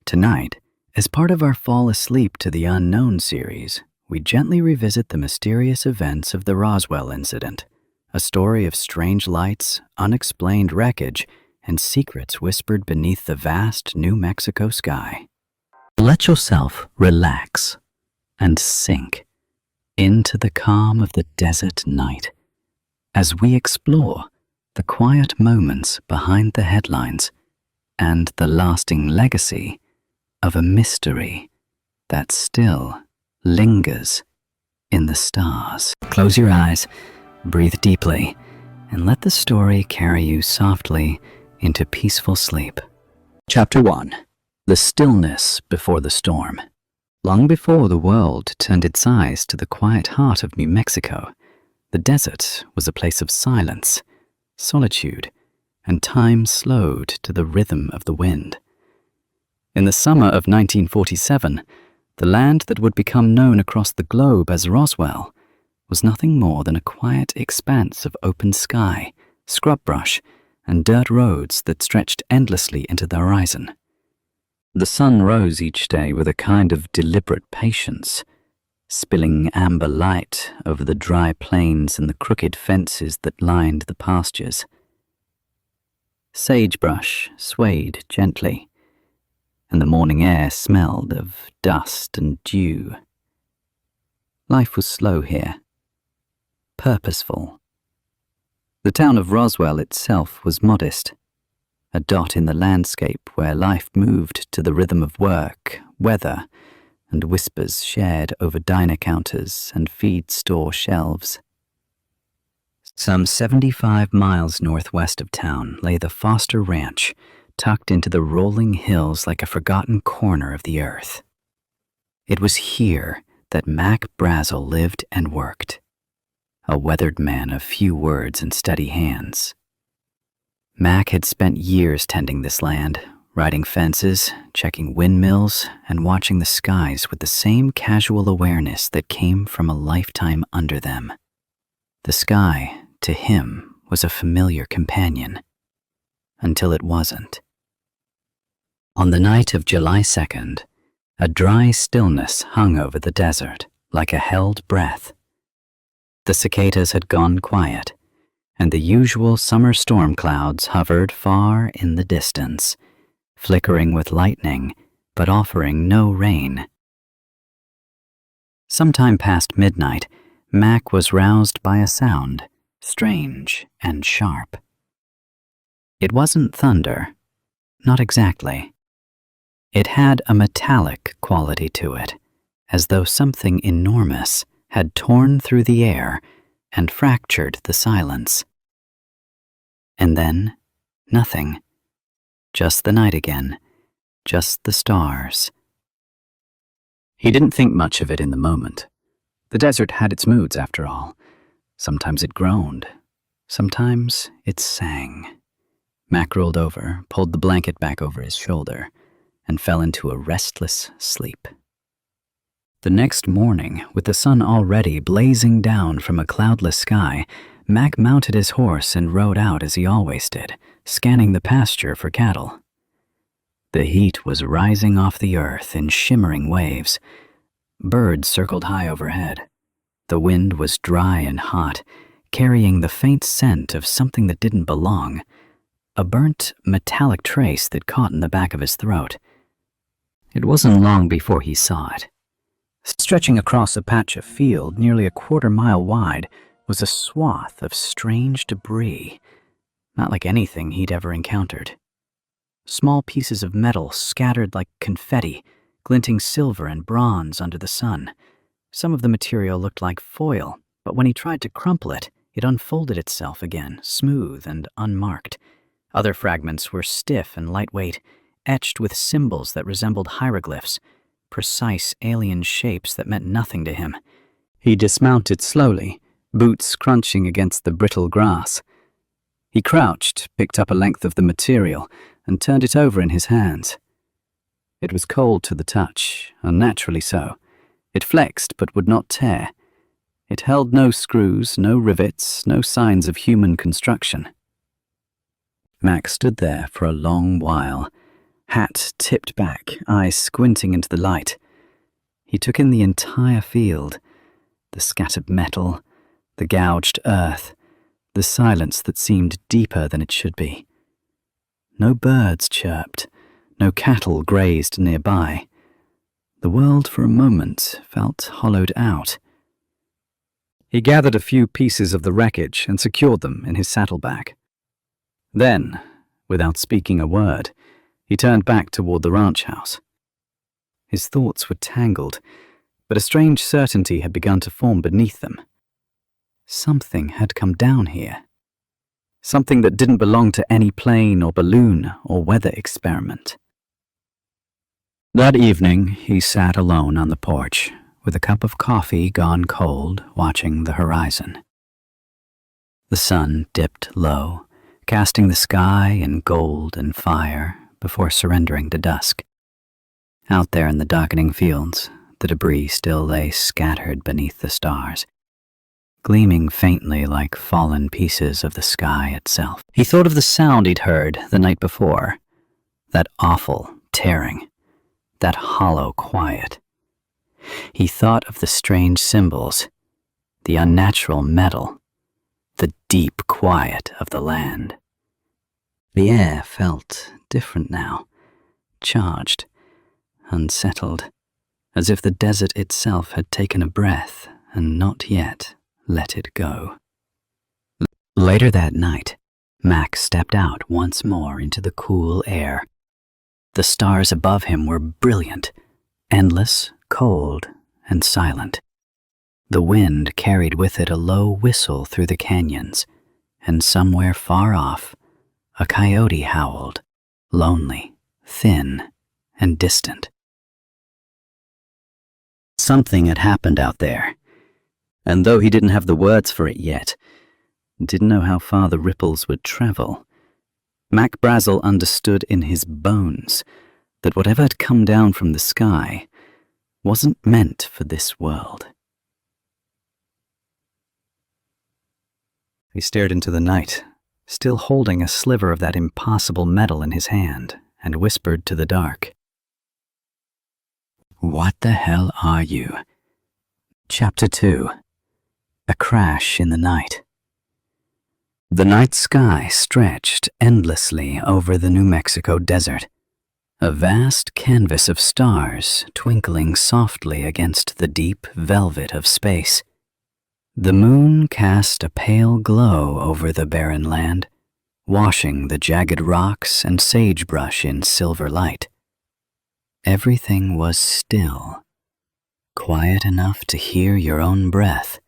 Tonight, as part of our Fall Asleep to the Unknown series, we gently revisit the mysterious events of the Roswell Incident, a story of strange lights, unexplained wreckage, and secrets whispered beneath the vast New Mexico sky. Let yourself relax and sink into the calm of the desert night as we explore the quiet moments behind the headlines and the lasting legacy of a mystery that still lingers in the stars. Close your eyes, breathe deeply, and let the story carry you softly into peaceful sleep. Chapter 1. The Stillness Before the Storm. Long before the world turned its eyes to the quiet heart of New Mexico, the desert was a place of silence, solitude, and time slowed to the rhythm of the wind. In the summer of 1947, the land that would become known across the globe as Roswell was nothing more than a quiet expanse of open sky, scrub brush, and dirt roads that stretched endlessly into the horizon. The sun rose each day with a kind of deliberate patience, spilling amber light over the dry plains and the crooked fences that lined the pastures. Sagebrush swayed gently, and the morning air smelled of dust and dew. Life was slow here, purposeful. The town of Roswell itself was modest, a dot in the landscape where life moved to the rhythm of work, weather, and whispers shared over diner counters and feed store shelves. Some 75 miles northwest of town lay the Foster Ranch, tucked into the rolling hills like a forgotten corner of the earth. It was here that Mac Brazel lived and worked, a weathered man of few words and steady hands. Mac had spent years tending this land, riding fences, checking windmills, and watching the skies with the same casual awareness that came from a lifetime under them. The sky, to him, was a familiar companion, until it wasn't. On the night of July 2nd, a dry stillness hung over the desert like a held breath. The cicadas had gone quiet, and the usual summer storm clouds hovered far in the distance, flickering with lightning, but offering no rain. Sometime past midnight, Mac was roused by a sound, strange and sharp. It wasn't thunder, not exactly. It had a metallic quality to it, as though something enormous had torn through the air and fractured the silence. And then, nothing. Just the night again, just the stars. He didn't think much of it in the moment. The desert had its moods, after all. Sometimes it groaned, sometimes it sang. Mac rolled over, pulled the blanket back over his shoulder, and fell into a restless sleep. The next morning, with the sun already blazing down from a cloudless sky, Mac mounted his horse and rode out as he always did, scanning the pasture for cattle. The heat was rising off the earth in shimmering waves. Birds circled high overhead. The wind was dry and hot, carrying the faint scent of something that didn't belong, a burnt, metallic trace that caught in the back of his throat. It wasn't long before he saw it. Stretching across a patch of field nearly a quarter-mile wide was a swath of strange debris, not like anything he'd ever encountered. Small pieces of metal scattered like confetti, glinting silver and bronze under the sun. Some of the material looked like foil, but when he tried to crumple it, it unfolded itself again, smooth and unmarked. Other fragments were stiff and lightweight, etched with symbols that resembled hieroglyphs, precise alien shapes that meant nothing to him. He dismounted slowly, boots crunching against the brittle grass. He crouched, picked up a length of the material, and turned it over in his hands. It was cold to the touch, unnaturally so. It flexed but would not tear. It held no screws, no rivets, no signs of human construction. Mac stood there for a long while, Hat tipped back, eyes squinting into the light. He took in the entire field, the scattered metal, the gouged earth, the silence that seemed deeper than it should be. No birds chirped, no cattle grazed nearby. The world for a moment felt hollowed out. He gathered a few pieces of the wreckage and secured them in his saddlebag. Then, without speaking a word, he turned back toward the ranch house. His thoughts were tangled, but a strange certainty had begun to form beneath them. Something had come down here. Something that didn't belong to any plane or balloon or weather experiment. That evening, he sat alone on the porch, with a cup of coffee gone cold, watching the horizon. The sun dipped low, casting the sky in gold and fire before surrendering to dusk. Out there in the darkening fields, the debris still lay scattered beneath the stars, gleaming faintly like fallen pieces of the sky itself. He thought of the sound he'd heard the night before, that awful tearing, that hollow quiet. He thought of the strange symbols, the unnatural metal, the deep quiet of the land. The air felt different now, charged, unsettled, as if the desert itself had taken a breath and not yet let it go. Later that night, Mac stepped out once more into the cool air. The stars above him were brilliant, endless, cold, and silent. The wind carried with it a low whistle through the canyons, and somewhere far off, a coyote howled, lonely, thin, and distant. Something had happened out there, and though he didn't have the words for it yet, didn't know how far the ripples would travel, Mac Brazel understood in his bones that whatever had come down from the sky wasn't meant for this world. He stared into the night, still holding a sliver of that impossible metal in his hand, and whispered to the dark, "What the hell are you?" Chapter 2. A Crash in the Night. The night sky stretched endlessly over the New Mexico desert, a vast canvas of stars twinkling softly against the deep velvet of space. The moon cast a pale glow over the barren land, washing the jagged rocks and sagebrush in silver light. Everything was still, quiet enough to hear your own breath,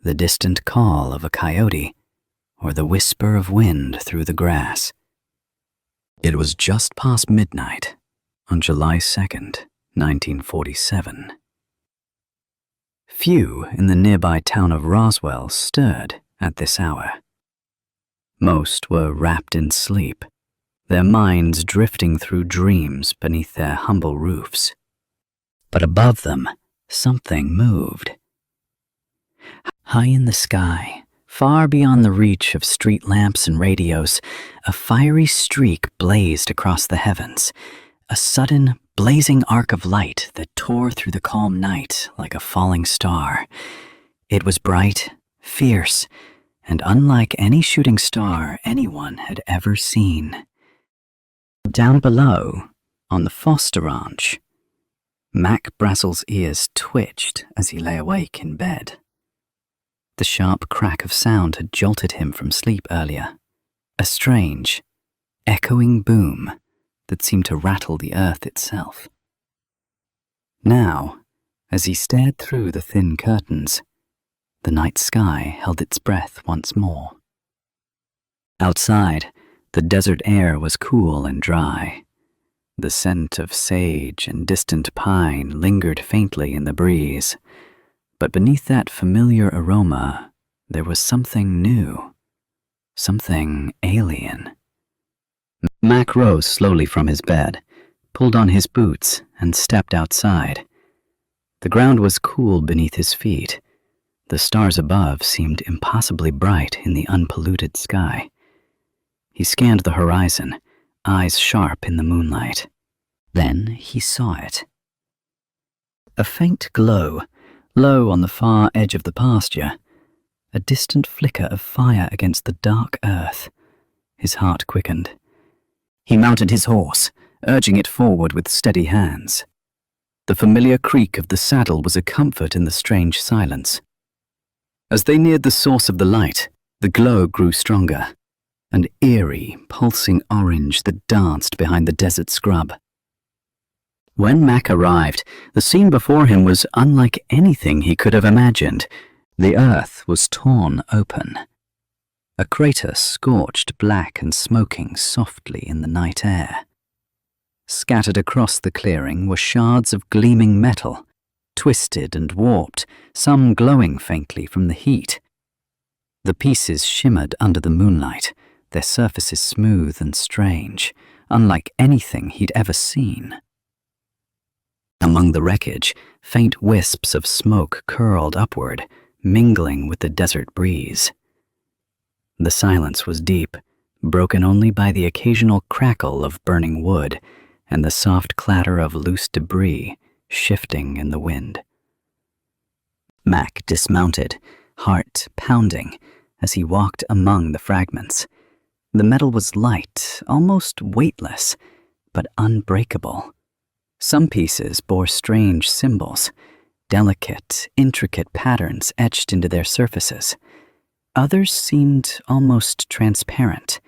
the distant call of a coyote, or the whisper of wind through the grass. It was just past midnight on July 2nd, 1947. Few in the nearby town of Roswell stirred at this hour. Most were wrapped in sleep, their minds drifting through dreams beneath their humble roofs. But above them, something moved. High in the sky, far beyond the reach of street lamps and radios, a fiery streak blazed across the heavens, a sudden, blazing arc of light that tore through the calm night like a falling star. It was bright, fierce, and unlike any shooting star anyone had ever seen. Down below, on the Foster Ranch, Mac Brazel's ears twitched as he lay awake in bed. The sharp crack of sound had jolted him from sleep earlier, a strange, echoing boom that seemed to rattle the earth itself. Now, as he stared through the thin curtains, the night sky held its breath once more. Outside, the desert air was cool and dry. The scent of sage and distant pine lingered faintly in the breeze, but beneath that familiar aroma, there was something new, something alien. Mac rose slowly from his bed, pulled on his boots, and stepped outside. The ground was cool beneath his feet. The stars above seemed impossibly bright in the unpolluted sky. He scanned the horizon, eyes sharp in the moonlight. Then he saw it. A faint glow, low on the far edge of the pasture, a distant flicker of fire against the dark earth. His heart quickened. He mounted his horse, urging it forward with steady hands. The familiar creak of the saddle was a comfort in the strange silence. As they neared the source of the light, the glow grew stronger, an eerie, pulsing orange that danced behind the desert scrub. When Mac arrived, the scene before him was unlike anything he could have imagined. The earth was torn open. A crater scorched black and smoking softly in the night air. Scattered across the clearing were shards of gleaming metal, twisted and warped, some glowing faintly from the heat. The pieces shimmered under the moonlight, their surfaces smooth and strange, unlike anything he'd ever seen. Among the wreckage, faint wisps of smoke curled upward, mingling with the desert breeze. The silence was deep, broken only by the occasional crackle of burning wood and the soft clatter of loose debris shifting in the wind. Mac dismounted, heart pounding, as he walked among the fragments. The metal was light, almost weightless, but unbreakable. Some pieces bore strange symbols, delicate, intricate patterns etched into their surfaces. Others seemed almost transparent,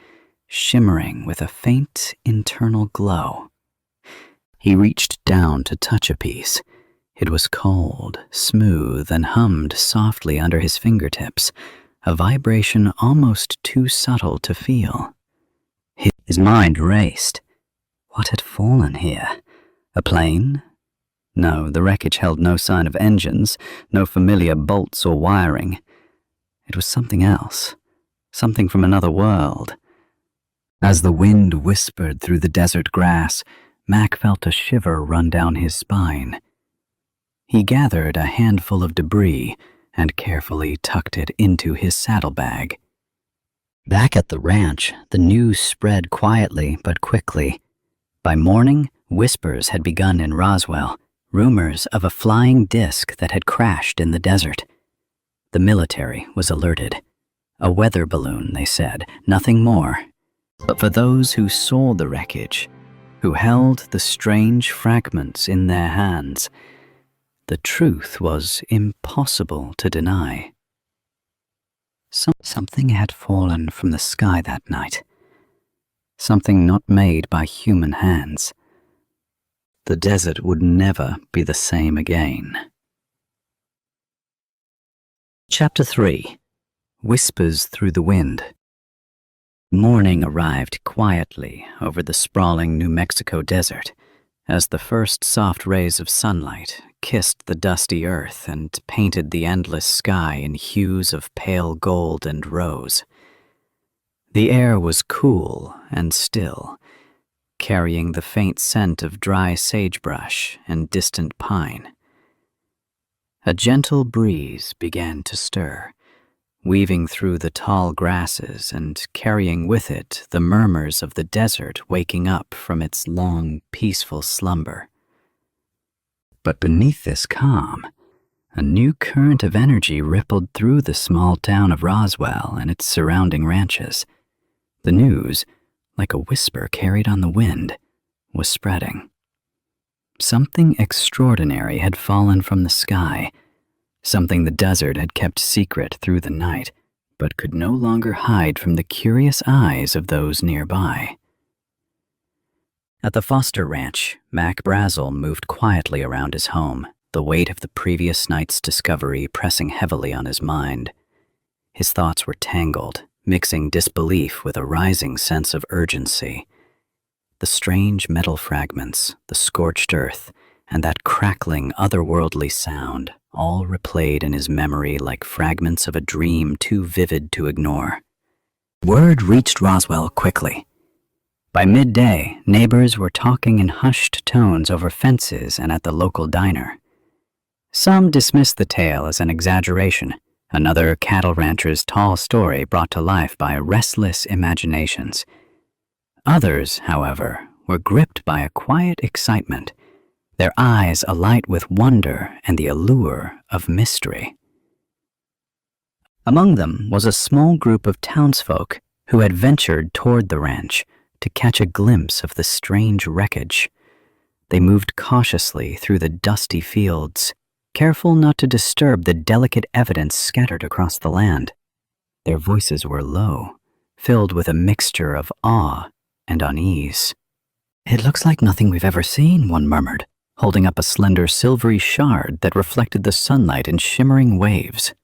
shimmering with a faint internal glow. He reached down to touch a piece. It was cold, smooth, and hummed softly under his fingertips, a vibration almost too subtle to feel. His mind raced. What had fallen here? A plane? No, the wreckage held no sign of engines, no familiar bolts or wiring. It was something else, something from another world. As the wind whispered through the desert grass, Mac felt a shiver run down his spine. He gathered a handful of debris and carefully tucked it into his saddlebag. Back at the ranch, the news spread quietly but quickly. By morning, whispers had begun in Roswell, rumors of a flying disc that had crashed in the desert. The military was alerted. A weather balloon, they said, nothing more. But for those who saw the wreckage, who held the strange fragments in their hands, the truth was impossible to deny. Something had fallen from the sky that night. Something not made by human hands. The desert would never be the same again. Chapter 3. Whispers Through the Wind. Morning arrived quietly over the sprawling New Mexico desert as the first soft rays of sunlight kissed the dusty earth and painted the endless sky in hues of pale gold and rose. The air was cool and still, carrying the faint scent of dry sagebrush and distant pine. A gentle breeze began to stir, weaving through the tall grasses and carrying with it the murmurs of the desert waking up from its long, peaceful slumber. But beneath this calm, a new current of energy rippled through the small town of Roswell and its surrounding ranches. The news, like a whisper carried on the wind, was spreading. Something extraordinary had fallen from the sky, something the desert had kept secret through the night, but could no longer hide from the curious eyes of those nearby. At the Foster Ranch, Mac Brazel moved quietly around his home, the weight of the previous night's discovery pressing heavily on his mind. His thoughts were tangled, mixing disbelief with a rising sense of urgency. The strange metal fragments, the scorched earth, and that crackling, otherworldly sound all replayed in his memory like fragments of a dream too vivid to ignore. Word reached Roswell quickly. By midday, neighbors were talking in hushed tones over fences and at the local diner. Some dismissed the tale as an exaggeration, another cattle rancher's tall story brought to life by restless imaginations. Others, however, were gripped by a quiet excitement, their eyes alight with wonder and the allure of mystery. Among them was a small group of townsfolk who had ventured toward the ranch to catch a glimpse of the strange wreckage. They moved cautiously through the dusty fields, careful not to disturb the delicate evidence scattered across the land. Their voices were low, filled with a mixture of awe and unease. "It looks like nothing we've ever seen," one murmured, holding up a slender silvery shard that reflected the sunlight in shimmering waves.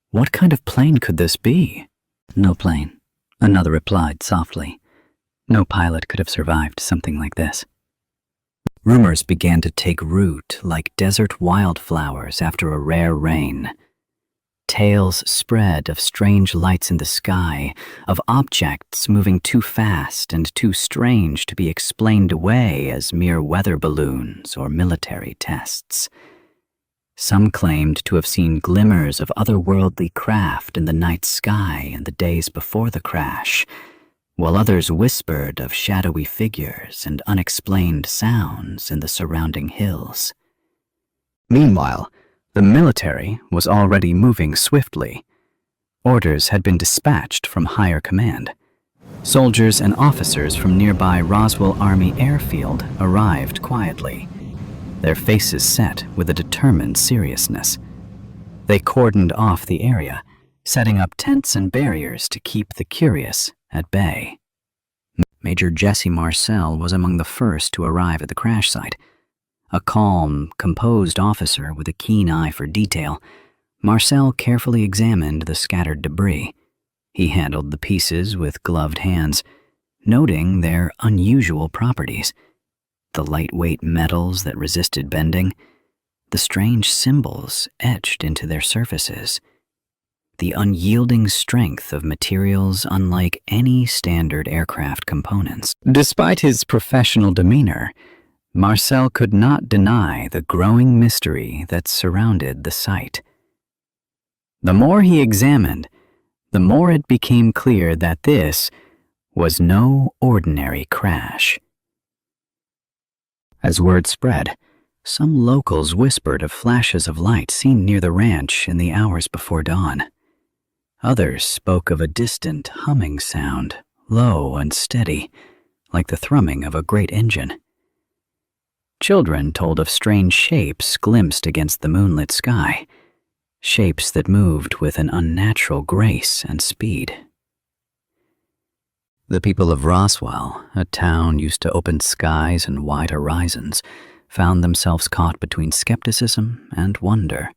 "What kind of plane could this be?" "No plane," another replied softly. "No pilot could have survived something like this." Rumors began to take root like desert wildflowers after a rare rain. Tales spread of strange lights in the sky, of objects moving too fast and too strange to be explained away as mere weather balloons or military tests. Some claimed to have seen glimmers of otherworldly craft in the night sky in the days before the crash, while others whispered of shadowy figures and unexplained sounds in the surrounding hills. Meanwhile, the military was already moving swiftly. Orders had been dispatched from higher command. Soldiers and officers from nearby Roswell Army Airfield arrived quietly, their faces set with a determined seriousness. They cordoned off the area, setting up tents and barriers to keep the curious at bay. Major Jesse Marcel was among the first to arrive at the crash site. A calm, composed officer with a keen eye for detail, Marcel carefully examined the scattered debris. He handled the pieces with gloved hands, noting their unusual properties: the lightweight metals that resisted bending, the strange symbols etched into their surfaces, the unyielding strength of materials unlike any standard aircraft components. Despite his professional demeanor, Marcel could not deny the growing mystery that surrounded the site. The more he examined, the more it became clear that this was no ordinary crash. As word spread, some locals whispered of flashes of light seen near the ranch in the hours before dawn. Others spoke of a distant humming sound, low and steady, like the thrumming of a great engine. Children told of strange shapes glimpsed against the moonlit sky, shapes that moved with an unnatural grace and speed. The people of Roswell, a town used to open skies and wide horizons, found themselves caught between skepticism and wonder.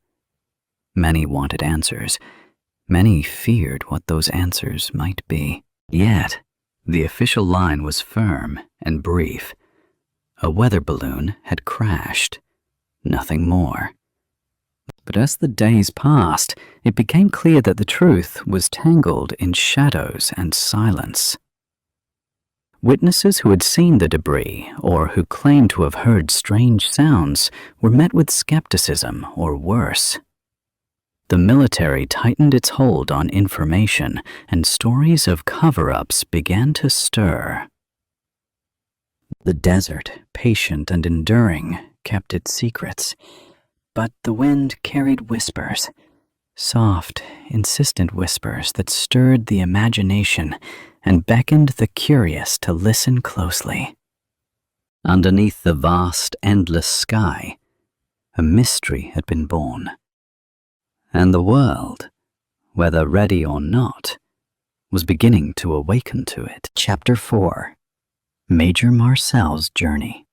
Many wanted answers. Many feared what those answers might be. Yet, the official line was firm and brief. A weather balloon had crashed, nothing more. But as the days passed, it became clear that the truth was tangled in shadows and silence. Witnesses who had seen the debris, or who claimed to have heard strange sounds, were met with skepticism or worse. The military tightened its hold on information, and stories of cover-ups began to stir. The desert, patient and enduring, kept its secrets, but the wind carried whispers, soft, insistent whispers that stirred the imagination and beckoned the curious to listen closely. Underneath the vast, endless sky, a mystery had been born, and the world, whether ready or not, was beginning to awaken to it. Chapter 4. Major Marcel's Journey.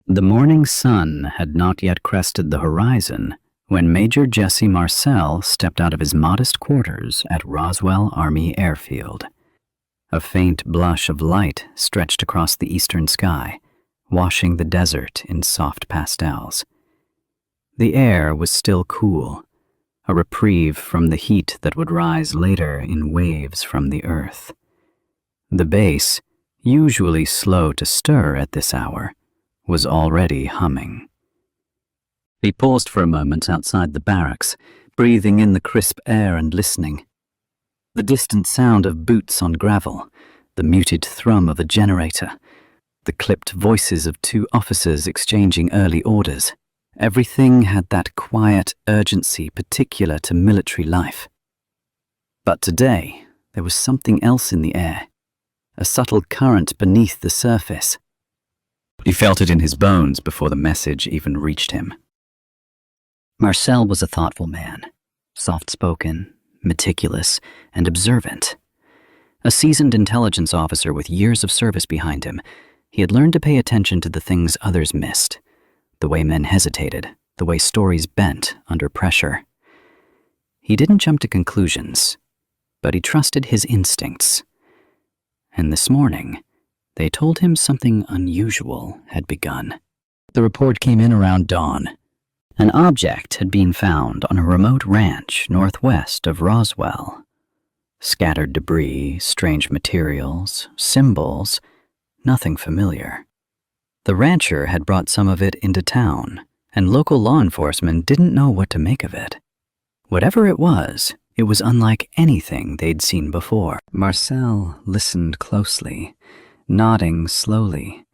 The morning sun had not yet crested the horizon when Major Jesse Marcel stepped out of his modest quarters at Roswell Army Airfield. A faint blush of light stretched across the eastern sky, washing the desert in soft pastels. The air was still cool, a reprieve from the heat that would rise later in waves from the earth. The base, usually slow to stir at this hour, was already humming. He paused for a moment outside the barracks, breathing in the crisp air and listening. The distant sound of boots on gravel, the muted thrum of a generator, the clipped voices of two officers exchanging early orders. Everything had that quiet urgency particular to military life. But today, there was something else in the air, a subtle current beneath the surface. He felt it in his bones before the message even reached him. Marcel was a thoughtful man, soft-spoken, meticulous, and observant. A seasoned intelligence officer with years of service behind him, he had learned to pay attention to the things others missed, the way men hesitated, the way stories bent under pressure. He didn't jump to conclusions, but he trusted his instincts. And this morning, they told him something unusual had begun. The report came in around dawn. An object had been found on a remote ranch northwest of Roswell. Scattered debris, strange materials, symbols, nothing familiar. The rancher had brought some of it into town, and local law enforcement didn't know what to make of it. Whatever it was unlike anything they'd seen before. Marcel listened closely, nodding slowly.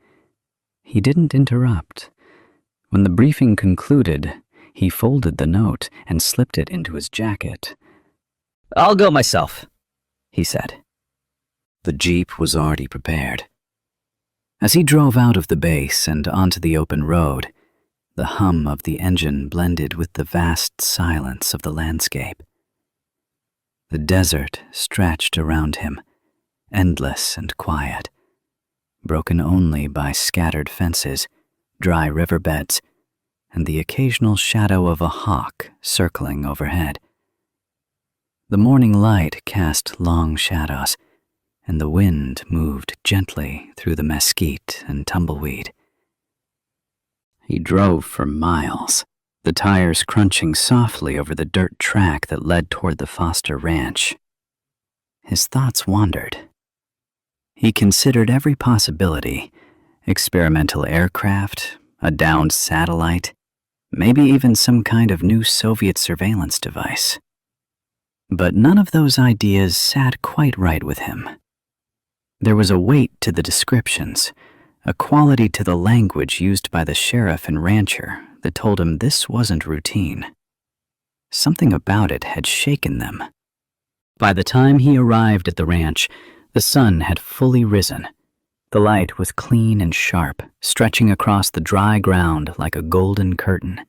He didn't interrupt. When the briefing concluded, he folded the note and slipped it into his jacket. "I'll go myself," he said. The Jeep was already prepared. As he drove out of the base and onto the open road, the hum of the engine blended with the vast silence of the landscape. The desert stretched around him, endless and quiet, broken only by scattered fences, dry riverbeds, and the occasional shadow of a hawk circling overhead. The morning light cast long shadows, and the wind moved gently through the mesquite and tumbleweed. He drove for miles, the tires crunching softly over the dirt track that led toward the Foster Ranch. His thoughts wandered. He considered every possibility: experimental aircraft, a downed satellite, maybe even some kind of new Soviet surveillance device. But none of those ideas sat quite right with him. There was a weight to the descriptions, a quality to the language used by the sheriff and rancher that told him this wasn't routine. Something about it had shaken them. By the time he arrived at the ranch, the sun had fully risen. The light was clean and sharp, stretching across the dry ground like a golden curtain.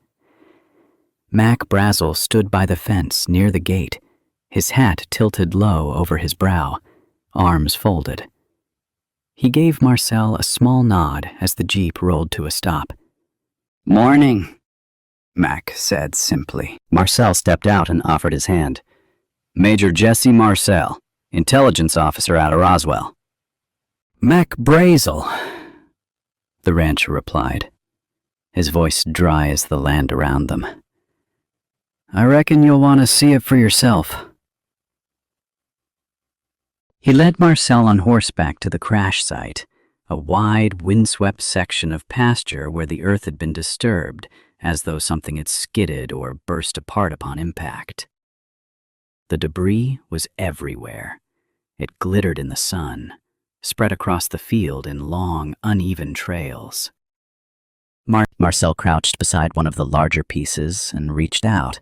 Mac Brazel stood by the fence near the gate, his hat tilted low over his brow, arms folded. He gave Marcel a small nod as the Jeep rolled to a stop. "Morning," Mac said simply. Marcel stepped out and offered his hand. "Major Jesse Marcel, intelligence officer out of Roswell." "Mac Brazel," the rancher replied, his voice dry as the land around them. "I reckon you'll want to see it for yourself." He led Marcel on horseback to the crash site, a wide, windswept section of pasture where the earth had been disturbed, as though something had skidded or burst apart upon impact. The debris was everywhere. It glittered in the sun, spread across the field in long, uneven trails. Marcel crouched beside one of the larger pieces and reached out.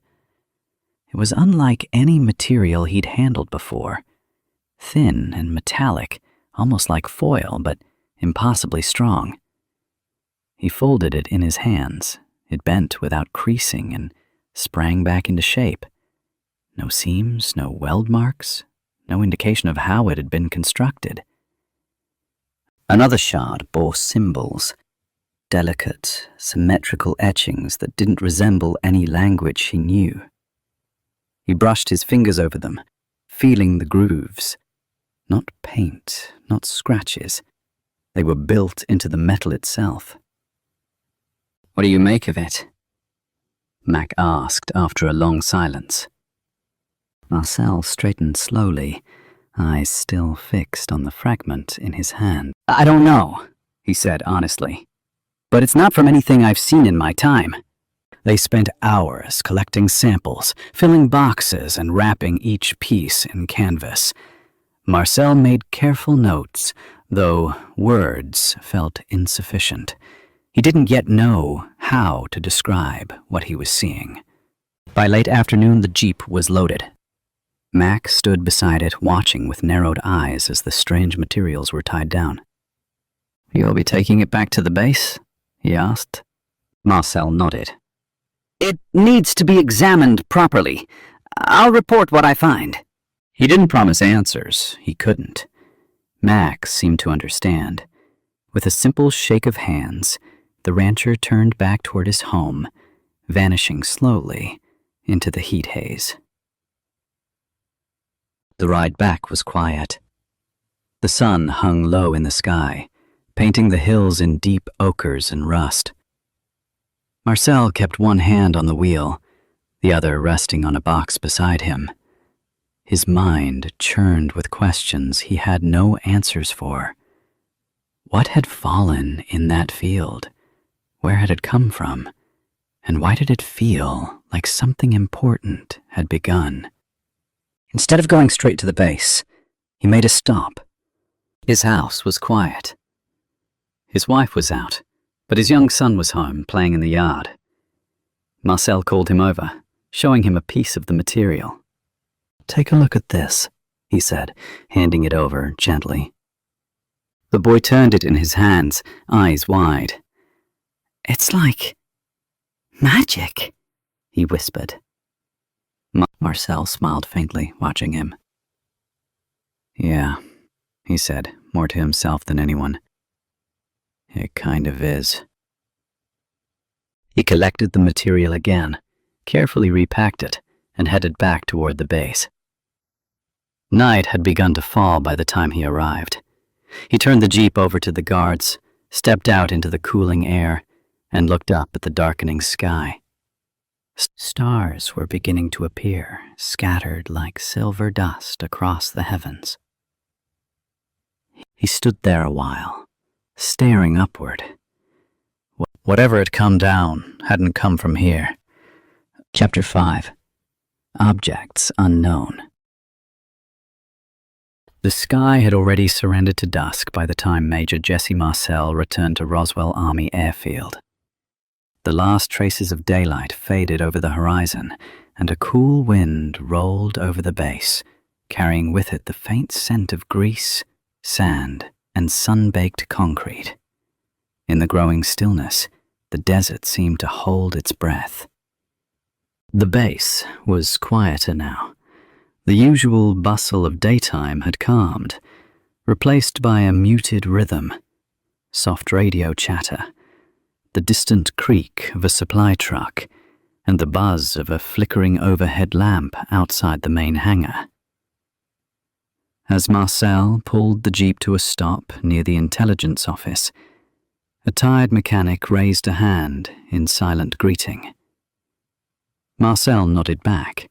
It was unlike any material he'd handled before. Thin and metallic, almost like foil, but impossibly strong. He folded it in his hands. It bent without creasing and sprang back into shape. No seams, no weld marks, no indication of how it had been constructed. Another shard bore symbols, delicate, symmetrical etchings that didn't resemble any language he knew. He brushed his fingers over them, feeling the grooves. Not paint, not scratches. They were built into the metal itself. "What do you make of it?" Mac asked after a long silence. Marcel straightened slowly, eyes still fixed on the fragment in his hand. "I don't know," he said honestly. "But it's not from anything I've seen in my time." They spent hours collecting samples, filling boxes and wrapping each piece in canvas. Marcel made careful notes, though words felt insufficient. He didn't yet know how to describe what he was seeing. By late afternoon, the jeep was loaded. Mac stood beside it, watching with narrowed eyes as the strange materials were tied down. "You'll be taking it back to the base?" he asked. Marcel nodded. "It needs to be examined properly. I'll report what I find." He didn't promise answers. He couldn't. Mac seemed to understand. With a simple shake of hands, the rancher turned back toward his home, vanishing slowly into the heat haze. The ride back was quiet. The sun hung low in the sky, painting the hills in deep ochres and rust. Marcel kept one hand on the wheel, the other resting on a box beside him. His mind churned with questions he had no answers for. What had fallen in that field? Where had it come from? And why did it feel like something important had begun? Instead of going straight to the base, he made a stop. His house was quiet. His wife was out, but his young son was home, playing in the yard. Marcel called him over, showing him a piece of the material. "Take a look at this," he said, handing it over gently. The boy turned it in his hands, eyes wide. "It's like magic," he whispered. Marcel smiled faintly, watching him. "Yeah," he said, more to himself than anyone. "It kind of is." He collected the material again, carefully repacked it, and headed back toward the base. Night had begun to fall by the time he arrived. He turned the jeep over to the guards, stepped out into the cooling air, and looked up at the darkening sky. Stars were beginning to appear, scattered like silver dust across the heavens. He stood there a while, staring upward. Whatever had come down hadn't come from here. Chapter 5. Objects Unknown. The sky had already surrendered to dusk by the time Major Jesse Marcel returned to Roswell Army Airfield. The last traces of daylight faded over the horizon, and a cool wind rolled over the base, carrying with it the faint scent of grease, sand, and sun-baked concrete. In the growing stillness, the desert seemed to hold its breath. The base was quieter now. The usual bustle of daytime had calmed, replaced by a muted rhythm, soft radio chatter, the distant creak of a supply truck, and the buzz of a flickering overhead lamp outside the main hangar. As Marcel pulled the jeep to a stop near the intelligence office, a tired mechanic raised a hand in silent greeting. Marcel nodded back,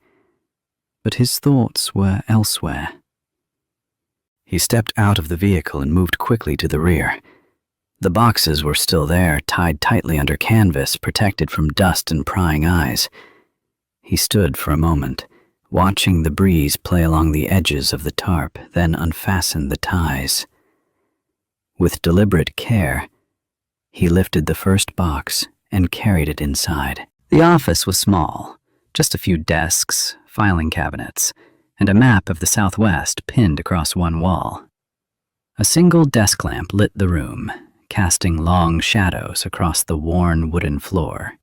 but his thoughts were elsewhere. He stepped out of the vehicle and moved quickly to the rear. The boxes were still there, tied tightly under canvas, protected from dust and prying eyes. He stood for a moment, watching the breeze play along the edges of the tarp, then unfastened the ties. With deliberate care, he lifted the first box and carried it inside. The office was small, just a few desks, filing cabinets, and a map of the Southwest pinned across one wall. A single desk lamp lit the room, casting long shadows across the worn wooden floor.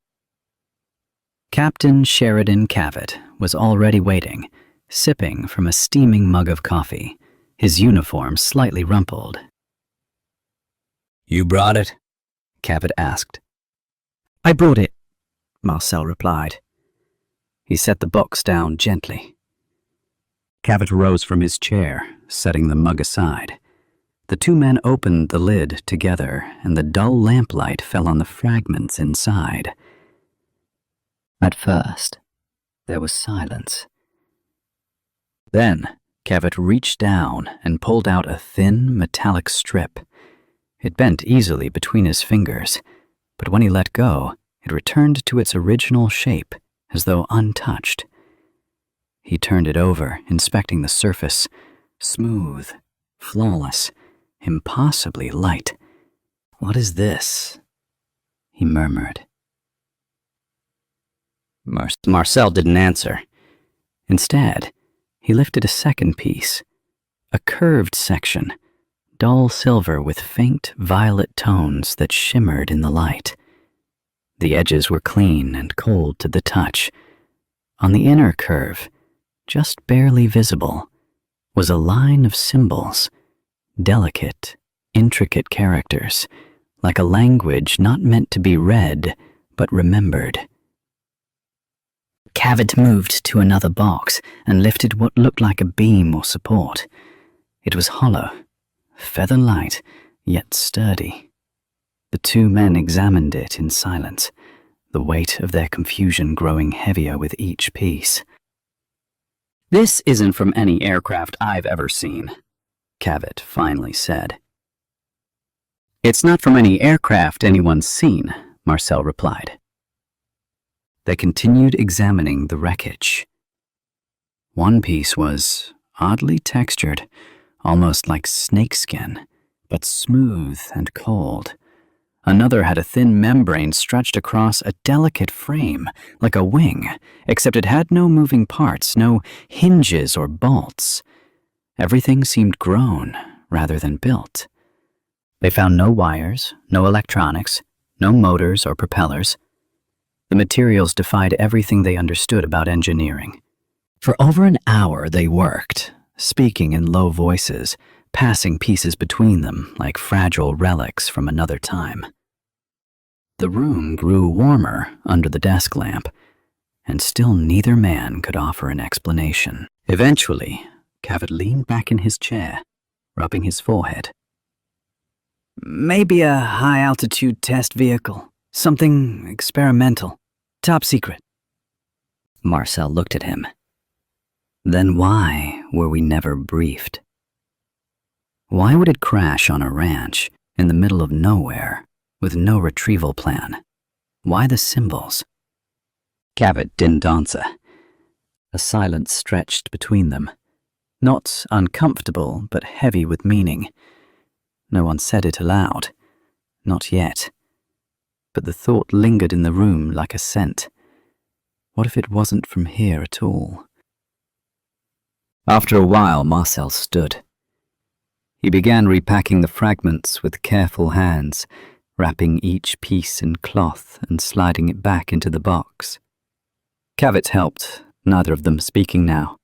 Captain Sheridan Cavett was already waiting, sipping from a steaming mug of coffee, his uniform slightly rumpled. "You brought it?" Cavett asked. "I brought it," Marcel replied. He set the box down gently. Cavett rose from his chair, setting the mug aside. The two men opened the lid together, and the dull lamplight fell on the fragments inside. At first, there was silence. Then, Cavett reached down and pulled out a thin, metallic strip. It bent easily between his fingers, but when he let go, it returned to its original shape, as though untouched. He turned it over, inspecting the surface, Smooth, flawless, impossibly light. "What is this?" he murmured. Marcel didn't answer. Instead, he lifted a second piece, a curved section, dull silver with faint violet tones that shimmered in the light. The edges were clean and cold to the touch. On the inner curve, just barely visible, was a line of symbols, delicate, intricate characters, like a language not meant to be read, but remembered. Cavett moved to another box and lifted what looked like a beam or support. It was hollow, feather-light, yet sturdy. The two men examined it in silence, the weight of their confusion growing heavier with each piece. "This isn't from any aircraft I've ever seen," Cavett finally said. "It's not from any aircraft anyone's seen," Marcel replied. They continued examining the wreckage. One piece was oddly textured, almost like snakeskin, but smooth and cold. Another had a thin membrane stretched across a delicate frame, like a wing, except it had no moving parts, no hinges or bolts. Everything seemed grown rather than built. They found no wires, no electronics, no motors or propellers. The materials defied everything they understood about engineering. For over an hour they worked, speaking in low voices, passing pieces between them like fragile relics from another time. The room grew warmer under the desk lamp, and still neither man could offer an explanation. Eventually, Cavett leaned back in his chair, rubbing his forehead. "Maybe a high-altitude test vehicle. Something experimental. Top secret." Marcel looked at him. "Then why were we never briefed? Why would it crash on a ranch in the middle of nowhere with no retrieval plan? Why the symbols?" Cavett didn't answer. A silence stretched between them, not uncomfortable but heavy with meaning. No one said it aloud. Not yet. But the thought lingered in the room like a scent. What if it wasn't from here at all? After a while, Marcel stood. He began repacking the fragments with careful hands, wrapping each piece in cloth and sliding it back into the box. Cavett helped, neither of them speaking now.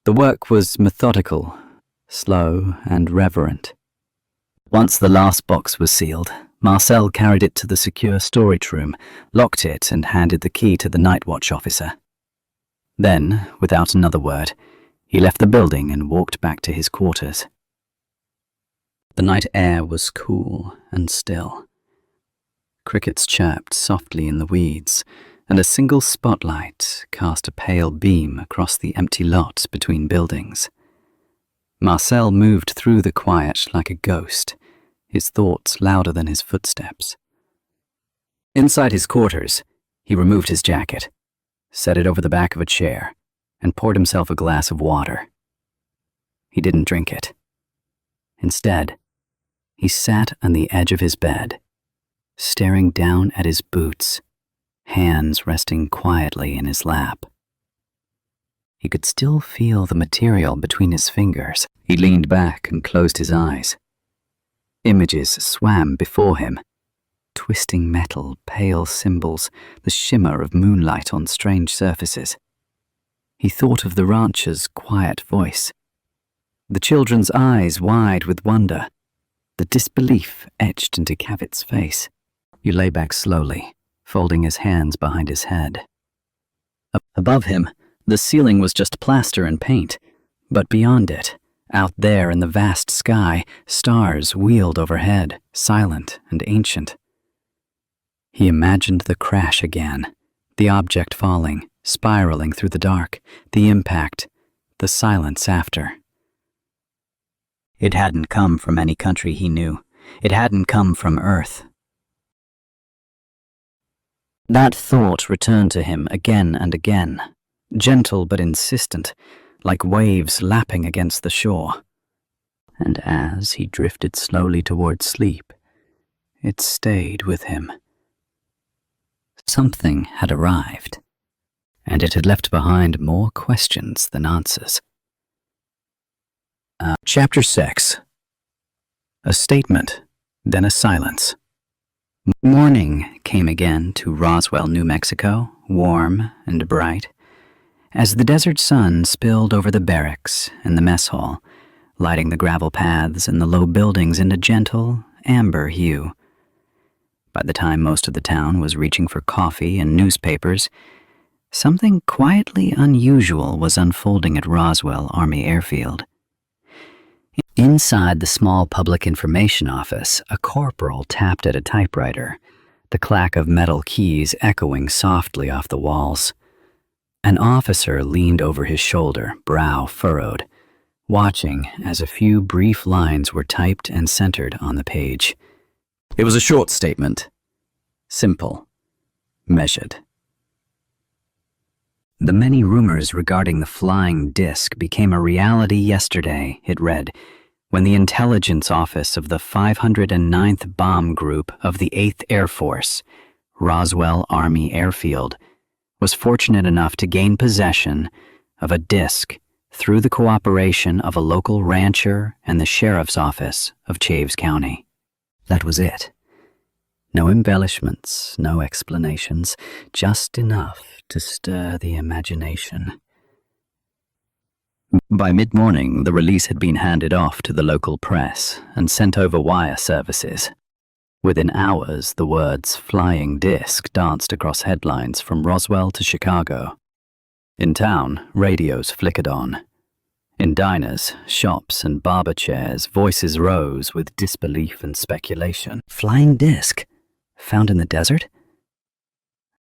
The work was methodical, slow and reverent. Once the last box was sealed, Marcel carried it to the secure storage room, locked it and handed the key to the night watch officer. Then, without another word, he left the building and walked back to his quarters. The night air was cool and still. Crickets chirped softly in the weeds, and a single spotlight cast a pale beam across the empty lot between buildings. Marcel moved through the quiet like a ghost, his thoughts louder than his footsteps. Inside his quarters, he removed his jacket, set it over the back of a chair, and poured himself a glass of water. He didn't drink it. Instead, he sat on the edge of his bed, staring down at his boots, hands resting quietly in his lap. He could still feel the material between his fingers. He leaned back and closed his eyes. Images swam before him. Twisting metal, pale symbols, the shimmer of moonlight on strange surfaces. He thought of the rancher's quiet voice, the children's eyes wide with wonder, the disbelief etched into Cavett's face. He lay back slowly, folding his hands behind his head. Above him, the ceiling was just plaster and paint, but beyond it, out there in the vast sky, stars wheeled overhead, silent and ancient. He imagined the crash again, the object falling, spiraling through the dark, the impact, the silence after. It hadn't come from any country he knew. It hadn't come from Earth. That thought returned to him again and again, gentle but insistent, like waves lapping against the shore. And as he drifted slowly towards sleep, it stayed with him. Something had arrived, and it had left behind more questions than answers. Chapter 6. A statement, then a silence. Morning came again to Roswell, New Mexico, warm and bright, as the desert sun spilled over the barracks and the mess hall, lighting the gravel paths and the low buildings into gentle, amber hue. By the time most of the town was reaching for coffee and newspapers, something quietly unusual was unfolding at Roswell Army Airfield. Inside the small public information office, a corporal tapped at a typewriter, the clack of metal keys echoing softly off the walls. An officer leaned over his shoulder, brow furrowed, watching as a few brief lines were typed and centered on the page. It was a short statement. Simple. Measured. The many rumors regarding the flying disc became a reality yesterday, it read, when the intelligence office of the 509th Bomb Group of the 8th Air Force, Roswell Army Airfield, was fortunate enough to gain possession of a disc through the cooperation of a local rancher and the sheriff's office of Chaves County. That was it. No embellishments, no explanations, just enough to stir the imagination. By mid-morning, the release had been handed off to the local press and sent over wire services. Within hours, the words "flying disc" danced across headlines from Roswell to Chicago. In town, radios flickered on. In diners, shops, and barber chairs, voices rose with disbelief and speculation. Flying disc? Found in the desert?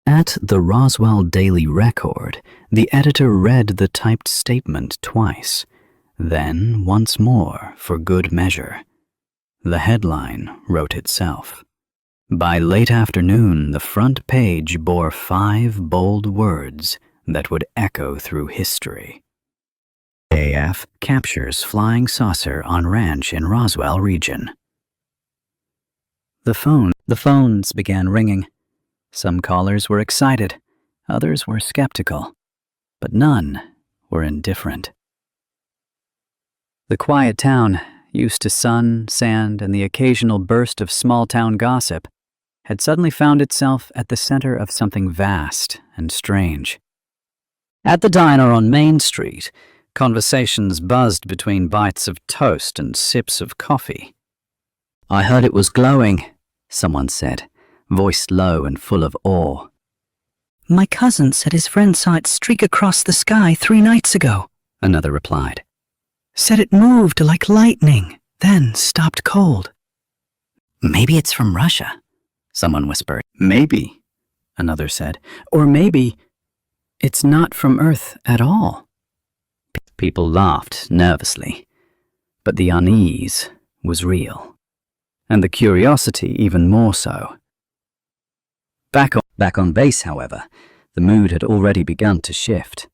At the Roswell Daily Record, the editor read the typed statement twice, then once more for good measure. The headline wrote itself. By late afternoon, the front page bore 5 bold words that would echo through history. AF captures flying saucer on ranch in Roswell region. The phones began ringing. Some callers were excited, others were skeptical, but none were indifferent. The quiet town, used to sun, sand, and the occasional burst of small-town gossip, had suddenly found itself at the center of something vast and strange. At the diner on Main Street, conversations buzzed between bites of toast and sips of coffee. "I heard it was glowing," someone said, voice low and full of awe. "My cousin said his friend saw it streak across the sky 3 nights ago," another replied. "Said it moved like lightning, then stopped cold." "Maybe it's from Russia," someone whispered. "Maybe," another said. "Or maybe it's not from Earth at all." People laughed nervously, but the unease was real, and the curiosity even more so. Back on base, however, the mood had already begun to shift.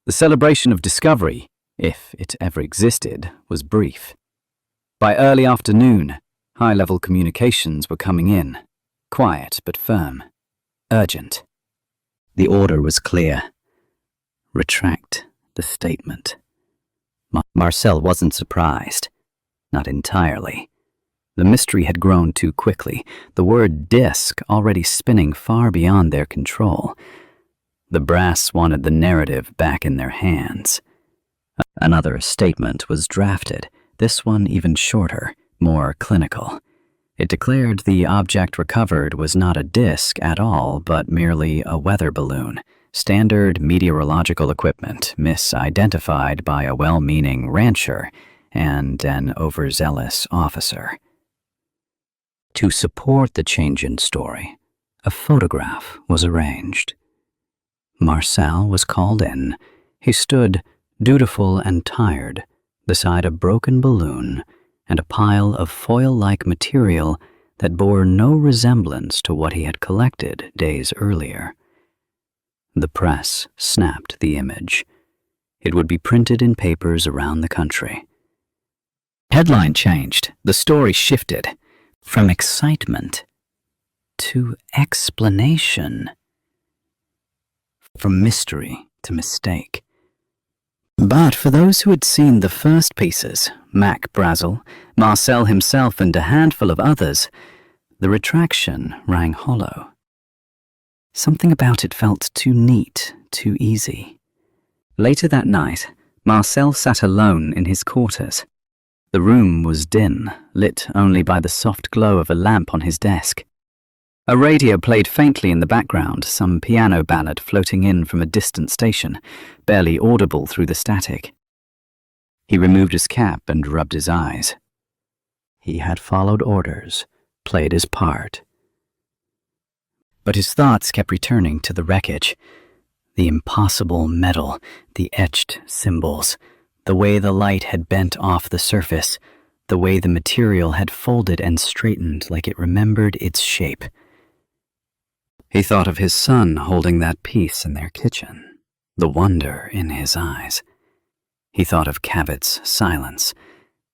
The celebration of discovery, if it ever existed, was brief. By early afternoon, high-level communications were coming in, quiet but firm, urgent. The order was clear. Retract the statement. Marcel wasn't surprised. Not entirely. The mystery had grown too quickly, the word disc already spinning far beyond their control. The brass wanted the narrative back in their hands. Another statement was drafted, this one even shorter, more clinical. It declared the object recovered was not a disc at all, but merely a weather balloon, standard meteorological equipment misidentified by a well-meaning rancher and an overzealous officer. To support the change in story, a photograph was arranged. Marcel was called in. He stood, dutiful and tired, beside a broken balloon and a pile of foil-like material that bore no resemblance to what he had collected days earlier. The press snapped the image. It would be printed in papers around the country. Headline changed. The story shifted from excitement to explanation, from mystery to mistake. But for those who had seen the first pieces, Mac Brazel, Marcel himself, and a handful of others, the retraction rang hollow. Something about it felt too neat, too easy. Later that night, Marcel sat alone in his quarters. The room was dim, lit only by the soft glow of a lamp on his desk. A radio played faintly in the background, some piano ballad floating in from a distant station, barely audible through the static. He removed his cap and rubbed his eyes. He had followed orders, played his part. But his thoughts kept returning to the wreckage. The impossible metal, the etched symbols, the way the light had bent off the surface, the way the material had folded and straightened like it remembered its shape. He thought of his son holding that piece in their kitchen, the wonder in his eyes. He thought of Cabot's silence,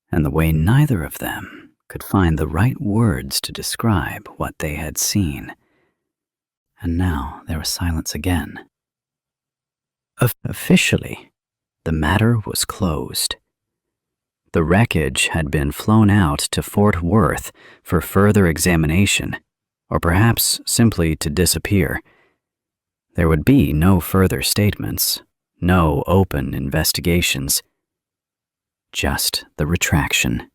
and the way neither of them could find the right words to describe what they had seen. And now there was silence again. Officially, the matter was closed. The wreckage had been flown out to Fort Worth for further examination, or perhaps simply to disappear. There would be no further statements, no open investigations. Just the retraction.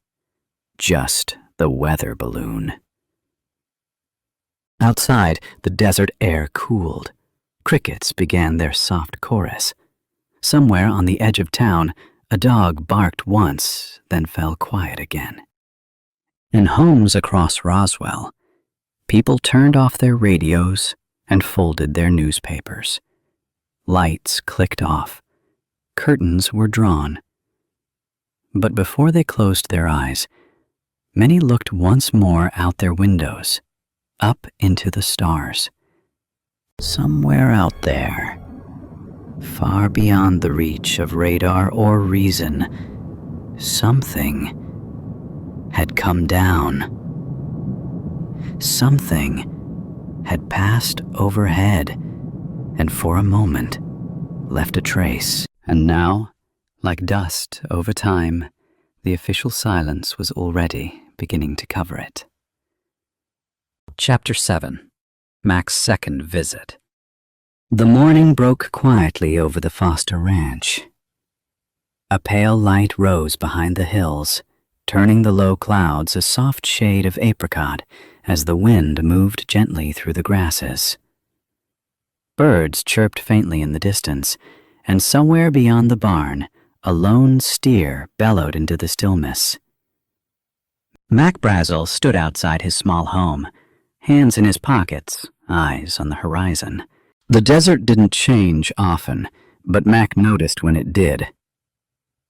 Just the weather balloon. Outside, the desert air cooled. Crickets began their soft chorus. Somewhere on the edge of town, a dog barked once, then fell quiet again. In homes across Roswell, people turned off their radios and folded their newspapers. Lights clicked off. Curtains were drawn. But before they closed their eyes, many looked once more out their windows, up into the stars. Somewhere out there, far beyond the reach of radar or reason, something had come down. Something had passed overhead and for a moment left a trace. And now, like dust over time, the official silence was already beginning to cover it. Chapter 7. Mac's second visit. The morning broke quietly over the Foster Ranch. A pale light rose behind the hills, turning the low clouds a soft shade of apricot as the wind moved gently through the grasses. Birds chirped faintly in the distance, and somewhere beyond the barn, a lone steer bellowed into the stillness. Mac Brazel stood outside his small home, hands in his pockets, eyes on the horizon. The desert didn't change often, but Mac noticed when it did.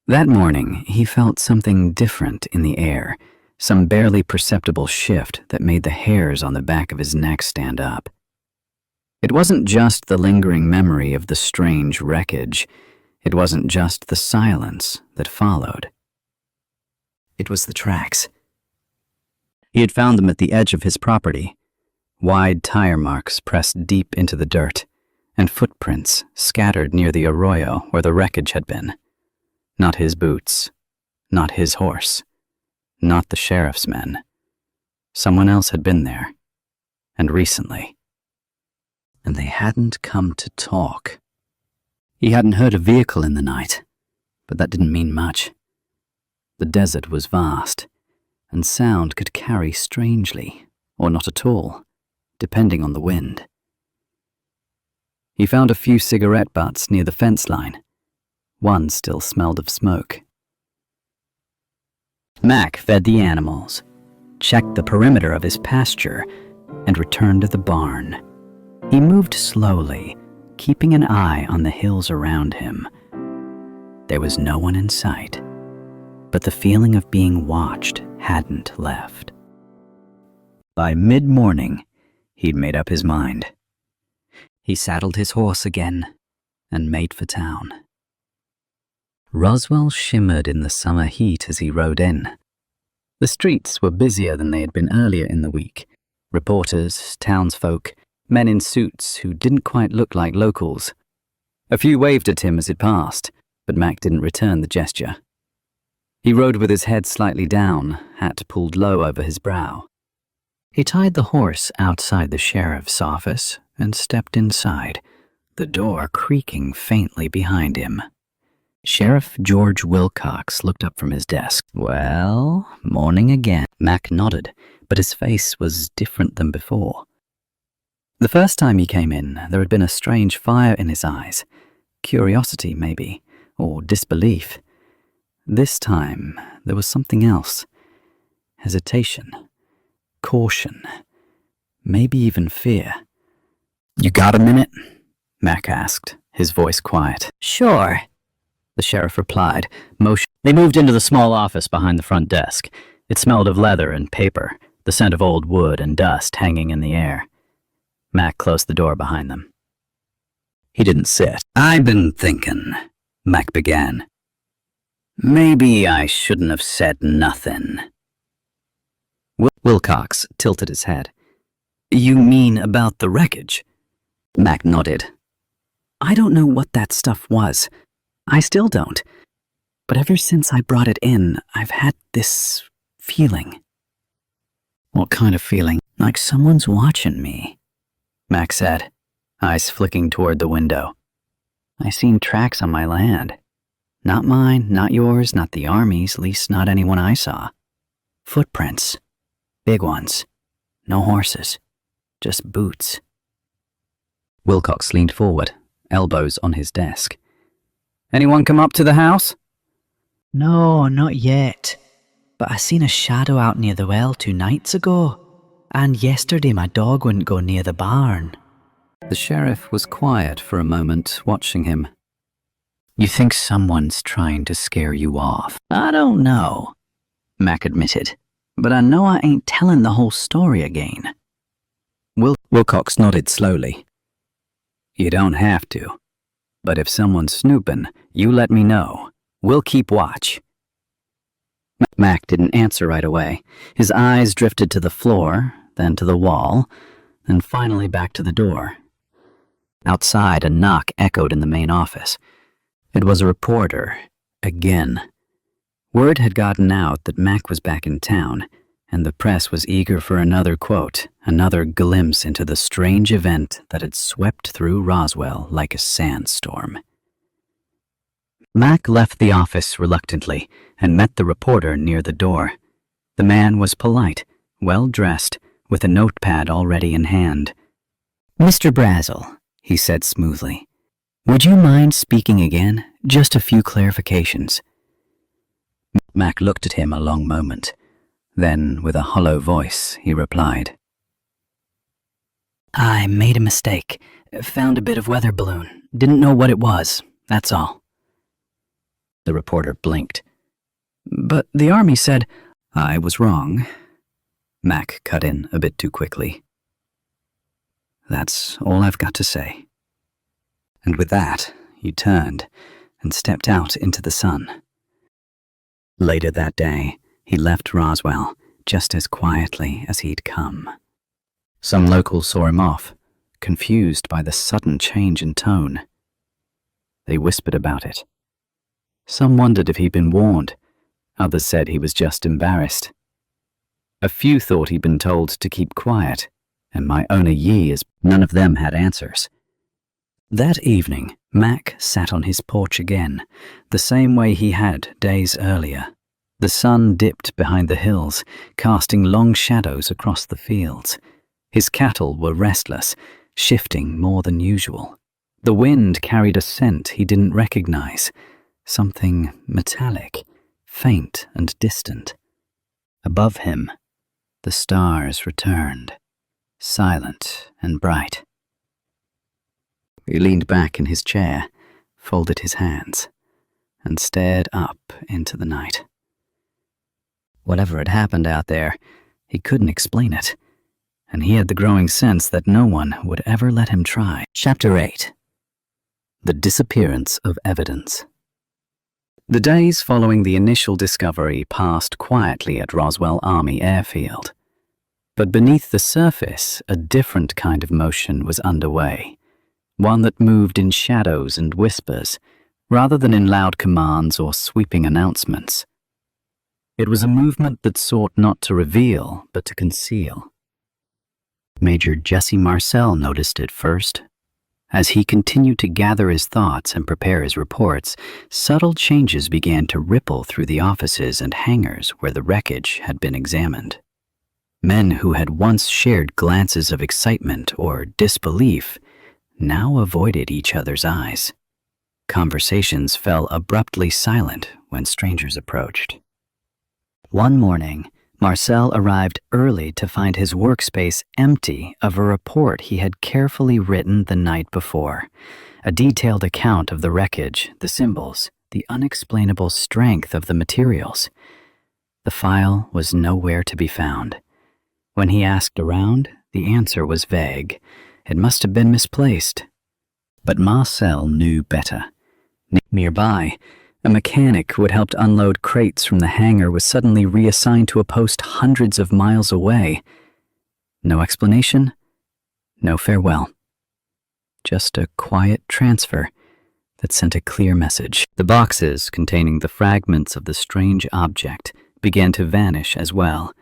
That morning, he felt something different in the air, some barely perceptible shift that made the hairs on the back of his neck stand up. It wasn't just the lingering memory of the strange wreckage. It wasn't just the silence that followed. It was the tracks. He had found them at the edge of his property, wide tire marks pressed deep into the dirt, and footprints scattered near the arroyo where the wreckage had been. Not his boots, not his horse, not the sheriff's men. Someone else had been there, and recently. And they hadn't come to talk. He hadn't heard a vehicle in the night, but that didn't mean much. The desert was vast, and sound could carry strangely, or not at all, depending on the wind. He found a few cigarette butts near the fence line. One still smelled of smoke. Mac fed the animals, checked the perimeter of his pasture, and returned to the barn. He moved slowly, keeping an eye on the hills around him. There was no one in sight, but the feeling of being watched hadn't left. By mid-morning, he'd made up his mind. He saddled his horse again and made for town. Roswell shimmered in the summer heat as he rode in. The streets were busier than they had been earlier in the week. Reporters, townsfolk, men in suits who didn't quite look like locals. A few waved at him as it passed, but Mac didn't return the gesture. He rode with his head slightly down, hat pulled low over his brow. He tied the horse outside the sheriff's office and stepped inside, the door creaking faintly behind him. Sheriff George Wilcox looked up from his desk. "Well, morning again." Mac nodded, but his face was different than before. The first time he came in, there had been a strange fire in his eyes. Curiosity, maybe, or disbelief. This time, there was something else. Hesitation, caution, maybe even fear. "You got a minute?" Mac asked, his voice quiet. "Sure," the sheriff replied. They moved into the small office behind the front desk. It smelled of leather and paper, the scent of old wood and dust hanging in the air. Mac closed the door behind them. He didn't sit. "I've been thinking," Mac began. "Maybe I shouldn't have said nothing." Wilcox tilted his head. "You mean about the wreckage?" Mac nodded. "I don't know what that stuff was. I still don't. But ever since I brought it in, I've had this feeling." "What kind of feeling?" "Like someone's watching me," Mac said, eyes flicking toward the window. "I seen tracks on my land. Not mine, not yours, not the Army's, least not anyone I saw. Footprints. Big ones. No horses. Just boots." Wilcox leaned forward, elbows on his desk. "Anyone come up to the house?" "No, not yet. But I seen a shadow out near the well 2 nights ago. And yesterday my dog wouldn't go near the barn." The sheriff was quiet for a moment, watching him. "You think someone's trying to scare you off?" "I don't know," Mac admitted. "But I know I ain't telling the whole story again." Wilcox nodded slowly. "You don't have to. But if someone's snooping, you let me know. We'll keep watch." Mac didn't answer right away. His eyes drifted to the floor, then to the wall, and finally back to the door. Outside, a knock echoed in the main office. It was a reporter, again. Word had gotten out that Mac was back in town, and the press was eager for another quote, another glimpse into the strange event that had swept through Roswell like a sandstorm. Mac left the office reluctantly and met the reporter near the door. The man was polite, well-dressed, with a notepad already in hand. "Mr. Brazel," he said smoothly, "would you mind speaking again? Just a few clarifications." Mac looked at him a long moment. Then, with a hollow voice, he replied, "I made a mistake. Found a bit of weather balloon. Didn't know what it was, that's all." The reporter blinked. "But the Army said—" "I was wrong." Mac cut in a bit too quickly. "That's all I've got to say." And with that, he turned and stepped out into the sun. Later that day, he left Roswell just as quietly as he'd come. Some locals saw him off, confused by the sudden change in tone. They whispered about it. Some wondered if he'd been warned. Others said he was just embarrassed. A few thought he'd been told to keep quiet, and might own a ye as none of them had answers. That evening, Mac sat on his porch again, the same way he had days earlier. The sun dipped behind the hills, casting long shadows across the fields. His cattle were restless, shifting more than usual. The wind carried a scent he didn't recognize, something metallic, faint and distant. Above him, the stars returned, silent and bright. He leaned back in his chair, folded his hands, and stared up into the night. Whatever had happened out there, he couldn't explain it, and he had the growing sense that no one would ever let him try. Chapter 8. The Disappearance of Evidence. The days following the initial discovery passed quietly at Roswell Army Airfield. But beneath the surface, a different kind of motion was underway, one that moved in shadows and whispers, rather than in loud commands or sweeping announcements. It was a movement that sought not to reveal, but to conceal. Major Jesse Marcel noticed it first. As he continued to gather his thoughts and prepare his reports, subtle changes began to ripple through the offices and hangars where the wreckage had been examined. Men who had once shared glances of excitement or disbelief now avoided each other's eyes. Conversations fell abruptly silent when strangers approached. One morning, Marcel arrived early to find his workspace empty of a report he had carefully written the night before, a detailed account of the wreckage, the symbols, the unexplainable strength of the materials. The file was nowhere to be found. When he asked around, the answer was vague. It must have been misplaced. But Marcel knew better. Nearby, a mechanic who had helped unload crates from the hangar was suddenly reassigned to a post hundreds of miles away. No explanation, no farewell. Just a quiet transfer that sent a clear message. The boxes containing the fragments of the strange object began to vanish as well.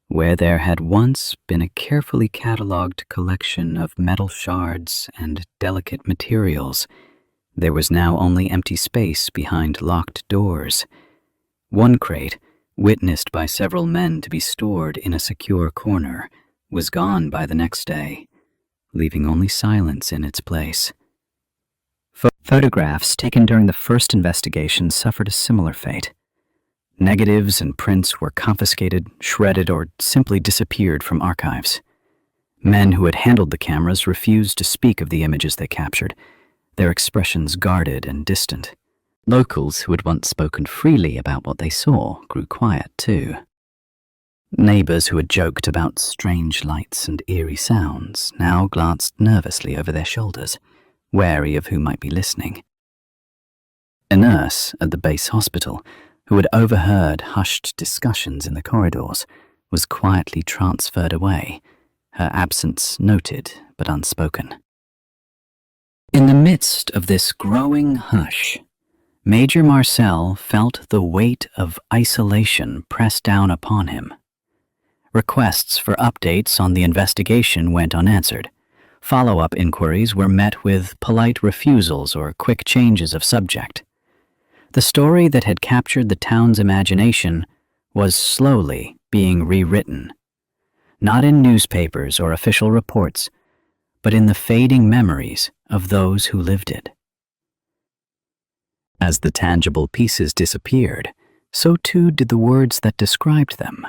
Where there had once been a carefully catalogued collection of metal shards and delicate materials, there was now only empty space behind locked doors. One crate, witnessed by several men to be stored in a secure corner, was gone by the next day, leaving only silence in its place. Photographs taken during the first investigation suffered a similar fate. Negatives and prints were confiscated, shredded, or simply disappeared from archives. Men who had handled the cameras refused to speak of the images they captured, their expressions guarded and distant. Locals who had once spoken freely about what they saw grew quiet too. Neighbors who had joked about strange lights and eerie sounds now glanced nervously over their shoulders, wary of who might be listening. A nurse at the base hospital, who had overheard hushed discussions in the corridors, was quietly transferred away, her absence noted but unspoken. In the midst of this growing hush, Major Marcel felt the weight of isolation press down upon him. Requests for updates on the investigation went unanswered. Follow-up inquiries were met with polite refusals or quick changes of subject. The story that had captured the town's imagination was slowly being rewritten, not in newspapers or official reports, but in the fading memories of those who lived it. As the tangible pieces disappeared, so too did the words that described them.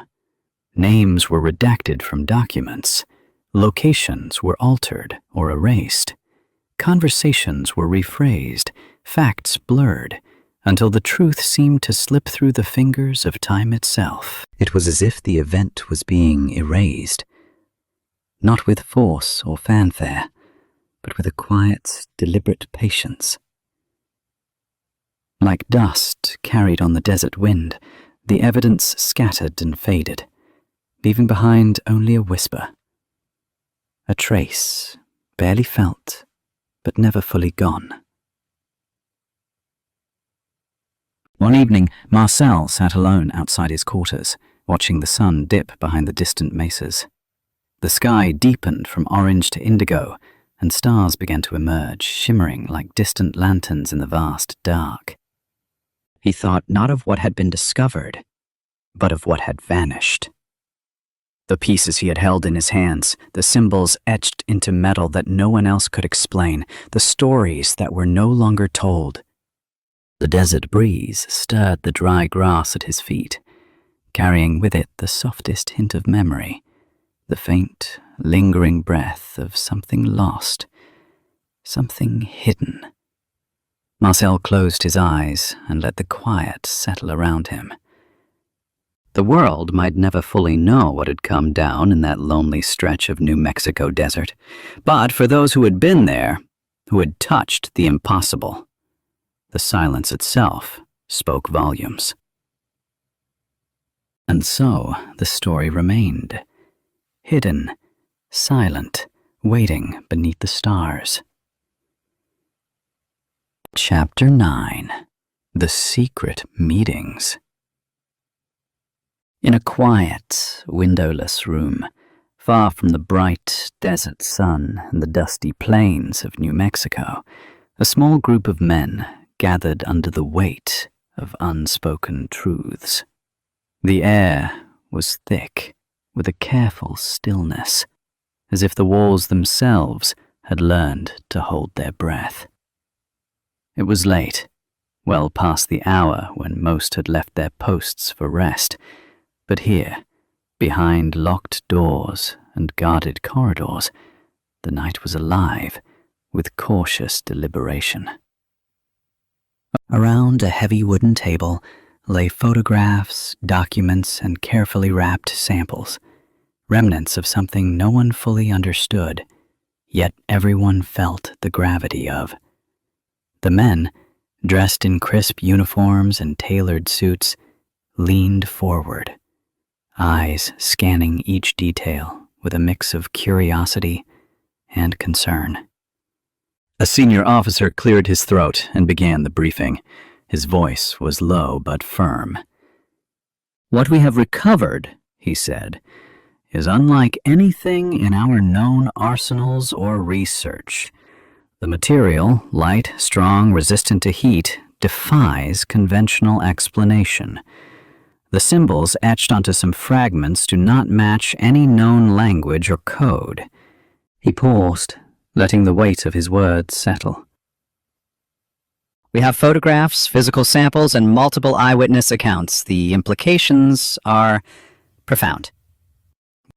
Names were redacted from documents, locations were altered or erased, conversations were rephrased, facts blurred, until the truth seemed to slip through the fingers of time itself. It was as if the event was being erased, not with force or fanfare, but with a quiet, deliberate patience. Like dust carried on the desert wind, the evidence scattered and faded, leaving behind only a whisper, a trace, barely felt, but never fully gone. One evening, Marcel sat alone outside his quarters, watching the sun dip behind the distant mesas. The sky deepened from orange to indigo, and stars began to emerge, shimmering like distant lanterns in the vast dark. He thought not of what had been discovered, but of what had vanished. The pieces he had held in his hands, the symbols etched into metal that no one else could explain, the stories that were no longer told. The desert breeze stirred the dry grass at his feet, carrying with it the softest hint of memory, the faint, lingering breath of something lost, something hidden. Marcel closed his eyes and let the quiet settle around him. The world might never fully know what had come down in that lonely stretch of New Mexico desert, but for those who had been there, who had touched the impossible, the silence itself spoke volumes. And so the story remained, hidden, silent, waiting beneath the stars. Chapter 9. The Secret Meetings. In a quiet, windowless room, far from the bright desert sun and the dusty plains of New Mexico, a small group of men gathered under the weight of unspoken truths. The air was thick, with a careful stillness, as if the walls themselves had learned to hold their breath. It was late, well past the hour when most had left their posts for rest, but here, behind locked doors and guarded corridors, the night was alive with cautious deliberation. Around a heavy wooden table lay photographs, documents, and carefully wrapped samples, remnants of something no one fully understood, yet everyone felt the gravity of. The men, dressed in crisp uniforms and tailored suits, leaned forward, eyes scanning each detail with a mix of curiosity and concern. A senior officer cleared his throat and began the briefing. His voice was low but firm. "What we have recovered," he said, "is unlike anything in our known arsenals or research. The material, light, strong, resistant to heat, defies conventional explanation. The symbols etched onto some fragments do not match any known language or code." He paused, letting the weight of his words settle. "We have photographs, physical samples, and multiple eyewitness accounts. The implications are profound."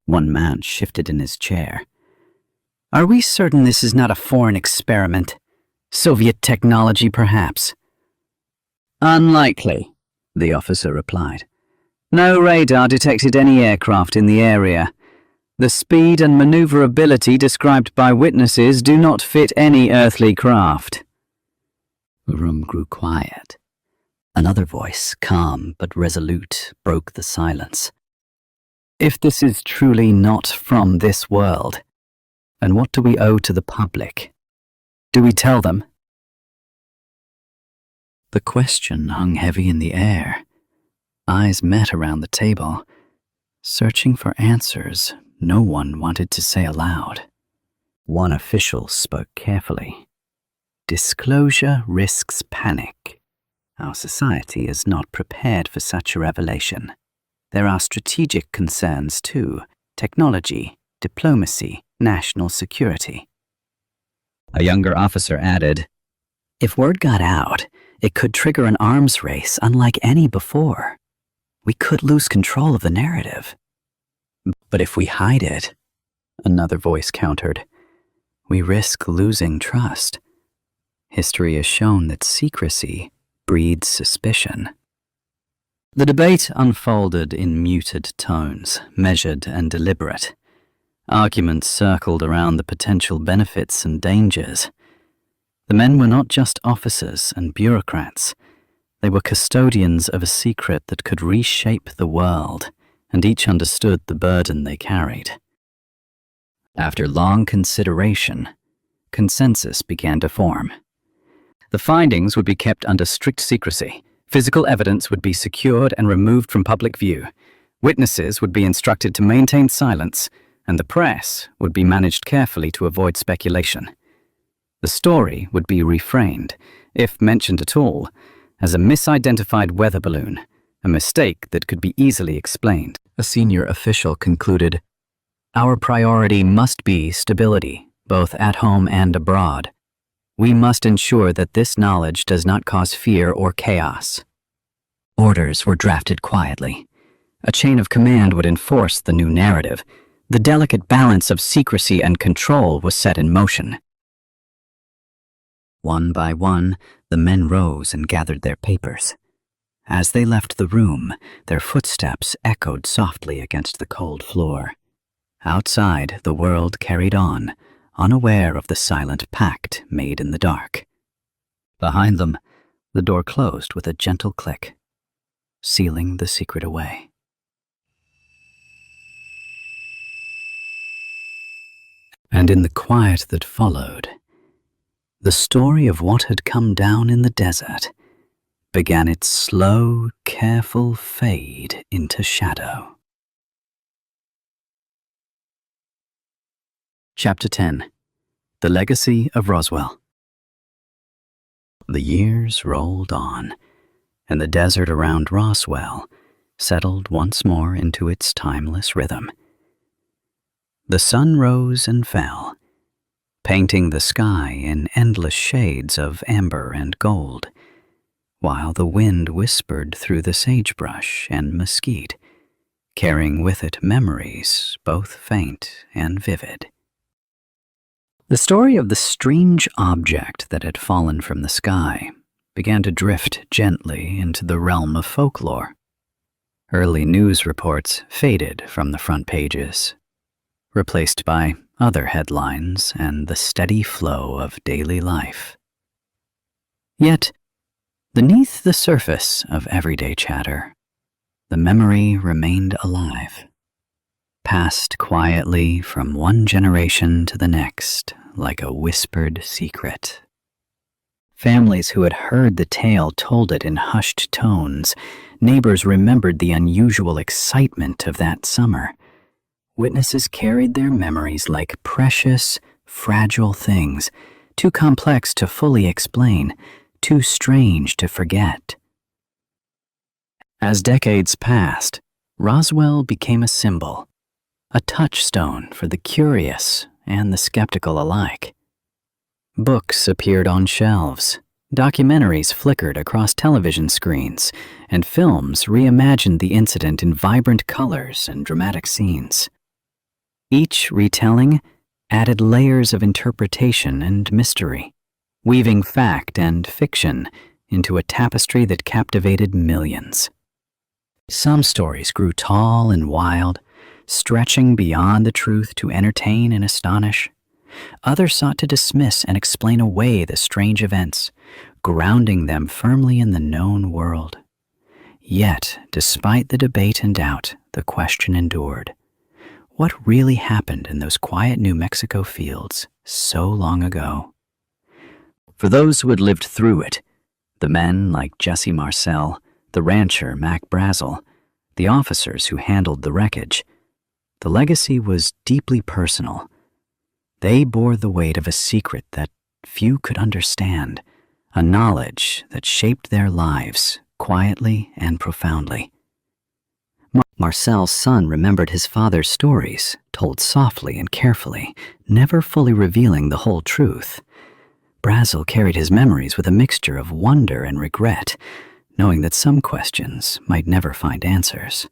One man shifted in his chair. "Are we certain this is not a foreign experiment? Soviet technology, perhaps?" "Unlikely," the officer replied. "No radar detected any aircraft in the area. The speed and maneuverability described by witnesses do not fit any earthly craft." The room grew quiet. Another voice, calm but resolute, broke the silence. "If this is truly not from this world, then what do we owe to the public? Do we tell them?" The question hung heavy in the air. Eyes met around the table. Searching for answers, no one wanted to say aloud. One official spoke carefully. "Disclosure risks panic. Our society is not prepared for such a revelation. There are strategic concerns too: technology, diplomacy, national security." A younger officer added, "If word got out, it could trigger an arms race unlike any before. We could lose control of the narrative." "But if we hide it," another voice countered, "we risk losing trust. History has shown that secrecy breeds suspicion." The debate unfolded in muted tones, measured and deliberate. Arguments circled around the potential benefits and dangers. The men were not just officers and bureaucrats. They were custodians of a secret that could reshape the world, and each understood the burden they carried. After long consideration, consensus began to form. The findings would be kept under strict secrecy. Physical evidence would be secured and removed from public view. Witnesses would be instructed to maintain silence, and the press would be managed carefully to avoid speculation. The story would be reframed, if mentioned at all, as a misidentified weather balloon, a mistake that could be easily explained. A senior official concluded, "Our priority must be stability, both at home and abroad. We must ensure that this knowledge does not cause fear or chaos." Orders were drafted quietly. A chain of command would enforce the new narrative. The delicate balance of secrecy and control was set in motion. One by one, the men rose and gathered their papers. As they left the room, their footsteps echoed softly against the cold floor. Outside, the world carried on, unaware of the silent pact made in the dark. Behind them, The door closed with a gentle click, sealing the secret away. And in the quiet that followed, the story of what had come down in the desert began its slow, careful fade into shadow. Chapter 10. The Legacy of Roswell. The years rolled on, and the desert around Roswell settled once more into its timeless rhythm. The sun rose and fell, painting the sky in endless shades of amber and gold, while the wind whispered through the sagebrush and mesquite, carrying with it memories both faint and vivid. The story of the strange object that had fallen from the sky began to drift gently into the realm of folklore. Early news reports faded from the front pages, replaced by other headlines and the steady flow of daily life. Yet, beneath the surface of everyday chatter, the memory remained alive, passed quietly from one generation to the next like a whispered secret. Families who had heard the tale told it in hushed tones. Neighbors remembered the unusual excitement of that summer. Witnesses carried their memories like precious, fragile things, too complex to fully explain, too strange to forget. As decades passed, Roswell became a symbol, a touchstone for the curious and the skeptical alike. Books appeared on shelves, documentaries flickered across television screens, and films reimagined the incident in vibrant colors and dramatic scenes. Each retelling added layers of interpretation and mystery, weaving fact and fiction into a tapestry that captivated millions. Some stories grew tall and wild, stretching beyond the truth to entertain and astonish. Others sought to dismiss and explain away the strange events, grounding them firmly in the known world. Yet, despite the debate and doubt, the question endured. What really happened in those quiet New Mexico fields so long ago? For those who had lived through it, the men like Jesse Marcel, the rancher Mac Brazel, the officers who handled the wreckage, the legacy was deeply personal. They bore the weight of a secret that few could understand, a knowledge that shaped their lives quietly and profoundly. Marcel's son remembered his father's stories, told softly and carefully, never fully revealing the whole truth. Brazel carried his memories with a mixture of wonder and regret, knowing that some questions might never find answers.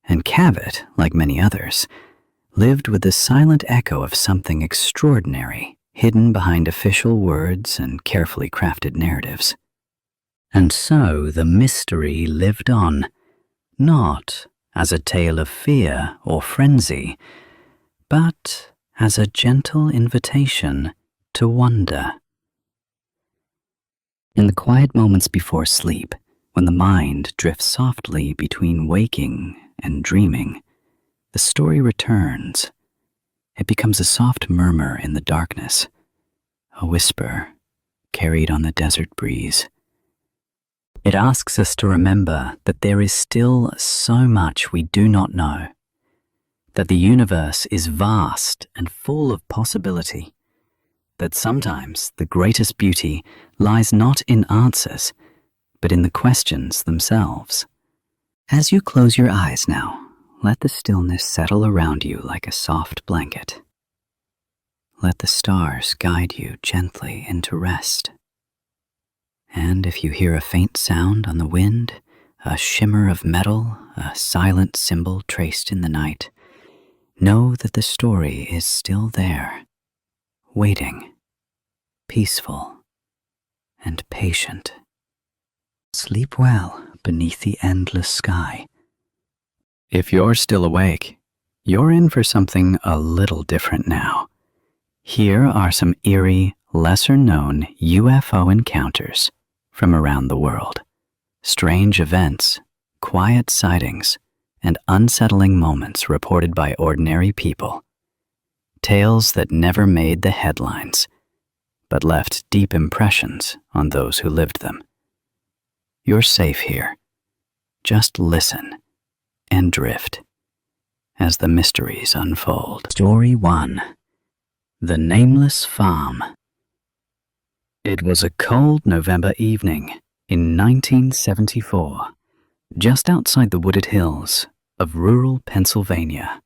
And Cabot, like many others, lived with the silent echo of something extraordinary, hidden behind official words and carefully crafted narratives. And so the mystery lived on, not as a tale of fear or frenzy, but as a gentle invitation to wonder. In the quiet moments before sleep, when the mind drifts softly between waking and dreaming, the story returns. It becomes a soft murmur in the darkness, a whisper carried on the desert breeze. It asks us to remember that there is still so much we do not know, that the universe is vast and full of possibility, that sometimes the greatest beauty lies not in answers, but in the questions themselves. As you close your eyes now, let the stillness settle around you like a soft blanket. Let the stars guide you gently into rest. And if you hear a faint sound on the wind, a shimmer of metal, a silent symbol traced in the night, know that the story is still there, waiting, peaceful and patient. Sleep well beneath the endless sky. If you're still awake, you're in for something a little different now. Here are some eerie, lesser-known UFO encounters from around the world. Strange events, quiet sightings, and unsettling moments reported by ordinary people. Tales that never made the headlines, but left deep impressions on those who lived them. You're safe here. Just listen and drift as the mysteries unfold. Story 1. The Nameless Farm. It was a cold November evening in 1974, just outside the wooded hills of rural Pennsylvania.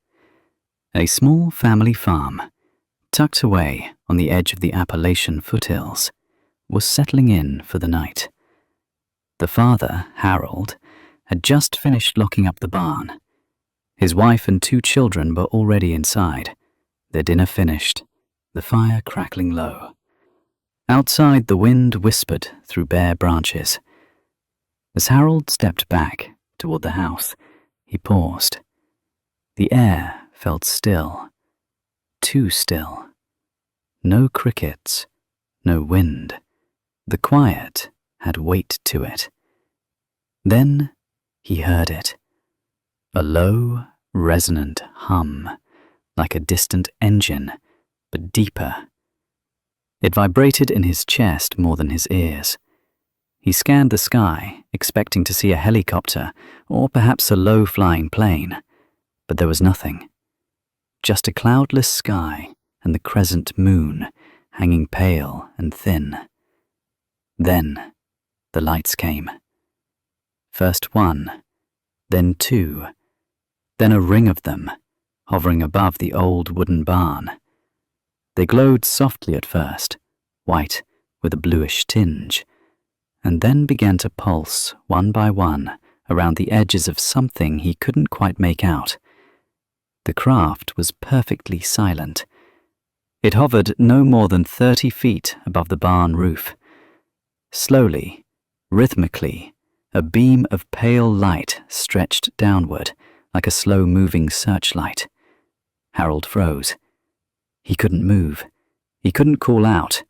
A small family farm, tucked away on the edge of the Appalachian foothills, was settling in for the night. The father, Harold, had just finished locking up the barn. His wife and 2 children were already inside, their dinner finished, the fire crackling low. Outside, the wind whispered through bare branches. As Harold stepped back toward the house, he paused. The air felt still, too still. No crickets, no wind. The quiet had weight to it. Then he heard it, a low, resonant hum, like a distant engine, but deeper. It vibrated in his chest more than his ears. He scanned the sky, expecting to see a helicopter or perhaps a low-flying plane, but there was nothing. Just a cloudless sky and the crescent moon hanging pale and thin. Then the lights came. First 1, then 2, then a ring of them, hovering above the old wooden barn. They glowed softly at first, white with a bluish tinge, and then began to pulse one by one around the edges of something he couldn't quite make out. The craft was perfectly silent. It hovered no more than 30 feet above the barn roof. Slowly, rhythmically, a beam of pale light stretched downward like a slow-moving searchlight. Harold froze. He couldn't move. He couldn't call out.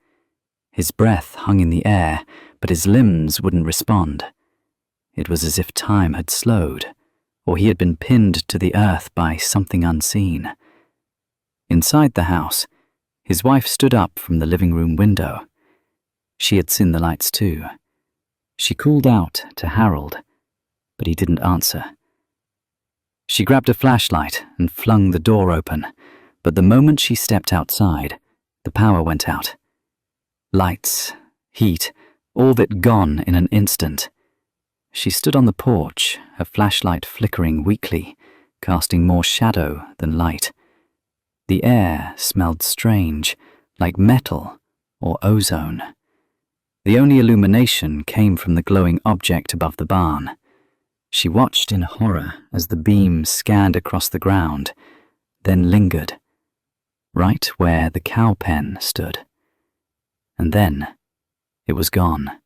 His breath hung in the air, but his limbs wouldn't respond. It was as if time had slowed, or he had been pinned to the earth by something unseen. Inside the house, his wife stood up from the living room window. She had seen the lights too. She called out to Harold, but he didn't answer. She grabbed a flashlight and flung the door open, but the moment she stepped outside, the power went out. Lights, heat, all of it gone in an instant. She stood on the porch, her flashlight flickering weakly, casting more shadow than light. The air smelled strange, like metal or ozone. The only illumination came from the glowing object above the barn. She watched in horror as the beam scanned across the ground, then lingered, right where the cow pen stood. And then it was gone.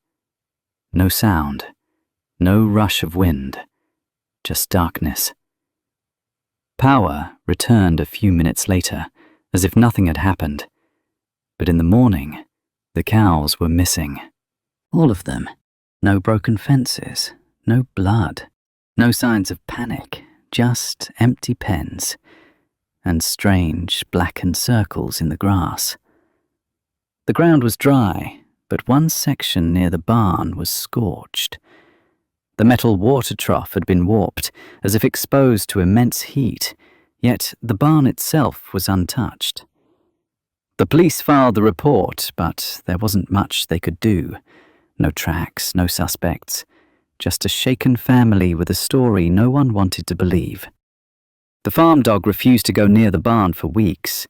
No sound, no rush of wind, just darkness. Power returned a few minutes later, as if nothing had happened. But in the morning, the cows were missing. All of them. No broken fences, no blood, no signs of panic, just empty pens and strange blackened circles in the grass. The ground was dry, but one section near the barn was scorched. The metal water trough had been warped, as if exposed to immense heat, yet the barn itself was untouched. The police filed the report, but there wasn't much they could do. No tracks, no suspects, just a shaken family with a story no one wanted to believe. The farm dog refused to go near the barn for weeks.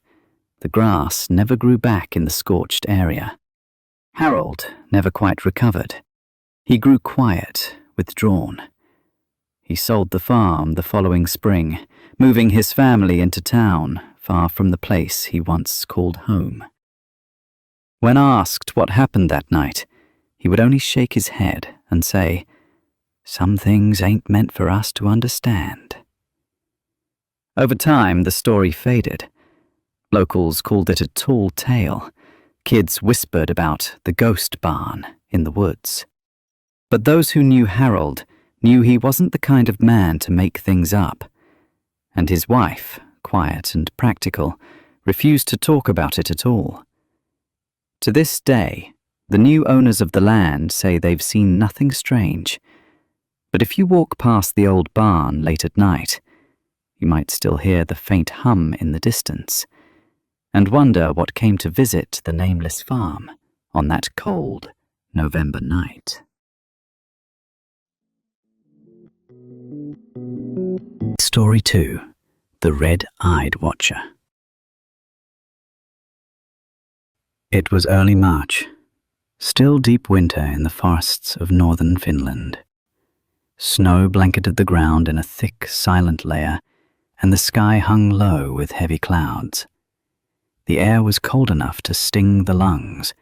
The grass never grew back in the scorched area. Harold never quite recovered. He grew quiet, withdrawn. He sold the farm the following spring, moving his family into town, far from the place he once called home. When asked what happened that night, he would only shake his head and say, "Some things ain't meant for us to understand." Over time, the story faded. Locals called it a tall tale. Kids whispered about the ghost barn in the woods. But those who knew Harold knew he wasn't the kind of man to make things up. And his wife, quiet and practical, refused to talk about it at all. To this day, the new owners of the land say they've seen nothing strange. But if you walk past the old barn late at night, you might still hear the faint hum in the distance, and wonder what came to visit the nameless farm on that cold November night. Story 2. The Red-Eyed Watcher. It was early March, still deep winter in the forests of northern Finland. Snow blanketed the ground in a thick, silent layer, and the sky hung low with heavy clouds. The air was cold enough to sting the lungs,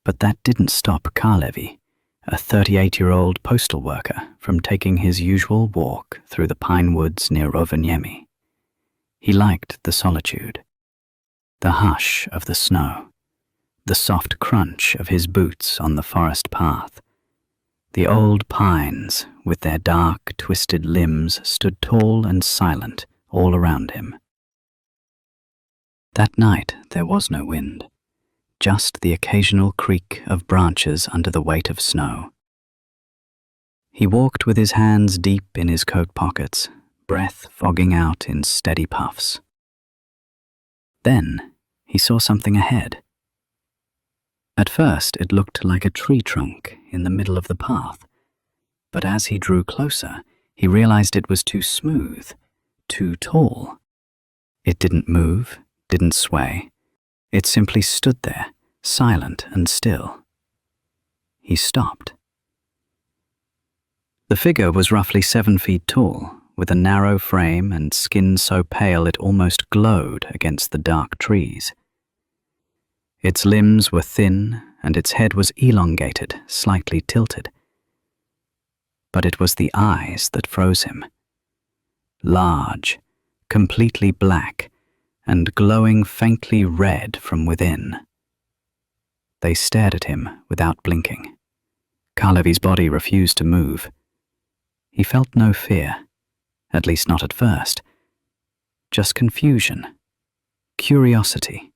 but that didn't stop Kalevi, a 38-year-old postal worker, from taking his usual walk through the pine woods near Rovaniemi. He liked the solitude, the hush of the snow, the soft crunch of his boots on the forest path. The old pines, with their dark, twisted limbs, stood tall and silent all around him. That night there was no wind, just the occasional creak of branches under the weight of snow. He walked with his hands deep in his coat pockets, breath fogging out in steady puffs. Then he saw something ahead. At first it looked like a tree trunk in the middle of the path, but as he drew closer, he realized it was too smooth, too tall. It didn't move, didn't sway. It simply stood there, silent and still. He stopped. The figure was roughly 7 feet tall, with a narrow frame and skin so pale it almost glowed against the dark trees. Its limbs were thin, and its head was elongated, slightly tilted. But it was the eyes that froze him. Large, completely black, and glowing faintly red from within. They stared at him without blinking. Kalevi's body refused to move. He felt no fear, at least not at first. Just confusion, curiosity,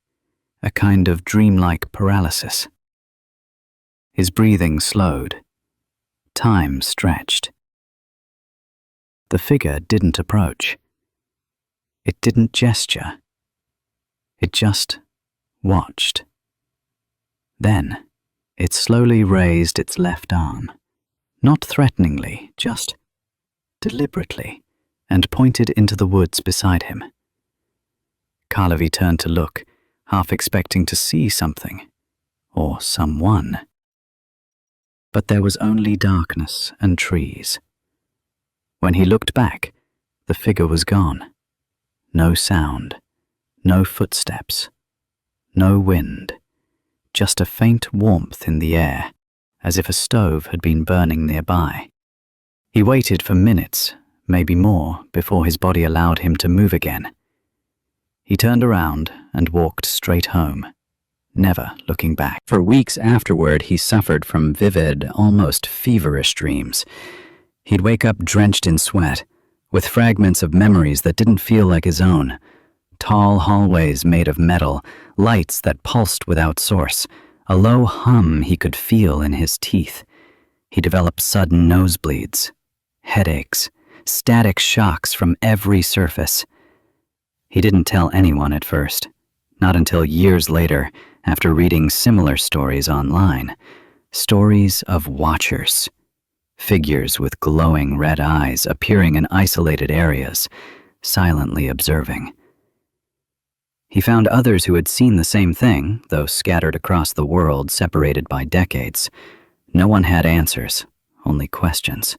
a kind of dreamlike paralysis. His breathing slowed. Time stretched. The figure didn't approach. It didn't gesture. It just watched. Then it slowly raised its left arm, not threateningly, just deliberately, and pointed into the woods beside him. Kalevi turned to look, half expecting to see something, or someone. But there was only darkness and trees. When he looked back, the figure was gone. No sound, no footsteps, no wind, just a faint warmth in the air, as if a stove had been burning nearby. He waited for minutes, maybe more, before his body allowed him to move again. He turned around and walked straight home, never looking back. For weeks afterward, he suffered from vivid, almost feverish dreams. He'd wake up drenched in sweat, with fragments of memories that didn't feel like his own. Tall hallways made of metal, lights that pulsed without source, a low hum he could feel in his teeth. He developed sudden nosebleeds, headaches, static shocks from every surface. He didn't tell anyone at first, not until years later, after reading similar stories online. Stories of watchers, figures with glowing red eyes appearing in isolated areas, silently observing. He found others who had seen the same thing, though scattered across the world, separated by decades. No one had answers, only questions.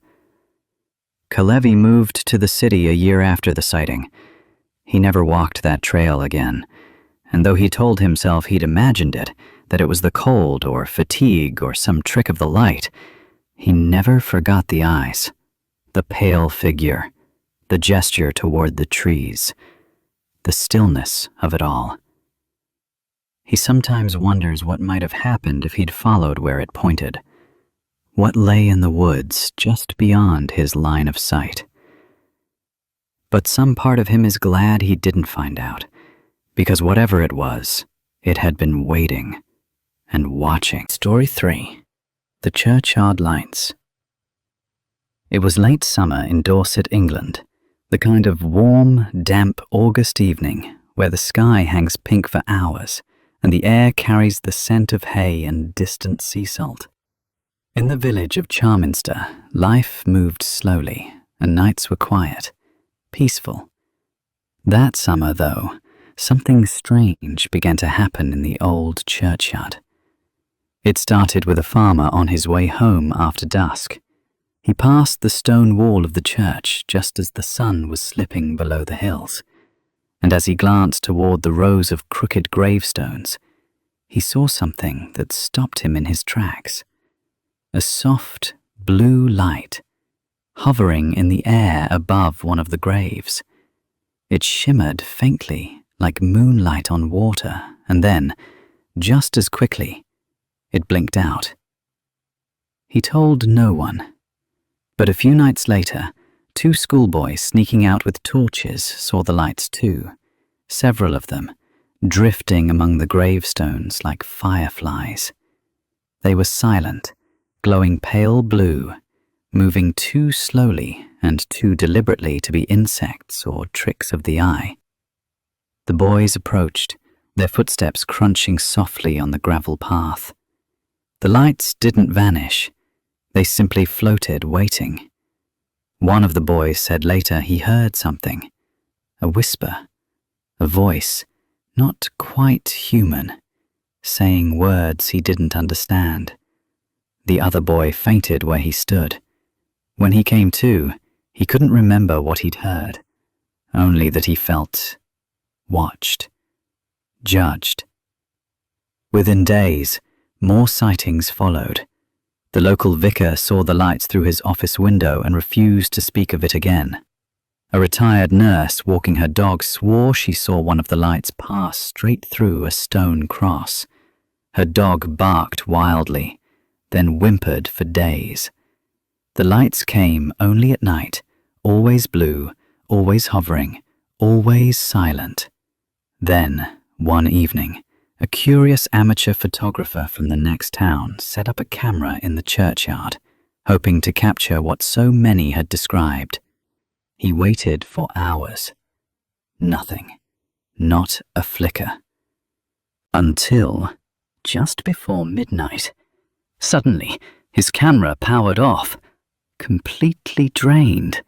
Kalevi moved to the city a year after the sighting. He never walked that trail again, and though he told himself he'd imagined it, that it was the cold or fatigue or some trick of the light, he never forgot the eyes, the pale figure, the gesture toward the trees, the stillness of it all. He sometimes wonders what might have happened if he'd followed where it pointed. what lay in the woods just beyond his line of sight. But some part of him is glad he didn't find out, because whatever it was, it had been waiting and watching. Story 3. The Churchyard Lights. It was late summer in Dorset, England, the kind of warm, damp August evening where the sky hangs pink for hours and the air carries the scent of hay and distant sea salt. In the village of Charminster, life moved slowly and nights were quiet, peaceful. That summer, though, something strange began to happen in the old churchyard. It started with a farmer on his way home after dusk. He passed the stone wall of the church just as the sun was slipping below the hills, and as he glanced toward the rows of crooked gravestones, he saw something that stopped him in his tracks. A soft, blue light, hovering in the air above one of the graves. It shimmered faintly like moonlight on water, and then, just as quickly, it blinked out. He told no one, but a few nights later, 2 schoolboys sneaking out with torches saw the lights too, several of them, drifting among the gravestones like fireflies. They were silent, glowing pale blue, moving too slowly and too deliberately to be insects or tricks of the eye. The boys approached, their footsteps crunching softly on the gravel path. The lights didn't vanish. They simply floated, waiting. One of the boys said later he heard something, a whisper, a voice, not quite human, saying words he didn't understand. The other boy fainted where he stood. When he came to, he couldn't remember what he'd heard, only that he felt watched, judged. Within days, more sightings followed. The local vicar saw the lights through his office window and refused to speak of it again. A retired nurse walking her dog swore she saw one of the lights pass straight through a stone cross. Her dog barked wildly, then whimpered for days. The lights came only at night, always blue, always hovering, always silent. Then, one evening, a curious amateur photographer from the next town set up a camera in the churchyard, hoping to capture what so many had described. He waited for hours. Nothing. Not a flicker. Until, just before midnight, suddenly his camera powered off, completely drained.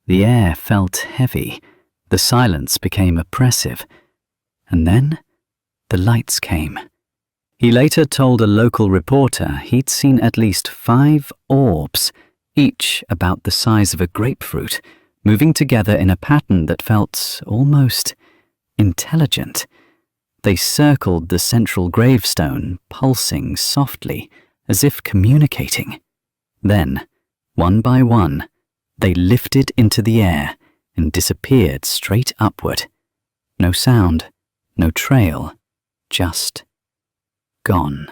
The air felt heavy. The silence became oppressive. And then the lights came. He later told a local reporter he'd seen at least 5 orbs, each about the size of a grapefruit, moving together in a pattern that felt almost intelligent. They circled the central gravestone, pulsing softly, as if communicating. Then, one by one, they lifted into the air and disappeared straight upward. No sound, no trail, just gone.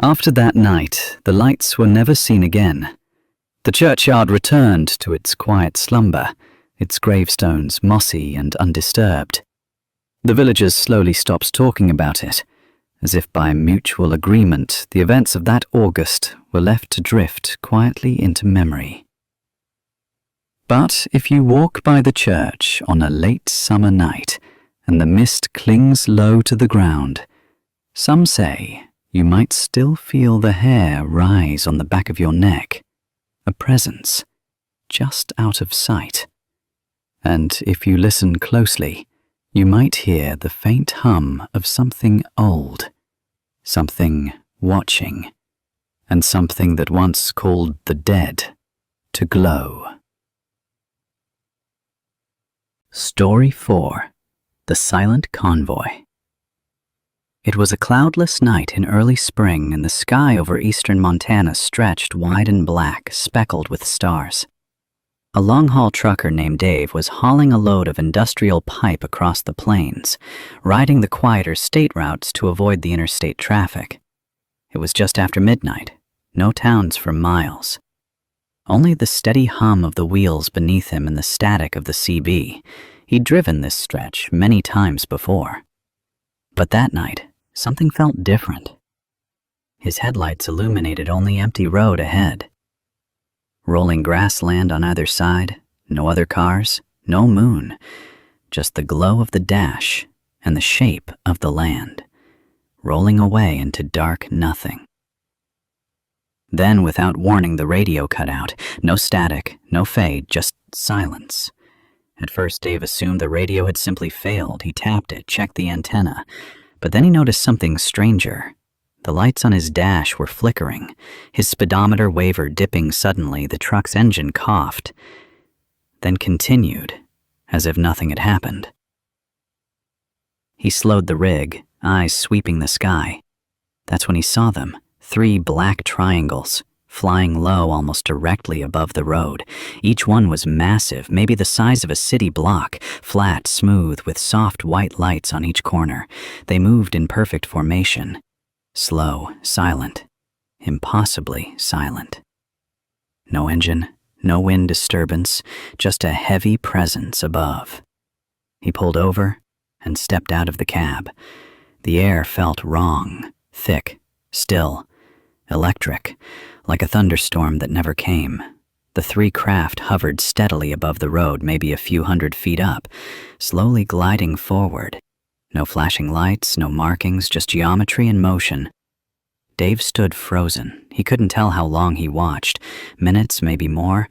After that night, the lights were never seen again. The churchyard returned to its quiet slumber, its gravestones mossy and undisturbed. The villagers slowly stopped talking about it. As if by mutual agreement, the events of that August were left to drift quietly into memory. But if you walk by the church on a late summer night and the mist clings low to the ground, some say you might still feel the hair rise on the back of your neck, a presence just out of sight. And if you listen closely, you might hear the faint hum of something old, something watching, and something that once called the dead to glow. Story 4. The Silent Convoy. It was a cloudless night in early spring, and the sky over eastern Montana stretched wide and black, speckled with stars. A long-haul trucker named Dave was hauling a load of industrial pipe across the plains, riding the quieter state routes to avoid the interstate traffic. It was just after midnight, no towns for miles. Only the steady hum of the wheels beneath him and the static of the CB. He'd driven this stretch many times before. But that night, something felt different. His headlights illuminated only empty road ahead. Rolling grassland on either side, no other cars, no moon, just the glow of the dash and the shape of the land, rolling away into dark nothing. Then, without warning, the radio cut out. No static, no fade, just silence. At first, Dave assumed the radio had simply failed. He tapped it, checked the antenna. But then he noticed something stranger. The lights on his dash were flickering. His speedometer wavered, dipping suddenly. The truck's engine coughed, then continued, as if nothing had happened. He slowed the rig, eyes sweeping the sky. That's when he saw them, 3 black triangles, flying low almost directly above the road. Each one was massive, maybe the size of a city block, flat, smooth, with soft white lights on each corner. They moved in perfect formation. Slow, silent, impossibly silent. No engine, no wind disturbance, just a heavy presence above. He pulled over and stepped out of the cab. The air felt wrong, thick, still, electric, like a thunderstorm that never came. The 3 craft hovered steadily above the road, maybe a few hundred feet up, slowly gliding forward. No flashing lights, no markings, just geometry and motion. Dave stood frozen. He couldn't tell how long he watched. Minutes, maybe more.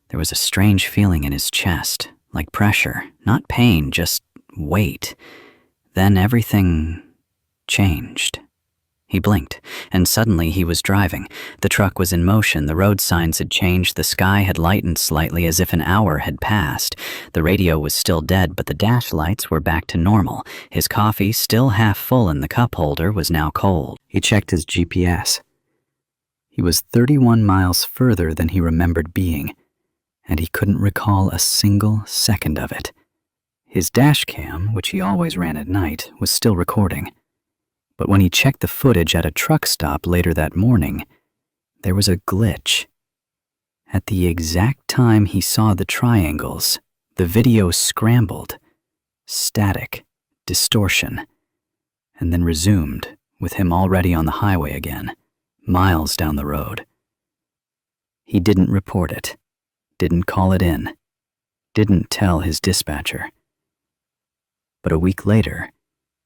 There was a strange feeling in his chest, like pressure, not pain, just weight. Then everything changed. He blinked, and suddenly he was driving. The truck was in motion, the road signs had changed, the sky had lightened slightly as if an hour had passed. The radio was still dead, but the dash lights were back to normal. His coffee, still half full in the cup holder, was now cold. He checked his GPS. He was 31 miles further than he remembered being, and he couldn't recall a single second of it. His dash cam, which he always ran at night, was still recording. But when he checked the footage at a truck stop later that morning, there was a glitch. At the exact time he saw the triangles, the video scrambled, static, distortion, and then resumed with him already on the highway again, miles down the road. He didn't report it, didn't call it in, didn't tell his dispatcher. But a week later,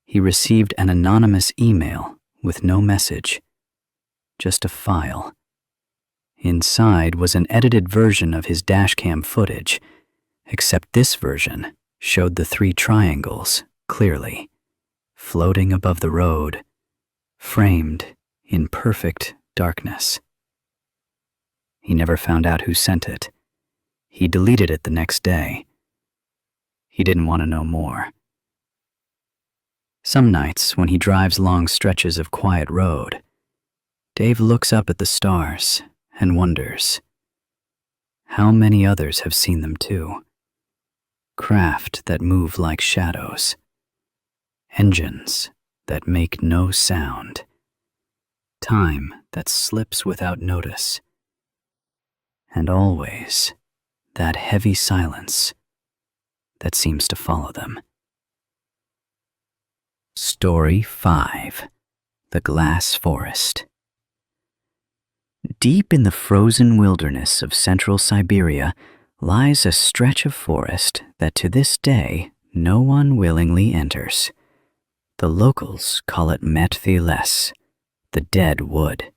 he received an anonymous email with no message, just a file. Inside was an edited version of his dashcam footage, except this version showed the 3 triangles clearly, floating above the road, framed in perfect darkness. He never found out who sent it. He deleted it the next day. He didn't want to know more. Some nights, when he drives long stretches of quiet road, Dave looks up at the stars and wonders how many others have seen them too. Craft that move like shadows, engines that make no sound, time that slips without notice, and always that heavy silence that seems to follow them. Story 5. The Glass Forest. Deep in the frozen wilderness of central Siberia lies a stretch of forest that to this day no one willingly enters. The locals call it Metthi Les, the dead wood,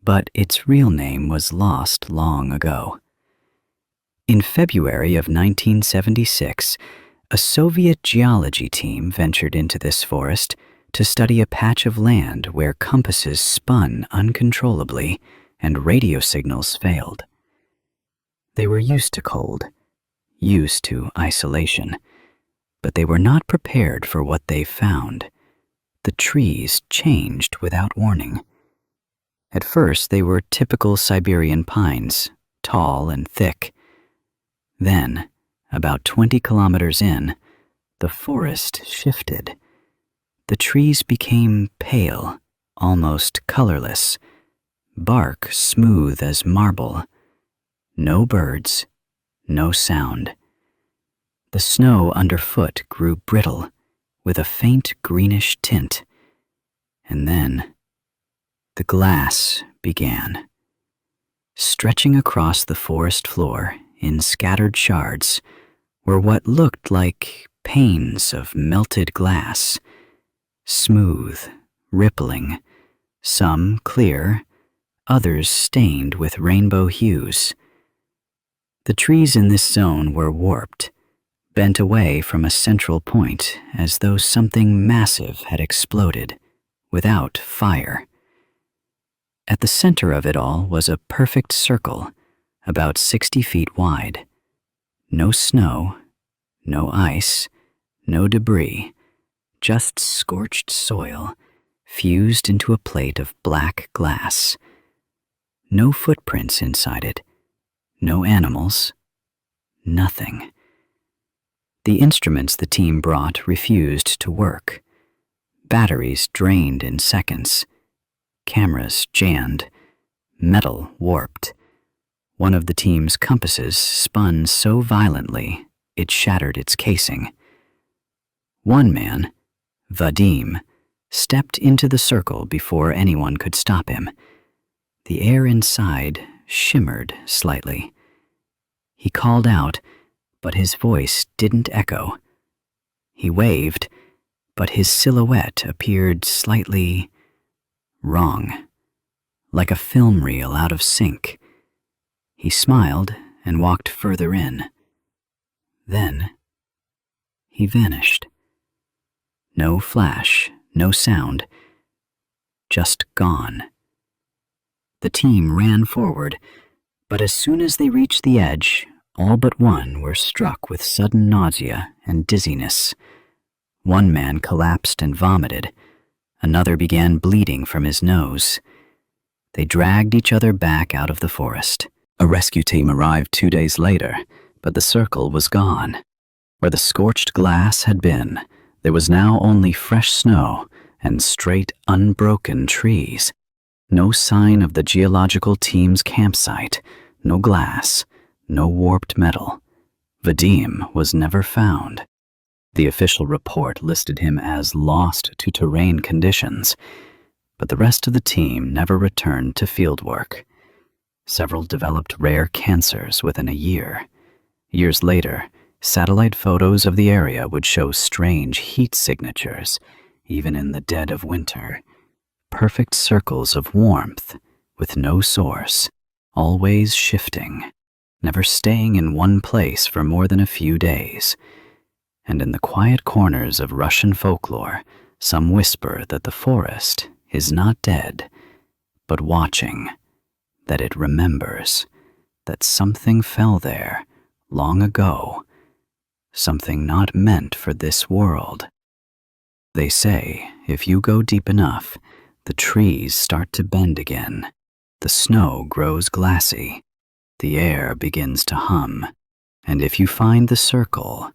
but its real name was lost long ago. In February of 1976, a Soviet geology team ventured into this forest to study a patch of land where compasses spun uncontrollably and radio signals failed. They were used to cold, used to isolation, but they were not prepared for what they found. The trees changed without warning. At first, they were typical Siberian pines, tall and thick. Then, about 20 kilometers in, the forest shifted. The trees became pale, almost colorless. bark smooth as marble. No birds, no sound. The snow underfoot grew brittle, with a faint greenish tint. And then the glass began. Stretching across the forest floor in scattered shards were what looked like panes of melted glass, smooth, rippling, some clear, others stained with rainbow hues. The trees in this zone were warped, bent away from a central point as though something massive had exploded, without fire. At the center of it all was a perfect circle, about 60 feet wide. No snow, no ice, no debris, just scorched soil fused into a plate of black glass. No footprints inside it, no animals, nothing. The instruments the team brought refused to work. Batteries drained in seconds. Cameras jammed. Metal warped. One of the team's compasses spun so violently it shattered its casing. One man, Vadim, stepped into the circle before anyone could stop him. The air inside shimmered slightly. He called out, but his voice didn't echo. He waved, but his silhouette appeared slightly wrong, like a film reel out of sync. He smiled and walked further in. Then he vanished. No flash, no sound, just gone. The team ran forward, but as soon as they reached the edge, all but one were struck with sudden nausea and dizziness. One man collapsed and vomited. Another began bleeding from his nose. They dragged each other back out of the forest. A rescue team arrived 2 days later, but the circle was gone. Where the scorched glass had been, there was now only fresh snow and straight, unbroken trees. No sign of the geological team's campsite, no glass, no warped metal. Vadim was never found. The official report listed him as lost to terrain conditions, but the rest of the team never returned to fieldwork. Several developed rare cancers within a year. Years later, satellite photos of the area would show strange heat signatures, even in the dead of winter. Perfect circles of warmth, with no source, always shifting, never staying in one place for more than a few days. And in the quiet corners of Russian folklore, some whisper that the forest is not dead, but watching, that it remembers, that something fell there long ago, something not meant for this world. They say if you go deep enough, the trees start to bend again, the snow grows glassy, the air begins to hum, and if you find the circle,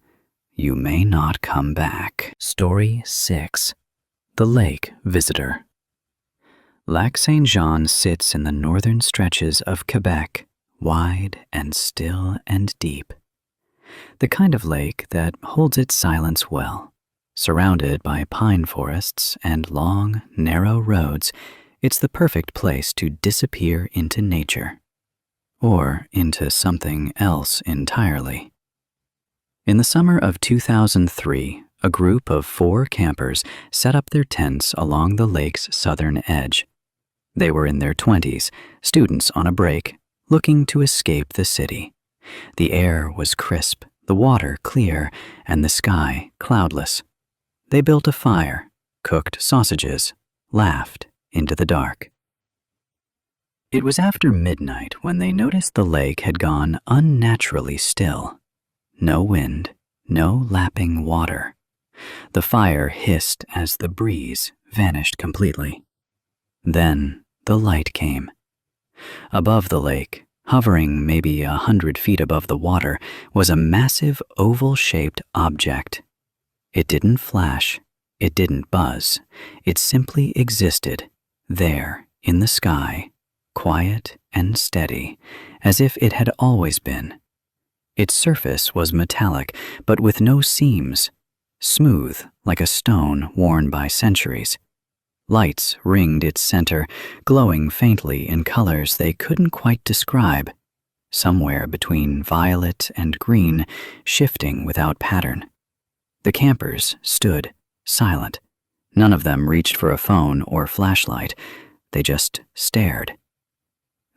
you may not come back. Story 6. The Lake Visitor. Lac Saint-Jean sits in the northern stretches of Quebec, wide and still and deep. The kind of lake that holds its silence well. Surrounded by pine forests and long, narrow roads, it's the perfect place to disappear into nature, or into something else entirely. In the summer of 2003, a group of 4 campers set up their tents along the lake's southern edge. They were in their 20s, students on a break, looking to escape the city. The air was crisp, the water clear, and the sky cloudless. They built a fire, cooked sausages, laughed into the dark. It was after midnight when they noticed the lake had gone unnaturally still. No wind, no lapping water. The fire hissed as the breeze vanished completely. Then the light came. Above the lake, hovering maybe 100 feet above the water, was a massive oval-shaped object. It didn't flash, it didn't buzz, it simply existed, there in the sky, quiet and steady, as if it had always been. Its surface was metallic, but with no seams, smooth like a stone worn by centuries. Lights ringed its center, glowing faintly in colors they couldn't quite describe, somewhere between violet and green, shifting without pattern. The campers stood, silent. None of them reached for a phone or flashlight. They just stared.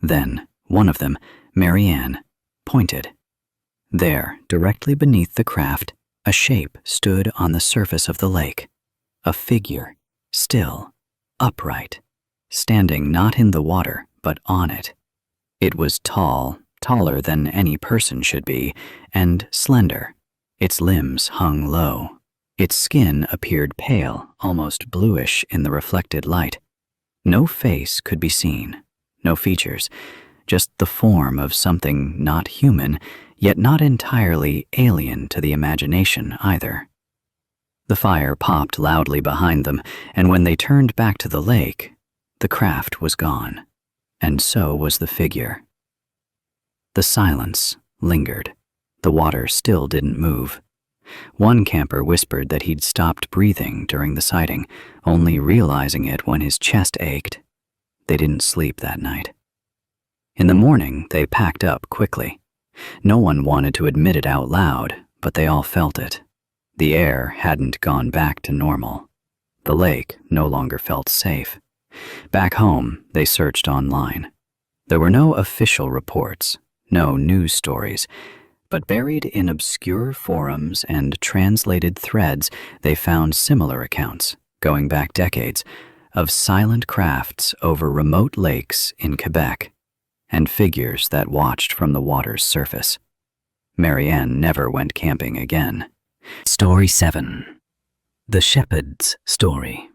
Then, one of them, Marianne, pointed. There, directly beneath the craft, a shape stood on the surface of the lake. A figure, still, upright, standing not in the water, but on it. It was tall, taller than any person should be, and slender. Its limbs hung low. Its skin appeared pale, almost bluish in the reflected light. No face could be seen, no features, just the form of something not human, yet not entirely alien to the imagination either. The fire popped loudly behind them, and when they turned back to the lake, the craft was gone, and so was the figure. The silence lingered. The water still didn't move. One camper whispered that he'd stopped breathing during the sighting, only realizing it when his chest ached. They didn't sleep that night. In the morning, they packed up quickly. No one wanted to admit it out loud, but they all felt it. The air hadn't gone back to normal. The lake no longer felt safe. Back home, they searched online. There were no official reports, no news stories, but buried in obscure forums and translated threads, they found similar accounts, going back decades, of silent crafts over remote lakes in Quebec, and figures that watched from the water's surface. Marianne never went camping again. Story 7. The Shepherd's Story.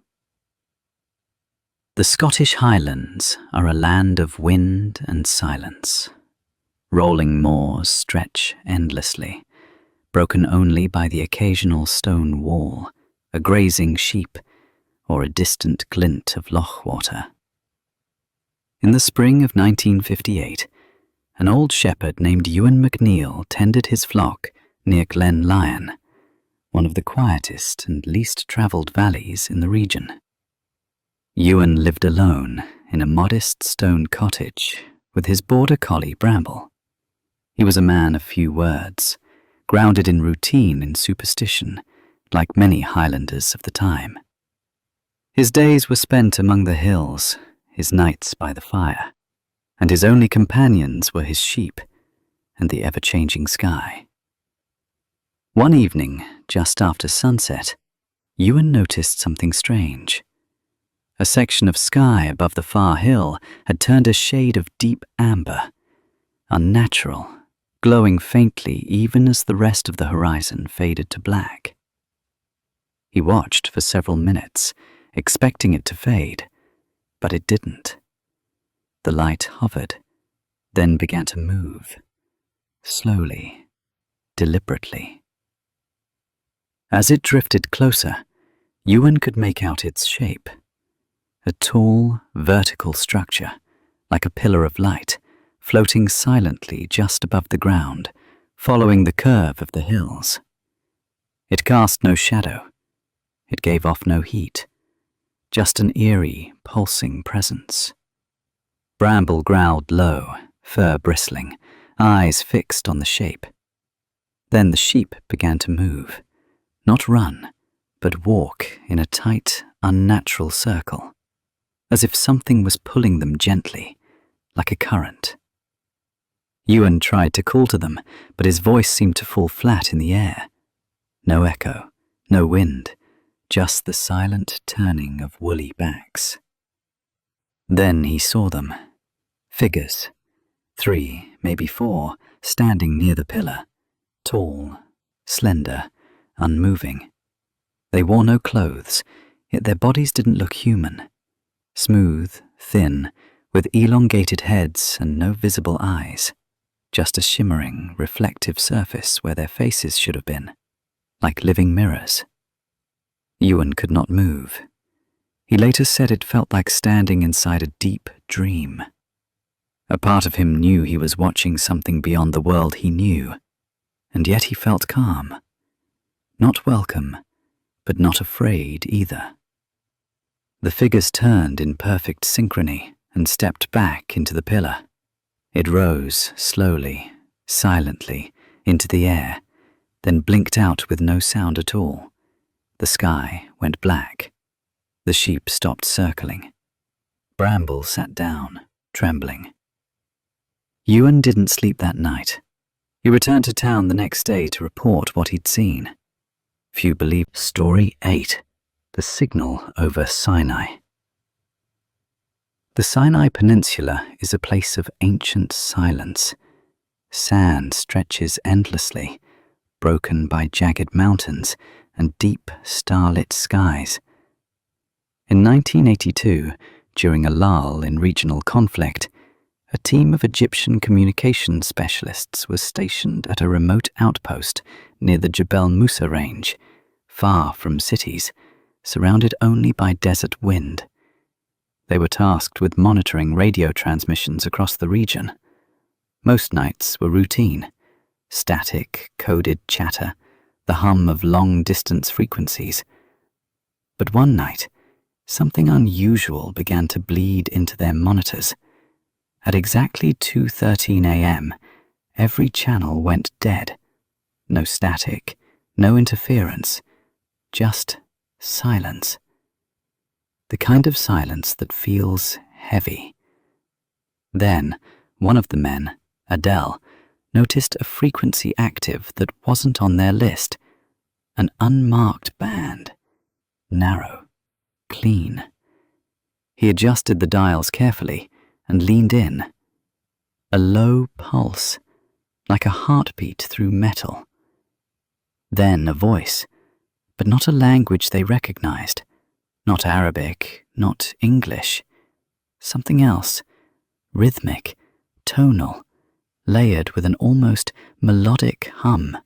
The Scottish Highlands are a land of wind and silence. Rolling moors stretch endlessly, broken only by the occasional stone wall, a grazing sheep, or a distant glint of loch water. In the spring of 1958, an old shepherd named Ewan MacNeill tended his flock near Glen Lyon, one of the quietest and least travelled valleys in the region. Ewan lived alone in a modest stone cottage with his border collie Bramble. He was a man of few words, grounded in routine and superstition, like many Highlanders of the time. His days were spent among the hills, his nights by the fire, and his only companions were his sheep and the ever-changing sky. One evening, just after sunset, Ewan noticed something strange. A section of sky above the far hill had turned a shade of deep amber, unnatural, glowing faintly even as the rest of the horizon faded to black. He watched for several minutes, expecting it to fade, but it didn't. The light hovered, then began to move, slowly, deliberately. As it drifted closer, Ewan could make out its shape. A tall, vertical structure, like a pillar of light, floating silently just above the ground, following the curve of the hills. It cast no shadow. It gave off no heat, just an eerie, pulsing presence. Bramble growled low, fur bristling, eyes fixed on the shape. Then the sheep began to move, not run, but walk in a tight, unnatural circle, as if something was pulling them gently, like a current. Ewan tried to call to them, but his voice seemed to fall flat in the air. No echo, no wind, just the silent turning of woolly backs. Then he saw them. Figures, 3, maybe 4, standing near the pillar, tall, slender, unmoving. They wore no clothes, yet their bodies didn't look human. Smooth, thin, with elongated heads and no visible eyes, just a shimmering, reflective surface where their faces should have been, like living mirrors. Ewan could not move. He later said it felt like standing inside a deep dream. A part of him knew he was watching something beyond the world he knew, and yet he felt calm. Not welcome, but not afraid either. The figures turned in perfect synchrony and stepped back into the pillar. It rose slowly, silently, into the air, then blinked out with no sound at all. The sky went black. The sheep stopped circling. Bramble sat down, trembling. Ewan didn't sleep that night. He returned to town the next day to report what he'd seen. Few believed. Story 8. The Signal over Sinai. The Sinai Peninsula is a place of ancient silence. Sand stretches endlessly, broken by jagged mountains and deep, starlit skies. In 1982, during a lull in regional conflict, a team of Egyptian communications specialists was stationed at a remote outpost near the Jebel Musa range, far from cities, surrounded only by desert wind. They were tasked with monitoring radio transmissions across the region. Most nights were routine: static, coded chatter, the hum of long-distance frequencies. But one night, something unusual began to bleed into their monitors. At exactly 2:13 a.m., every channel went dead. No static, no interference, just silence. The kind of silence that feels heavy. Then, one of the men, Adele, noticed a frequency active that wasn't on their list. An unmarked band. Narrow. Clean. He adjusted the dials carefully and leaned in. A low pulse, like a heartbeat through metal. Then a voice, but not a language they recognized. Not Arabic, not English. Something else. Rhythmic, tonal, layered with an almost melodic hum.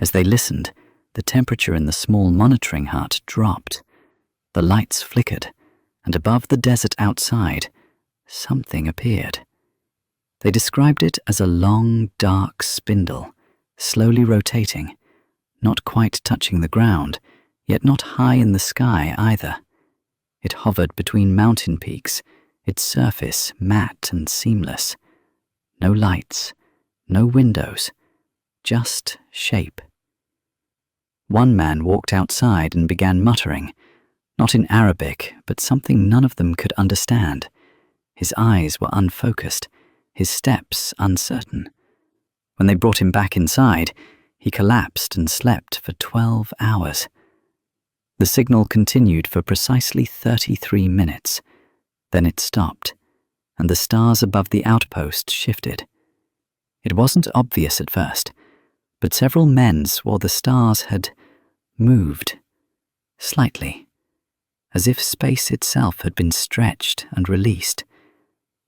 As they listened, the temperature in the small monitoring hut dropped. The lights flickered, and above the desert outside, something appeared. They described it as a long, dark spindle, slowly rotating, not quite touching the ground, yet not high in the sky either. It hovered between mountain peaks, its surface matte and seamless. No lights, no windows, just shape. One man walked outside and began muttering, not in Arabic, but something none of them could understand. His eyes were unfocused, his steps uncertain. When they brought him back inside, he collapsed and slept for 12 hours. The signal continued for precisely 33 minutes. Then it stopped, and the stars above the outpost shifted. It wasn't obvious at first, but several men swore the stars had moved, slightly, as if space itself had been stretched and released.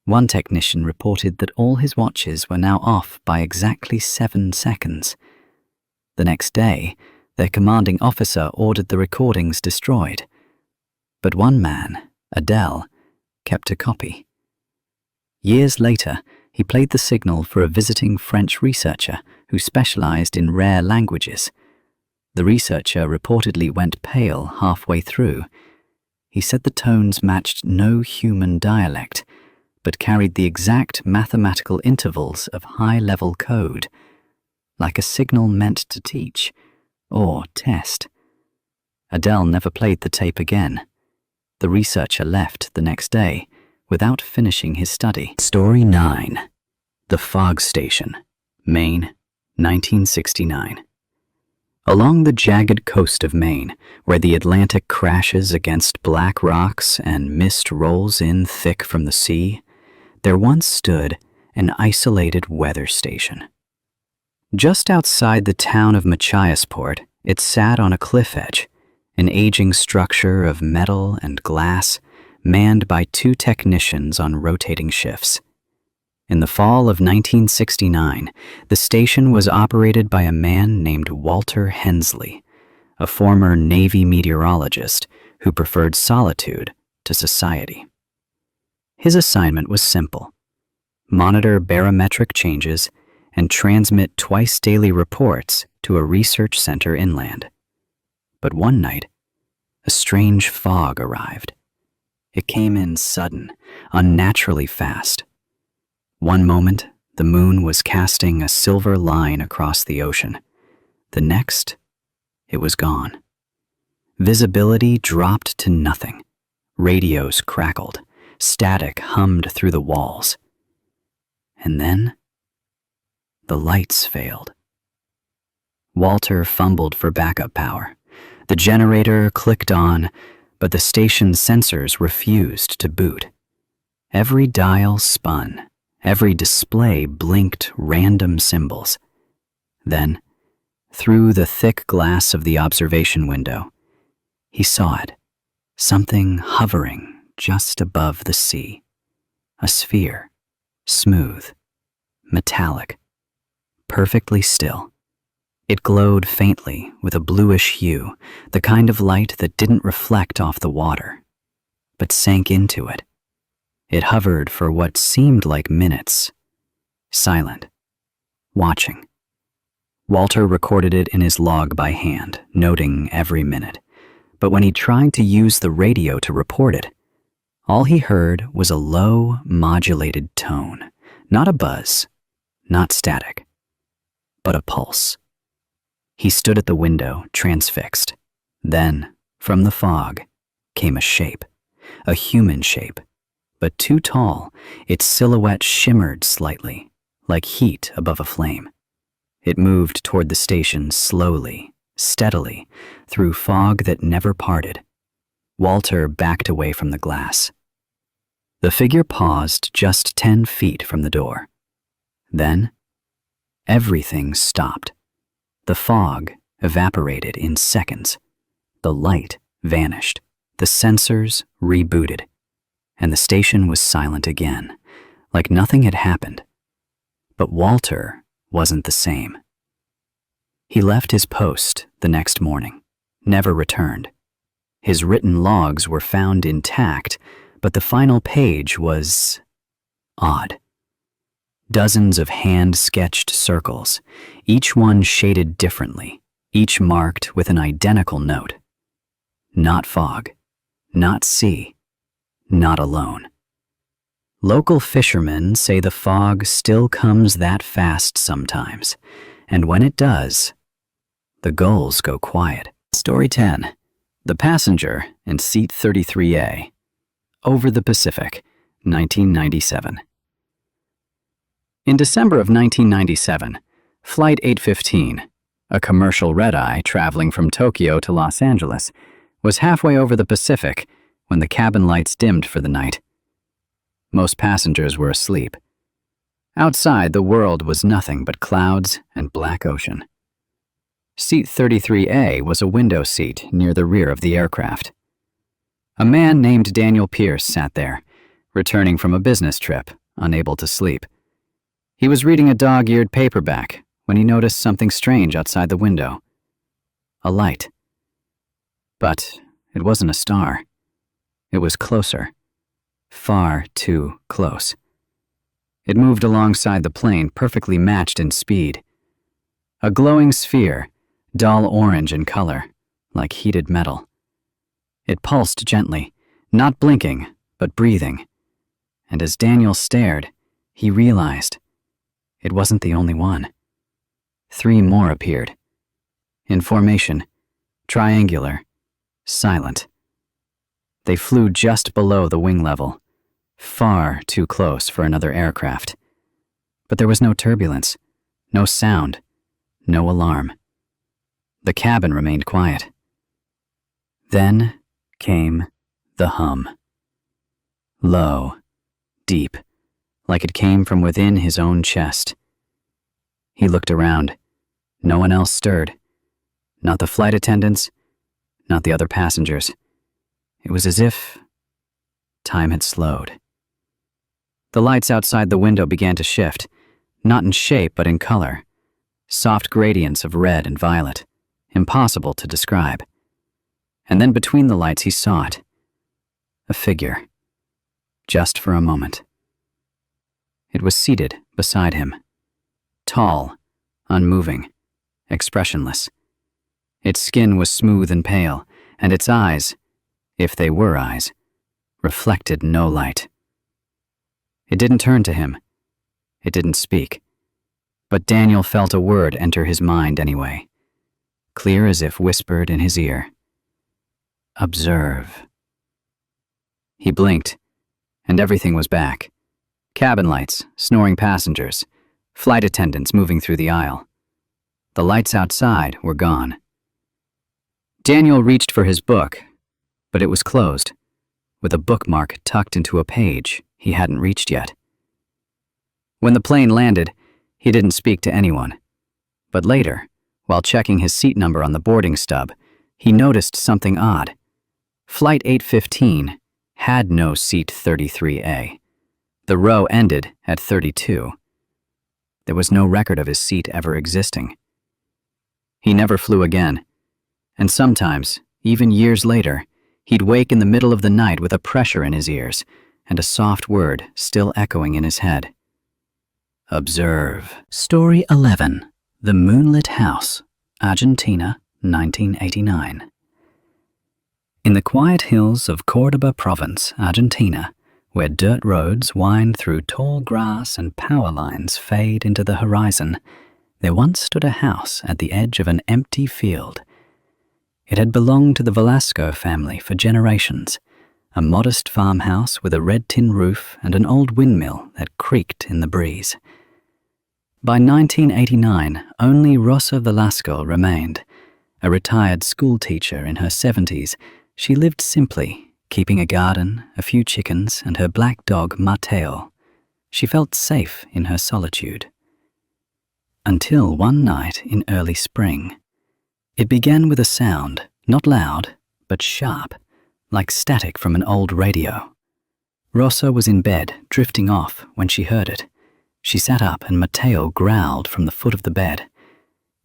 One technician reported that all his watches were now off by exactly 7 seconds. The next day, their commanding officer ordered the recordings destroyed. But one man, Adele, kept a copy. Years later, he played the signal for a visiting French researcher who specialized in rare languages. The researcher reportedly went pale halfway through. He said the tones matched no human dialect, but carried the exact mathematical intervals of high-level code, like a signal meant to teach or test. Adele never played the tape again. The researcher left the next day without finishing his study. Story 9. The Fog Station, Maine, 1969. Along the jagged coast of Maine, where the Atlantic crashes against black rocks and mist rolls in thick from the sea, there once stood an isolated weather station. Just outside the town of Machiasport, it sat on a cliff edge, an aging structure of metal and glass, manned by 2 technicians on rotating shifts. In the fall of 1969, the station was operated by a man named Walter Hensley, a former Navy meteorologist who preferred solitude to society. His assignment was simple: monitor barometric changes, and transmit twice-daily reports to a research center inland. But one night, a strange fog arrived. It came in sudden, unnaturally fast. One moment, the moon was casting a silver line across the ocean. The next, it was gone. Visibility dropped to nothing. Radios crackled. Static hummed through the walls. And then, the lights failed. Walter fumbled for backup power. The generator clicked on, but the station's sensors refused to boot. Every dial spun. Every display blinked random symbols. Then, through the thick glass of the observation window, he saw it. Something hovering just above the sea. A sphere, smooth, metallic, perfectly still. It glowed faintly with a bluish hue, the kind of light that didn't reflect off the water, but sank into it. It hovered for what seemed like minutes, silent, watching. Walter recorded it in his log by hand, noting every minute. But when he tried to use the radio to report it, all he heard was a low, modulated tone. Not a buzz, not static, but a pulse. He stood at the window, transfixed. Then, from the fog, came a shape, a human shape, but too tall. Its silhouette shimmered slightly, like heat above a flame. It moved toward the station slowly, steadily, through fog that never parted. Walter backed away from the glass. The figure paused just 10 feet from the door. Then, everything stopped. The fog evaporated in seconds. The light vanished. The sensors rebooted. And the station was silent again, like nothing had happened. But Walter wasn't the same. He left his post the next morning, never returned. His written logs were found intact, but the final page was odd. Dozens of hand-sketched circles, each one shaded differently, each marked with an identical note. Not fog, not sea, not alone. Local fishermen say the fog still comes that fast sometimes, and when it does, the gulls go quiet. Story 10. The Passenger in Seat 33A. Over the Pacific, 1997. In December of 1997, Flight 815, a commercial red-eye traveling from Tokyo to Los Angeles, was halfway over the Pacific when the cabin lights dimmed for the night. Most passengers were asleep. Outside, the world was nothing but clouds and black ocean. Seat 33A was a window seat near the rear of the aircraft. A man named Daniel Pierce sat there, returning from a business trip, unable to sleep. He was reading a dog-eared paperback when he noticed something strange outside the window. A light. But it wasn't a star. It was closer. Far too close. It moved alongside the plane, perfectly matched in speed. A glowing sphere, dull orange in color, like heated metal. It pulsed gently, not blinking, but breathing. And as Daniel stared, he realized it wasn't the only one. 3 more appeared. In formation, triangular, silent. They flew just below the wing level, far too close for another aircraft. But there was no turbulence, no sound, no alarm. The cabin remained quiet. Then came the hum. Low, deep, like it came from within his own chest. He looked around. No one else stirred. Not the flight attendants, not the other passengers. It was as if time had slowed. The lights outside the window began to shift, not in shape but in color. Soft gradients of red and violet, impossible to describe. And then between the lights he saw it. A figure. Just for a moment. It was seated beside him. Tall, unmoving, expressionless. Its skin was smooth and pale, and its eyes, if they were eyes, reflected no light. It didn't turn to him. It didn't speak. But Daniel felt a word enter his mind anyway, clear as if whispered in his ear. Observe. He blinked, and everything was back. Cabin lights, snoring passengers, flight attendants moving through the aisle. The lights outside were gone. Daniel reached for his book, but it was closed, with a bookmark tucked into a page he hadn't reached yet. When the plane landed, he didn't speak to anyone. But later, while checking his seat number on the boarding stub, he noticed something odd. Flight 815 had no seat 33A. The row ended at 32. There was no record of his seat ever existing. He never flew again, and sometimes, even years later, he'd wake in the middle of the night with a pressure in his ears and a soft word still echoing in his head. Observe. Story 11. The Moonlit House, Argentina, 1989. In the quiet hills of Cordoba province, Argentina, where dirt roads wind through tall grass and power lines fade into the horizon, there once stood a house at the edge of an empty field. It had belonged to the Velasco family for generations, a modest farmhouse with a red tin roof and an old windmill that creaked in the breeze. By 1989, only Rosa Velasco remained. A retired school teacher in her 70s, she lived simply, keeping a garden, a few chickens, and her black dog Mateo. She felt safe in her solitude. Until one night in early spring. It began with a sound, not loud, but sharp, like static from an old radio. Rosa was in bed, drifting off, when she heard it. She sat up and Mateo growled from the foot of the bed.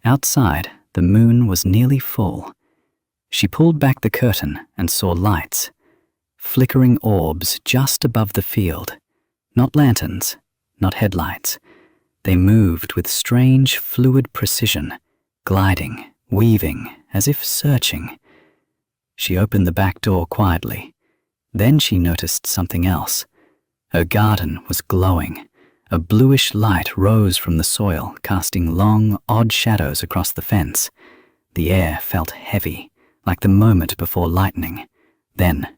Outside, the moon was nearly full. She pulled back the curtain and saw lights, flickering orbs just above the field. Not lanterns, not headlights. They moved with strange, fluid precision, gliding, weaving, as if searching. She opened the back door quietly. Then she noticed something else. Her garden was glowing. A bluish light rose from the soil, casting long, odd shadows across the fence. The air felt heavy, like the moment before lightning. Then,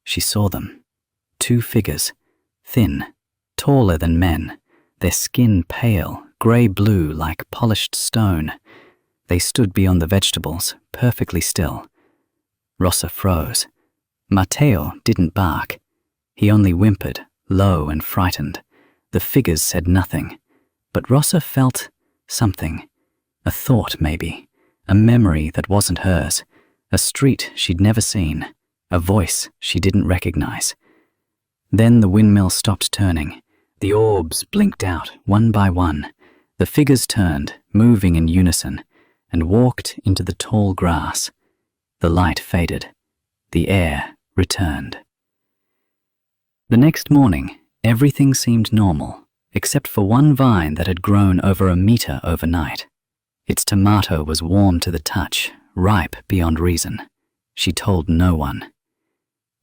she saw them. 2 figures, thin, taller than men, their skin pale, grey-blue like polished stone. They stood beyond the vegetables, perfectly still. Rosa froze. Mateo didn't bark. He only whimpered, low and frightened. The figures said nothing, but Rosa felt something. A thought, maybe. A memory that wasn't hers. A street she'd never seen. A voice she didn't recognize. Then the windmill stopped turning. The orbs blinked out, one by one. The figures turned, moving in unison, and walked into the tall grass. The light faded. The air returned. The next morning, everything seemed normal, except for one vine that had grown over 1 meter overnight. Its tomato was warm to the touch, ripe beyond reason. She told no one.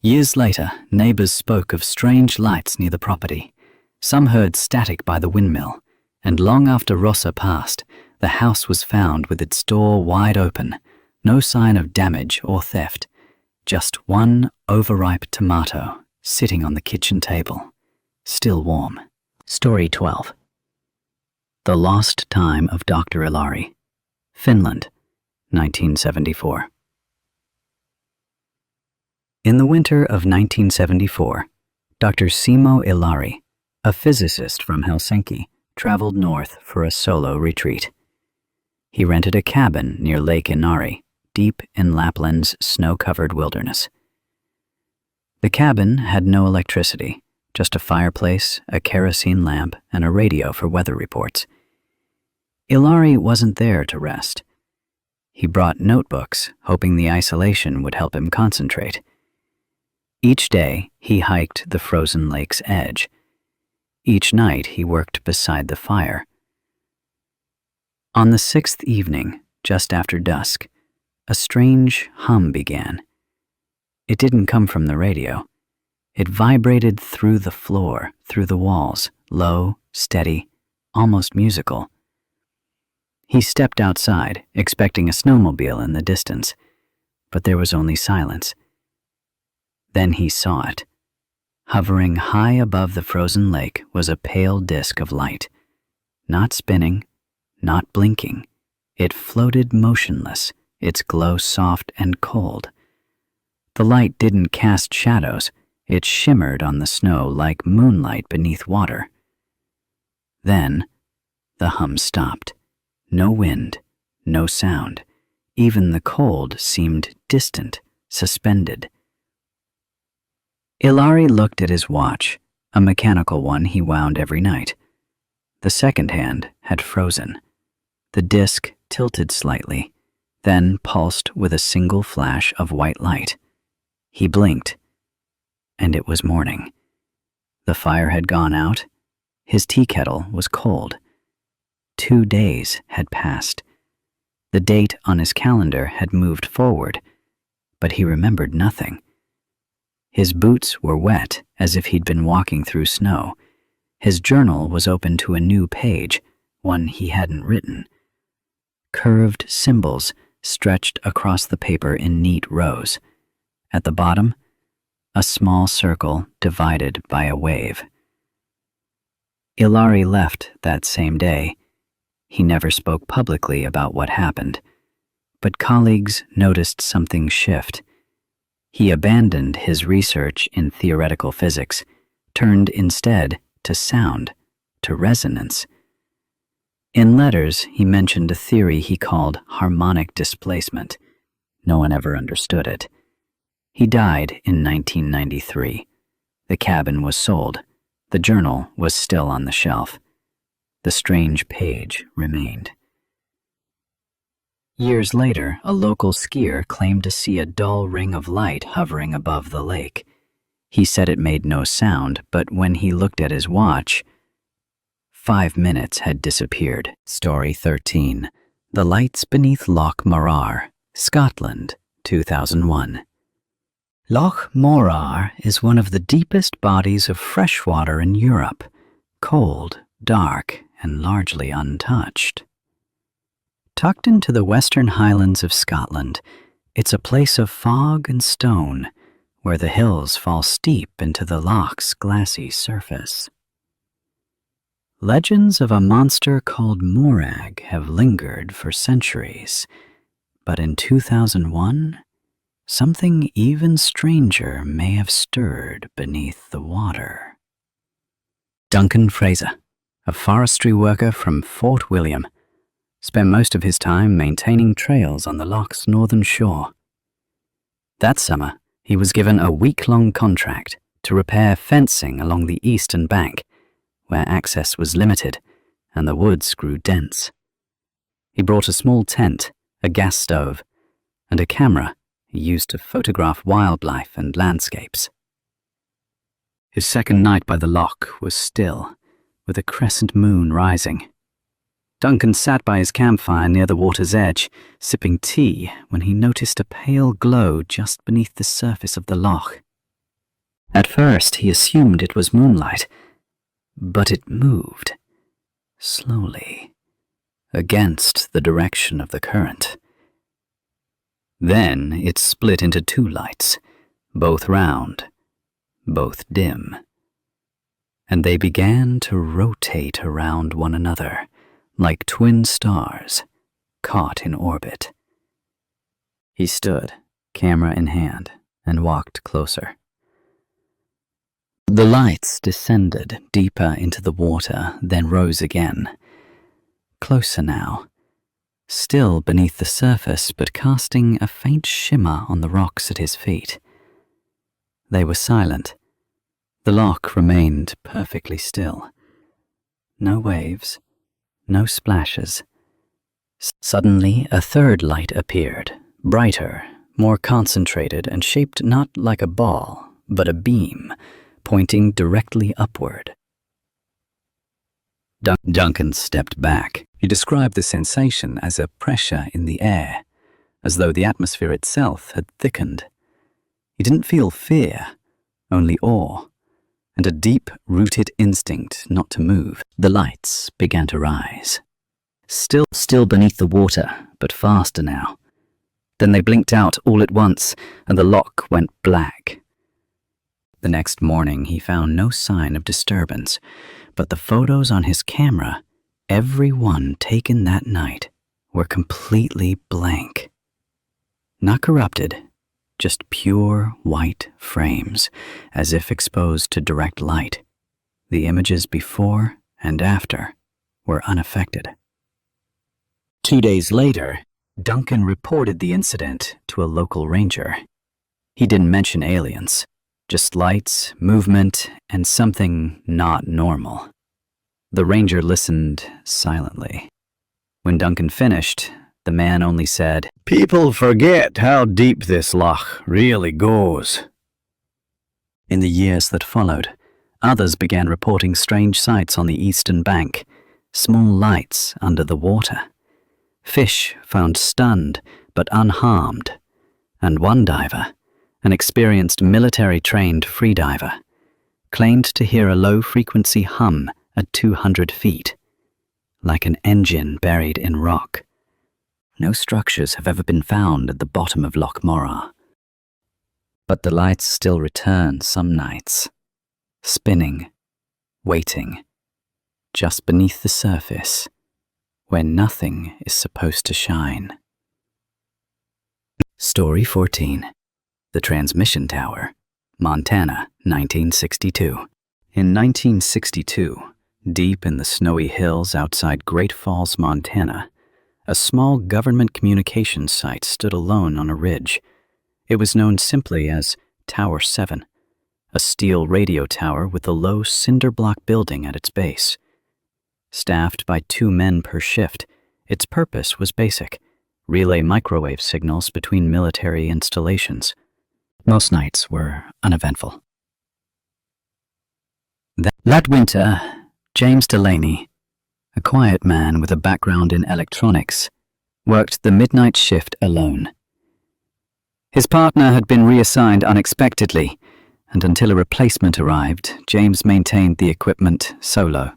Years later, neighbors spoke of strange lights near the property. Some heard static by the windmill, and long after Rosa passed, the house was found with its door wide open, no sign of damage or theft, just one overripe tomato sitting on the kitchen table, still warm. Story 12. The Lost Time of Dr. Ilari, Finland, 1974. In the winter of 1974, Dr. Simo Ilari, a physicist from Helsinki, traveled north for a solo retreat. He rented a cabin near Lake Inari, deep in Lapland's snow-covered wilderness. The cabin had no electricity, just a fireplace, a kerosene lamp, and a radio for weather reports. Ilari wasn't there to rest. He brought notebooks, hoping the isolation would help him concentrate. Each day, he hiked the frozen lake's edge. Each night he worked beside the fire. On the 6th evening, just after dusk, a strange hum began. It didn't come from the radio. It vibrated through the floor, through the walls, low, steady, almost musical. He stepped outside, expecting a snowmobile in the distance, but there was only silence. Then he saw it. Hovering high above the frozen lake was a pale disk of light. Not spinning, not blinking. It floated motionless, its glow soft and cold. The light didn't cast shadows. It shimmered on the snow like moonlight beneath water. Then, the hum stopped. No wind, no sound. Even the cold seemed distant, suspended. Ilari looked at his watch, a mechanical one he wound every night. The second hand had frozen. The disk tilted slightly, then pulsed with a single flash of white light. He blinked, and it was morning. The fire had gone out. His tea kettle was cold. 2 days had passed. The date on his calendar had moved forward, but he remembered nothing. His boots were wet as if he'd been walking through snow. His journal was open to a new page, one he hadn't written. Curved symbols stretched across the paper in neat rows. At the bottom, a small circle divided by a wave. Ilari left that same day. He never spoke publicly about what happened, but colleagues noticed something shift. He abandoned his research in theoretical physics, turned instead to sound, to resonance. In letters, he mentioned a theory he called harmonic displacement. No one ever understood it. He died in 1993. The cabin was sold. The journal was still on the shelf. The strange page remained. Years later, a local skier claimed to see a dull ring of light hovering above the lake. He said it made no sound, but when he looked at his watch, 5 minutes had disappeared. Story 13. The Lights Beneath Loch Morar, Scotland, 2001. Loch Morar is one of the deepest bodies of fresh water in Europe, cold, dark, and largely untouched. Tucked into the western highlands of Scotland, it's a place of fog and stone, where the hills fall steep into the loch's glassy surface. Legends of a monster called Morag have lingered for centuries, but in 2001, something even stranger may have stirred beneath the water. Duncan Fraser, a forestry worker from Fort William, spent most of his time maintaining trails on the loch's northern shore. That summer, he was given a week-long contract to repair fencing along the eastern bank, where access was limited and the woods grew dense. He brought a small tent, a gas stove, and a camera he used to photograph wildlife and landscapes. His second night by the loch was still, with a crescent moon rising. Duncan sat by his campfire near the water's edge, sipping tea, when he noticed a pale glow just beneath the surface of the loch. At first, he assumed it was moonlight, but it moved, slowly, against the direction of the current. Then it split into 2 lights, both round, both dim, and they began to rotate around one another, like twin stars caught in orbit. He stood, camera in hand, and walked closer. The lights descended deeper into the water, then rose again. Closer now, still beneath the surface, but casting a faint shimmer on the rocks at his feet. They were silent. The loch remained perfectly still. No waves, no splashes. Suddenly, a third light appeared, brighter, more concentrated, and shaped not like a ball, but a beam, pointing directly upward. Duncan stepped back. He described the sensation as a pressure in the air, as though the atmosphere itself had thickened. He didn't feel fear, only awe, and a deep-rooted instinct not to move. The lights began to rise. Still beneath the water, but faster now. Then they blinked out all at once, and the lock went black. The next morning, he found no sign of disturbance, but the photos on his camera, every one taken that night, were completely blank. Not corrupted, just pure white frames, as if exposed to direct light. The images before and after were unaffected. 2 days later, Duncan reported the incident to a local ranger. He didn't mention aliens, just lights, movement, and something not normal. The ranger listened silently. When Duncan finished, the man only said, "People forget how deep this loch really goes." In the years that followed, others began reporting strange sights on the eastern bank, small lights under the water. Fish found stunned but unharmed, and one diver, an experienced military-trained freediver, claimed to hear a low-frequency hum at 200 feet, like an engine buried in rock. No structures have ever been found at the bottom of Loch Morar, but the lights still return some nights, spinning, waiting, just beneath the surface, where nothing is supposed to shine. Story 14. The Transmission Tower, Montana, 1962. In 1962, deep in the snowy hills outside Great Falls, Montana, a small government communications site stood alone on a ridge. It was known simply as Tower 7, a steel radio tower with a low cinder block building at its base. Staffed by 2 men per shift, its purpose was basic: relay microwave signals between military installations. Most nights were uneventful. That winter, James Delaney, a quiet man with a background in electronics, worked the midnight shift alone. His partner had been reassigned unexpectedly, and until a replacement arrived, James maintained the equipment solo.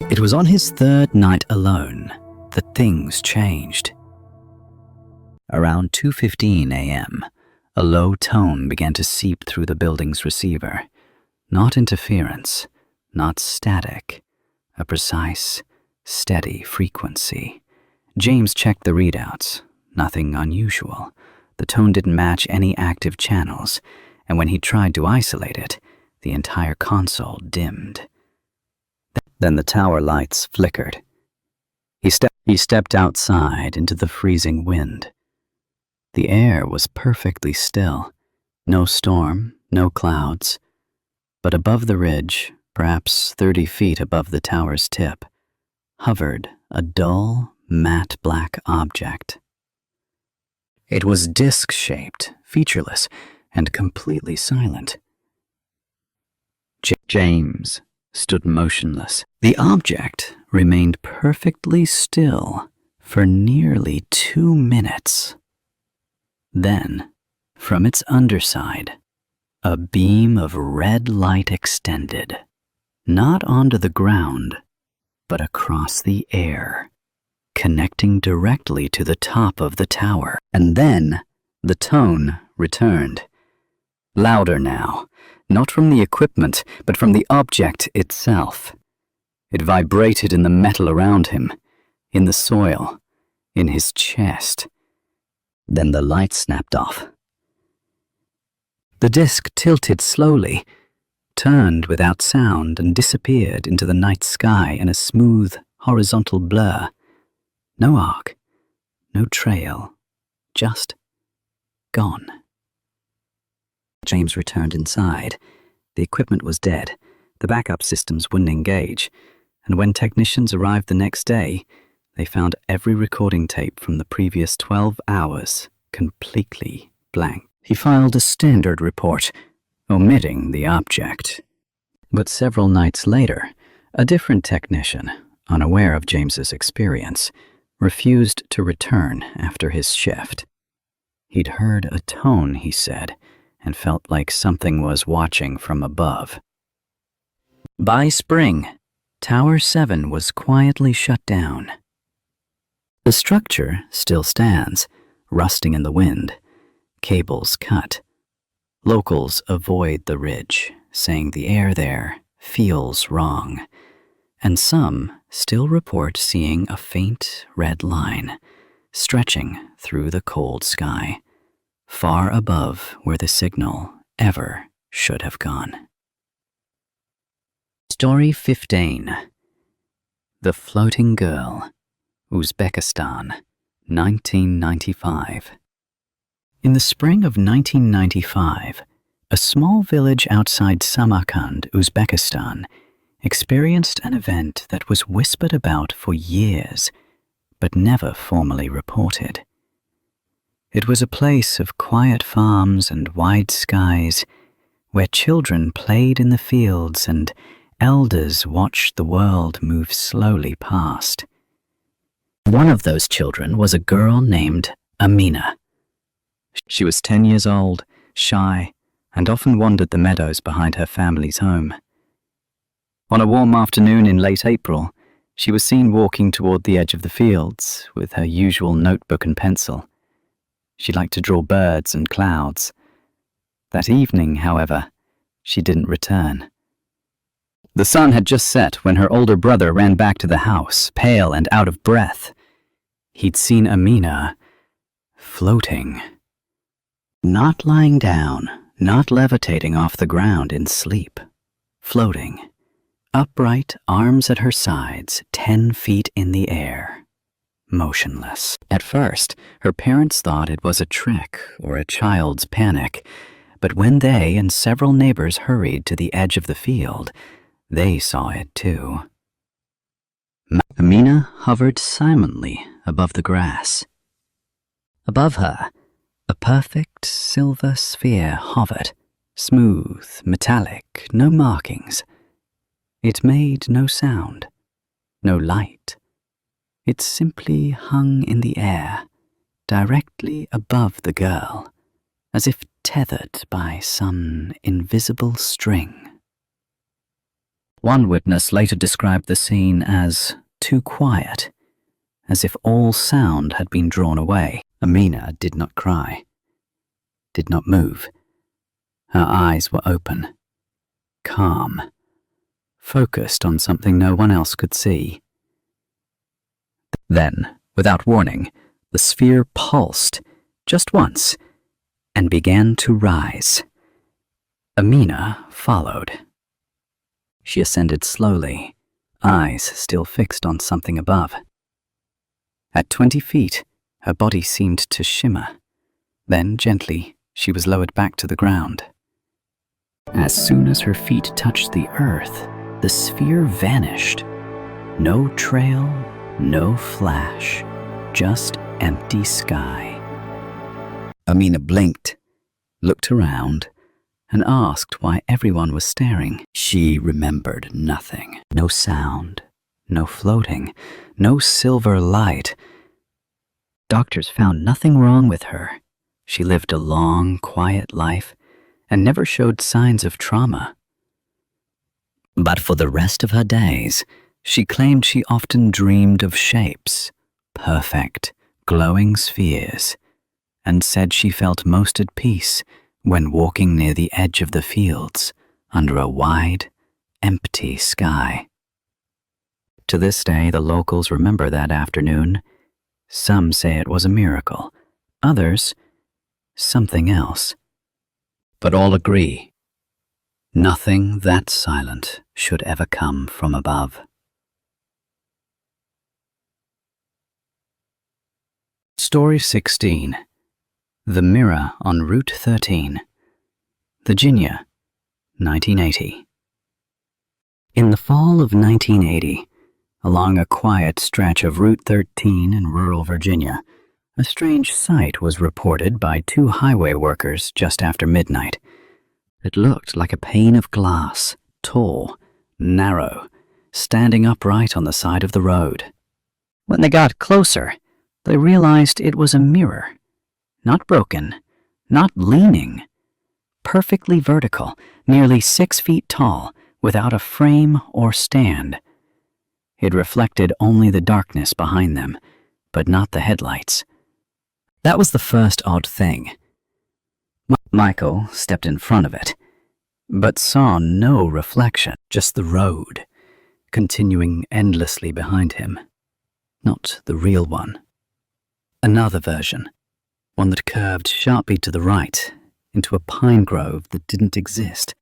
It was on his 3rd night alone that things changed. Around 2:15 a.m., a low tone began to seep through the building's receiver. Not interference, not static, a precise, steady frequency. James checked the readouts. Nothing unusual. The tone didn't match any active channels, and when he tried to isolate it, the entire console dimmed. Then the tower lights flickered. He stepped outside into the freezing wind. The air was perfectly still. No storm, no clouds. But above the ridge, perhaps 30 feet above the tower's tip, hovered a dull, matte black object. It was disc-shaped, featureless, and completely silent. James stood motionless. The object remained perfectly still for nearly 2 minutes. Then, from its underside, a beam of red light extended, not onto the ground, but across the air, connecting directly to the top of the tower. And then the tone returned. Louder now, not from the equipment, but from the object itself. It vibrated in the metal around him, in the soil, in his chest. Then the light snapped off. The disc tilted slowly, turned without sound, and disappeared into the night sky in a smooth, horizontal blur. No arc, no trail, just gone. James returned inside. The equipment was dead. The backup systems wouldn't engage, and when technicians arrived the next day, they found every recording tape from the previous 12 hours completely blank. He filed a standard report, omitting the object. But several nights later, A different technician, unaware of James's experience, refused to return after his shift. He'd heard a tone, he said, and felt like something was watching from above. By spring, Tower 7 was quietly shut down. The structure still stands, rusting in the wind, cables cut. Locals avoid the ridge, saying the air there feels wrong, and some still report seeing a faint red line stretching through the cold sky, far above where the signal ever should have gone. Story 15. The Floating Girl, Uzbekistan, 1995. In the spring of 1995, a small village outside Samarkand, Uzbekistan, experienced an event that was whispered about for years, but never formally reported. It was a place of quiet farms and wide skies, where children played in the fields and elders watched the world move slowly past. One of those children was a girl named Amina. She was 10 years old, shy, and often wandered the meadows behind her family's home. On a warm afternoon in late April, she was seen walking toward the edge of the fields with her usual notebook and pencil. She liked to draw birds and clouds. That evening, however, she didn't return. The sun had just set when her older brother ran back to the house, pale and out of breath. He'd seen Amina floating. Not lying down, not levitating off the ground in sleep. Floating. Upright, arms at her sides, 10 feet in the air. Motionless. At first, her parents thought it was a trick or a child's panic, but when they and several neighbors hurried to the edge of the field, they saw it too. Amina hovered silently above the grass. Above her, a perfect silver sphere hovered, smooth, metallic, no markings. It made no sound, no light. It simply hung in the air, directly above the girl, as if tethered by some invisible string. One witness later described the scene as too quiet, as if all sound had been drawn away. Amina did not cry, did not move. Her eyes were open, calm, focused on something no one else could see. Then, without warning, the sphere pulsed, just once, and began to rise. Amina followed. She ascended slowly, eyes still fixed on something above. At 20 feet, her body seemed to shimmer. Then, gently, she was lowered back to the ground. As soon as her feet touched the earth, the sphere vanished. No trail, no flash, just empty sky. Amina blinked, looked around, and asked why everyone was staring. She remembered nothing. No sound, no floating, no silver light. Doctors found nothing wrong with her. She lived a long, quiet life and never showed signs of trauma. But for the rest of her days, she claimed she often dreamed of shapes, perfect, glowing spheres, and said she felt most at peace when walking near the edge of the fields under a wide, empty sky. To this day, the locals remember that afternoon. Some say it was a miracle, others, something else. But all agree, nothing that silent should ever come from above. Story 16. The Mirror on Route 13, Virginia, 1980. In the fall of 1980, along a quiet stretch of Route 13 in rural Virginia, a strange sight was reported by 2 highway workers just after midnight. It looked like a pane of glass, tall, narrow, standing upright on the side of the road. When they got closer, they realized it was a mirror. Not broken, not leaning. Perfectly vertical, nearly 6 feet tall, without a frame or stand. It reflected only the darkness behind them, but not the headlights. That was the first odd thing. Michael stepped in front of it, but saw no reflection, just the road, continuing endlessly behind him. Not the real one. Another version, one that curved sharply to the right, into a pine grove that didn't exist.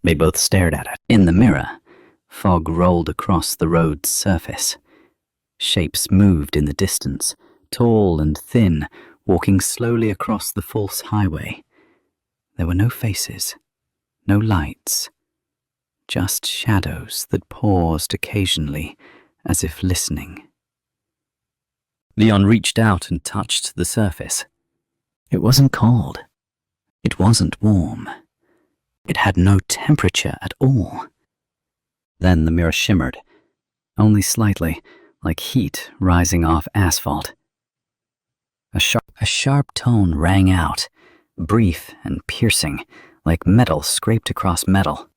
They both stared at it. In the mirror, fog rolled across the road's surface. Shapes moved in the distance, tall and thin, walking slowly across the false highway. There were no faces, no lights, just shadows that paused occasionally, as if listening. Leon reached out and touched the surface. It wasn't cold. It wasn't warm. It had no temperature at all. Then the mirror shimmered, only slightly, like heat rising off asphalt. A sharp tone rang out, brief and piercing, like metal scraped across metal.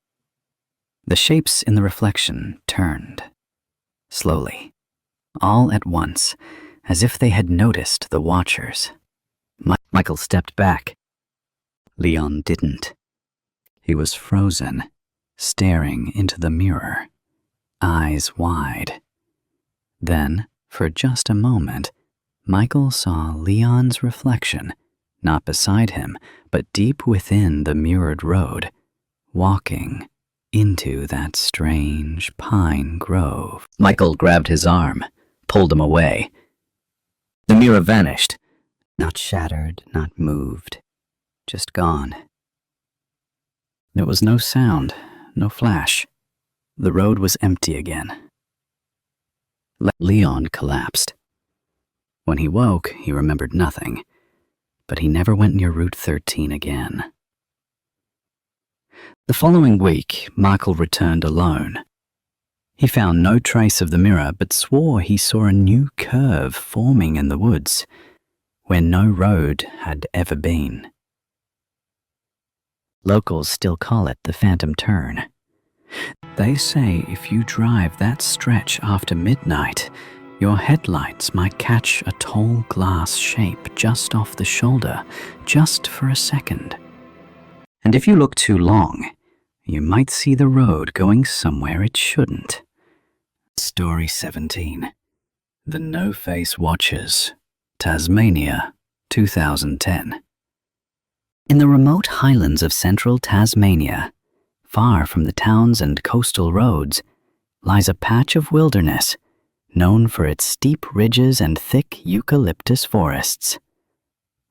The shapes in the reflection turned, slowly, all at once, as if they had noticed the watchers. Michael stepped back. Leon didn't. He was frozen, staring into the mirror, eyes wide. Then, for just a moment, Michael saw Leon's reflection, not beside him, but deep within the mirrored road, walking into that strange pine grove. Michael grabbed his arm, pulled him away. The mirror vanished, not shattered, not moved, just gone. There was no sound, no flash. The road was empty again. Leon collapsed. When he woke, he remembered nothing, but he never went near Route 13 again. The following week, Michael returned alone. He found no trace of the mirror, but swore he saw a new curve forming in the woods, where no road had ever been. Locals still call it the Phantom Turn. They say if you drive that stretch after midnight, your headlights might catch a tall glass shape just off the shoulder, just for a second. And if you look too long, you might see the road going somewhere it shouldn't. Story 17. The No-Face Watchers, Tasmania, 2010. In the remote highlands of central Tasmania, far from the towns and coastal roads, lies a patch of wilderness known for its steep ridges and thick eucalyptus forests.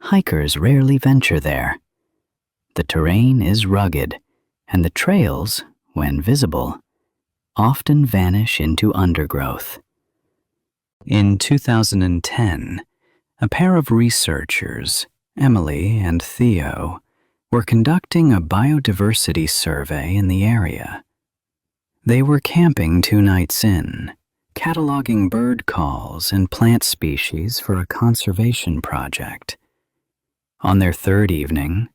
Hikers rarely venture there. The terrain is rugged, and the trails, when visible, often vanish into undergrowth. In 2010, a pair of researchers, Emily and Theo, were conducting a biodiversity survey in the area. They were camping 2 nights in, cataloging bird calls and plant species for a conservation project. On their 3rd evening,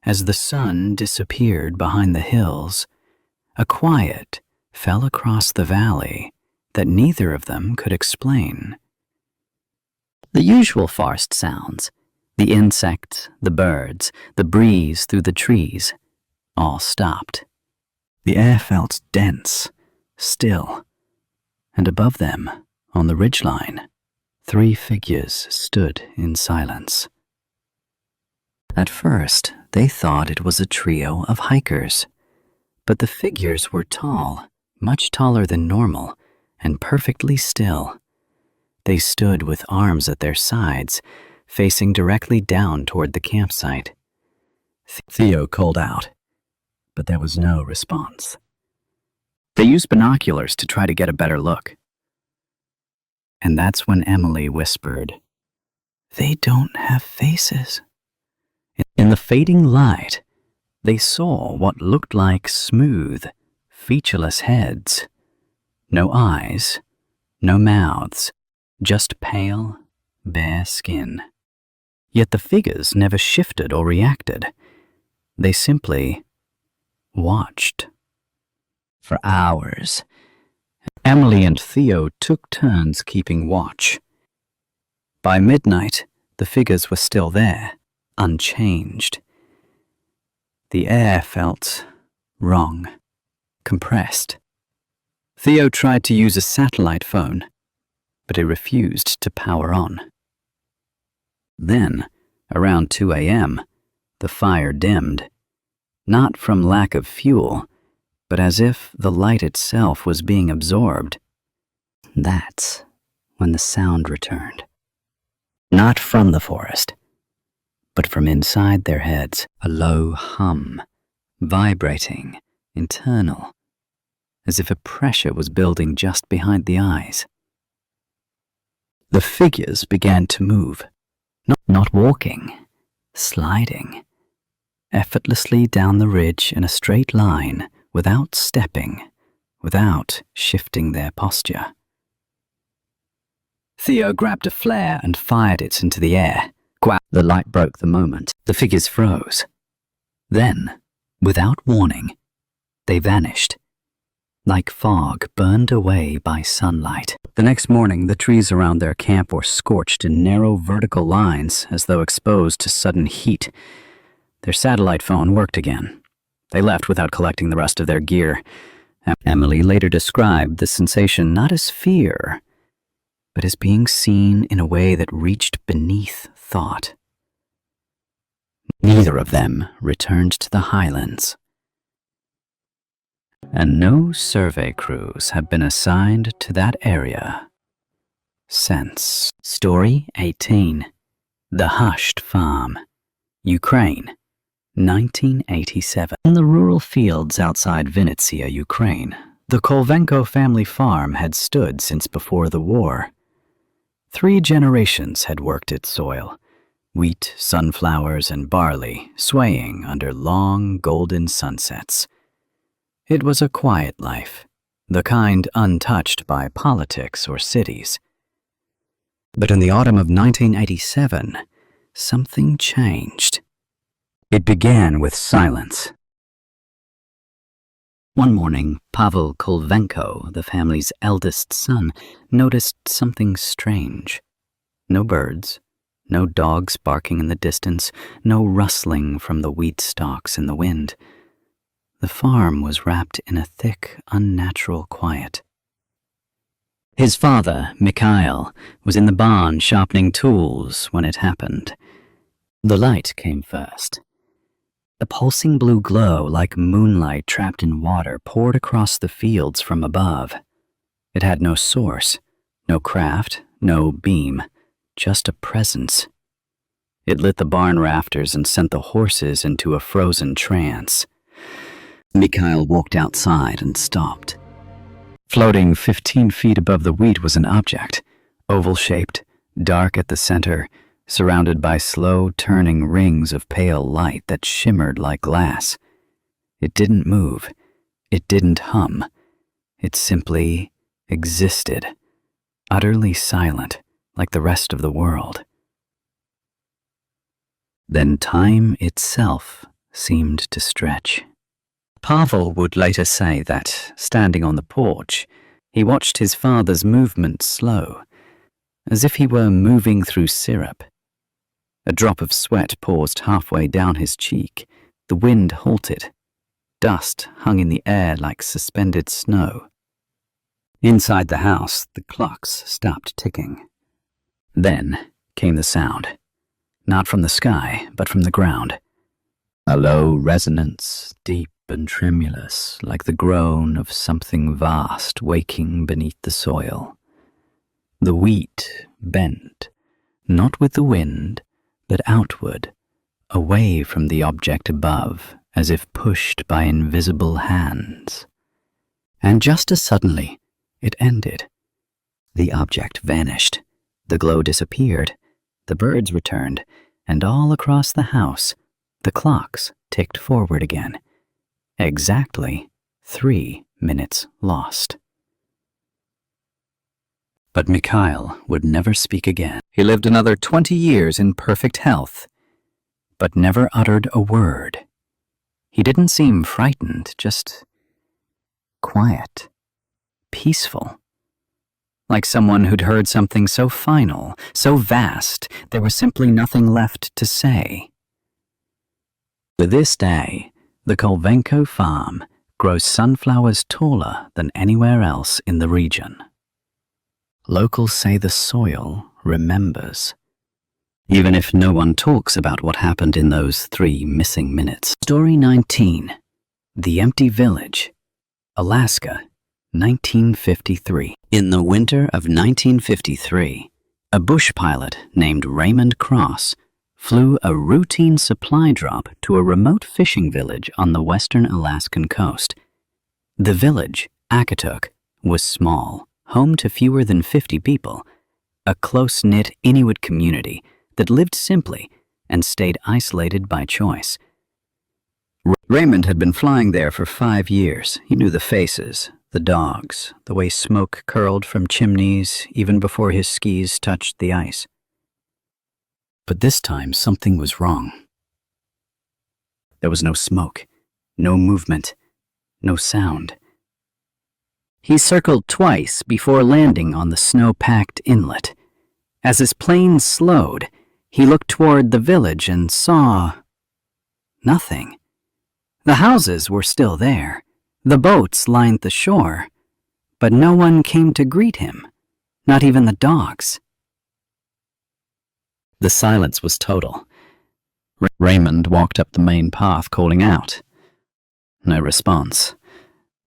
as the sun disappeared behind the hills, a quiet fell across the valley that neither of them could explain. The usual forest sounds, the insects, the birds, the breeze through the trees, all stopped. The air felt dense, still, and above them, on the ridgeline, 3 figures stood in silence. At first, they thought it was a trio of hikers, but the figures were tall, much taller than normal, and perfectly still. They stood with arms at their sides, facing directly down toward the campsite. Theo called out, but there was no response. They used binoculars to try to get a better look. And that's when Emily whispered, "They don't have faces." In the fading light, they saw what looked like smooth, featureless heads, No eyes, no mouths, just pale, bare skin. Yet the figures never shifted or reacted. They simply watched. For hours, Emily and Theo took turns keeping watch. By midnight, the figures were still there, unchanged. The air felt wrong, compressed. Theo tried to use a satellite phone, but it refused to power on. Then, around 2 a.m., the fire dimmed, not from lack of fuel, but as if the light itself was being absorbed. That's when the sound returned. Not from the forest, but from inside their heads, a low hum, vibrating, internal, as if a pressure was building just behind the eyes. The figures began to move, not walking, sliding, effortlessly down the ridge in a straight line, without stepping, without shifting their posture. Theo grabbed a flare and fired it into the air. The light broke the moment. The figures froze. Then, without warning, they vanished, like fog burned away by sunlight. The next morning, the trees around their camp were scorched in narrow vertical lines as though exposed to sudden heat. Their satellite phone worked again. They left without collecting the rest of their gear. Emily later described the sensation not as fear, but as being seen in a way that reached beneath thought. Neither of them returned to the highlands, and no survey crews have been assigned to that area since. Story 18. The Hushed Farm, Ukraine, 1987. In the rural fields outside Vinnytsia, Ukraine, the Kolvenko family farm had stood since before the war. 3 generations had worked its soil, wheat, sunflowers, and barley swaying under long golden sunsets. It was a quiet life, the kind untouched by politics or cities. But in the autumn of 1987, something changed. It began with silence. One morning, Pavel Kolvenko, the family's eldest son, noticed something strange. No birds, no dogs barking in the distance, no rustling from the wheat stalks in the wind. The farm was wrapped in a thick, unnatural quiet. His father, Mikhail, was in the barn sharpening tools when it happened. The light came first. A pulsing blue glow, like moonlight trapped in water, poured across the fields from above. It had no source, no craft, no beam, just a presence. It lit the barn rafters and sent the horses into a frozen trance. Mikhail walked outside and stopped. Floating 15 feet above the wheat was an object, oval-shaped, dark at the center, surrounded by slow-turning rings of pale light that shimmered like glass. It didn't move. It didn't hum. It simply existed, utterly silent, like the rest of the world. Then time itself seemed to stretch. Pavel would later say that, standing on the porch, he watched his father's movement slow, as if he were moving through syrup. A drop of sweat paused halfway down his cheek. The wind halted. Dust hung in the air like suspended snow. Inside the house, the clocks stopped ticking. Then came the sound. Not from the sky, but from the ground. A low resonance, deep and tremulous, like the groan of something vast waking beneath the soil. The wheat bent, not with the wind, but outward, away from the object above, as if pushed by invisible hands. And just as suddenly, it ended. The object vanished. The glow disappeared. The birds returned, and all across the house, the clocks ticked forward again. Exactly 3 minutes lost. But Mikhail would never speak again. He lived another 20 years in perfect health, but never uttered a word. He didn't seem frightened, just quiet, peaceful, like someone who'd heard something so final, so vast, there was simply nothing left to say. To this day, the Kolvenko farm grows sunflowers taller than anywhere else in the region. Locals say the soil remembers, even if no one talks about what happened in those 3 missing minutes. Story 19. The Empty Village, Alaska, 1953. In the winter of 1953, a bush pilot named Raymond Cross flew a routine supply drop to a remote fishing village on the western Alaskan coast. The village, Akatuk, was small, home to fewer than 50 people, a close-knit Inuit community that lived simply and stayed isolated by choice. Raymond had been flying there for 5 years. He knew the faces, the dogs, the way smoke curled from chimneys even before his skis touched the ice. But this time something was wrong. There was no smoke, no movement, no sound. He circled twice before landing on the snow-packed inlet. As his plane slowed, he looked toward the village and saw nothing. The houses were still there. The boats lined the shore, but no one came to greet him, not even the dogs. The silence was total. Raymond walked up the main path, calling out. No response.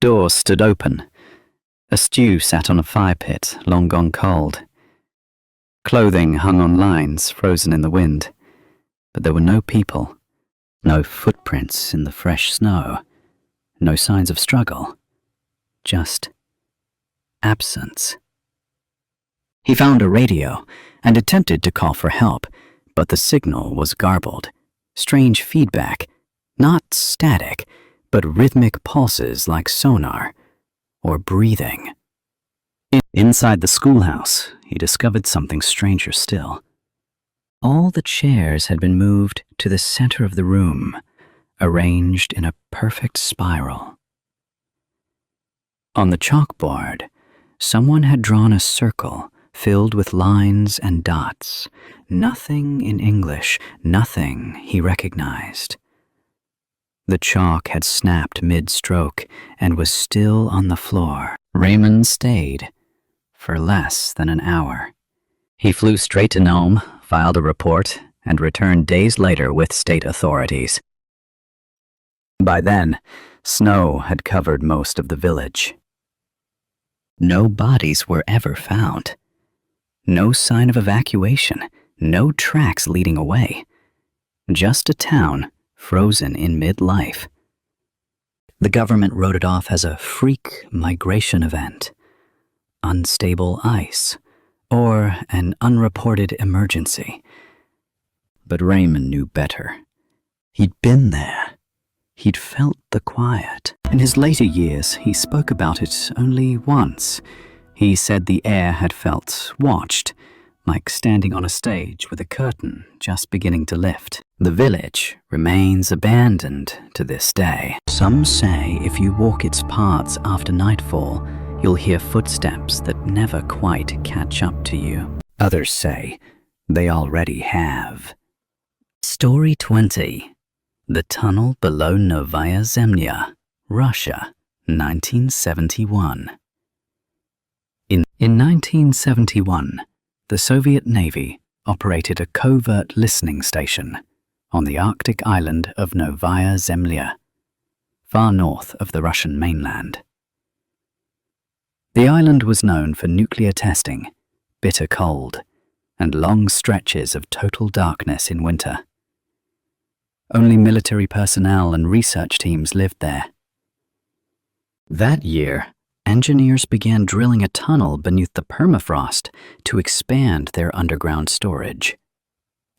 Doors stood open. A stew sat on a fire pit, long gone cold. Clothing hung on lines, frozen in the wind. But there were no people, no footprints in the fresh snow, no signs of struggle, just absence. He found a radio and attempted to call for help, but the signal was garbled. Strange feedback, not static, but rhythmic pulses like sonar or breathing. Inside the schoolhouse, he discovered something stranger still. All the chairs had been moved to the center of the room, arranged in a perfect spiral. On the chalkboard, someone had drawn a circle filled with lines and dots. Nothing in English, nothing he recognized. The chalk had snapped mid-stroke and was still on the floor. Raymond stayed for less than an hour. He flew straight to Nome, filed a report, and returned days later with state authorities. By then, snow had covered most of the village. No bodies were ever found. No sign of evacuation, no tracks leading away. Just a town frozen in mid-life. The government wrote it off as a freak migration event, unstable ice, or an unreported emergency. But Raymond knew better. He'd been there. He'd felt the quiet. In his later years, he spoke about it only once. He said the air had felt watched, like standing on a stage with a curtain just beginning to lift. The village remains abandoned to this day. Some say if you walk its paths after nightfall, you'll hear footsteps that never quite catch up to you. Others say they already have. Story 20. The Tunnel Below Novaya Zemlya, Russia, 1971. In 1971, the Soviet Navy operated a covert listening station on the Arctic island of Novaya Zemlya, far north of the Russian mainland. The island was known for nuclear testing, bitter cold, and long stretches of total darkness in winter. Only military personnel and research teams lived there. That year, engineers began drilling a tunnel beneath the permafrost to expand their underground storage.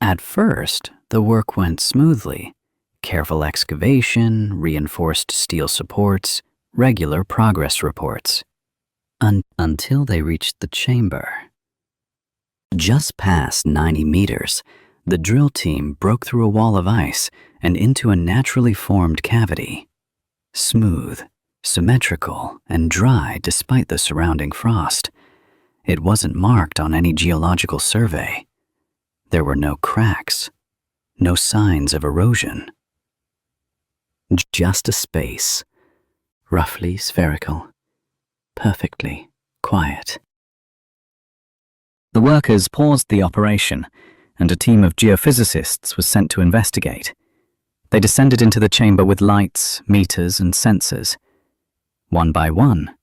At first, the work went smoothly. Careful excavation, reinforced steel supports, regular progress reports. until they reached the chamber. Just past 90 meters, the drill team broke through a wall of ice and into a naturally formed cavity. Smooth, symmetrical, and dry despite the surrounding frost. It wasn't marked on any geological survey. There were no cracks, no signs of erosion. Just a space, roughly spherical, perfectly quiet. The workers paused the operation, and a team of geophysicists was sent to investigate. They descended into the chamber with lights, meters, and sensors. One by one,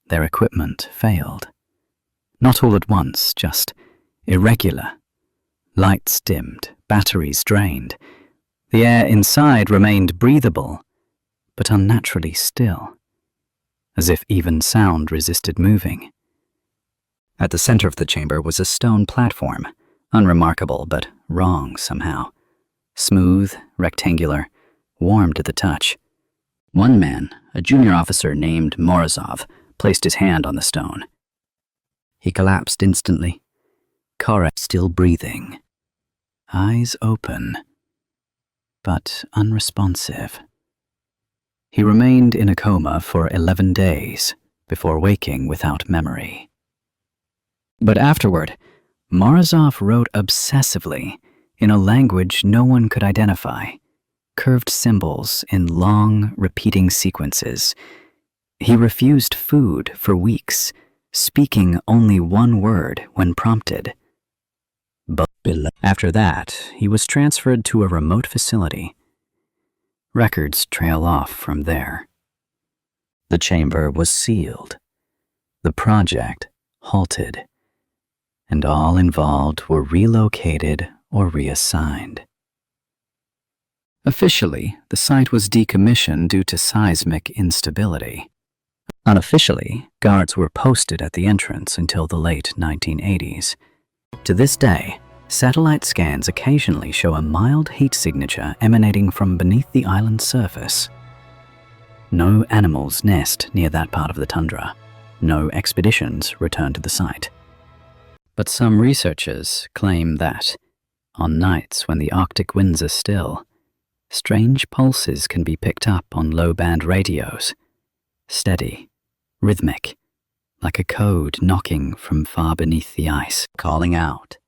their equipment failed. Not all at once, just irregular. Lights dimmed, batteries drained. The air inside remained breathable, but unnaturally still, as if even sound resisted moving. At the center of the chamber was a stone platform, unremarkable but wrong somehow. Smooth, rectangular, warm to the touch. One man, a junior officer named Morozov, placed his hand on the stone. He collapsed instantly. Kara still breathing. Eyes open, but unresponsive. He remained in a coma for 11 days before waking without memory. But afterward, Morozov wrote obsessively in a language no one could identify, curved symbols in long, repeating sequences. He refused food for weeks, speaking only one word when prompted. But after that, he was transferred to a remote facility. Records trail off from there. The chamber was sealed, the project halted, and all involved were relocated or reassigned. Officially, the site was decommissioned due to seismic instability. Unofficially, guards were posted at the entrance until the late 1980s. To this day, satellite scans occasionally show a mild heat signature emanating from beneath the island's surface. No animals nest near that part of the tundra. No expeditions return to the site. But some researchers claim that, on nights when the Arctic winds are still, strange pulses can be picked up on low-band radios. Steady, rhythmic, like a code knocking from far beneath the ice, calling out.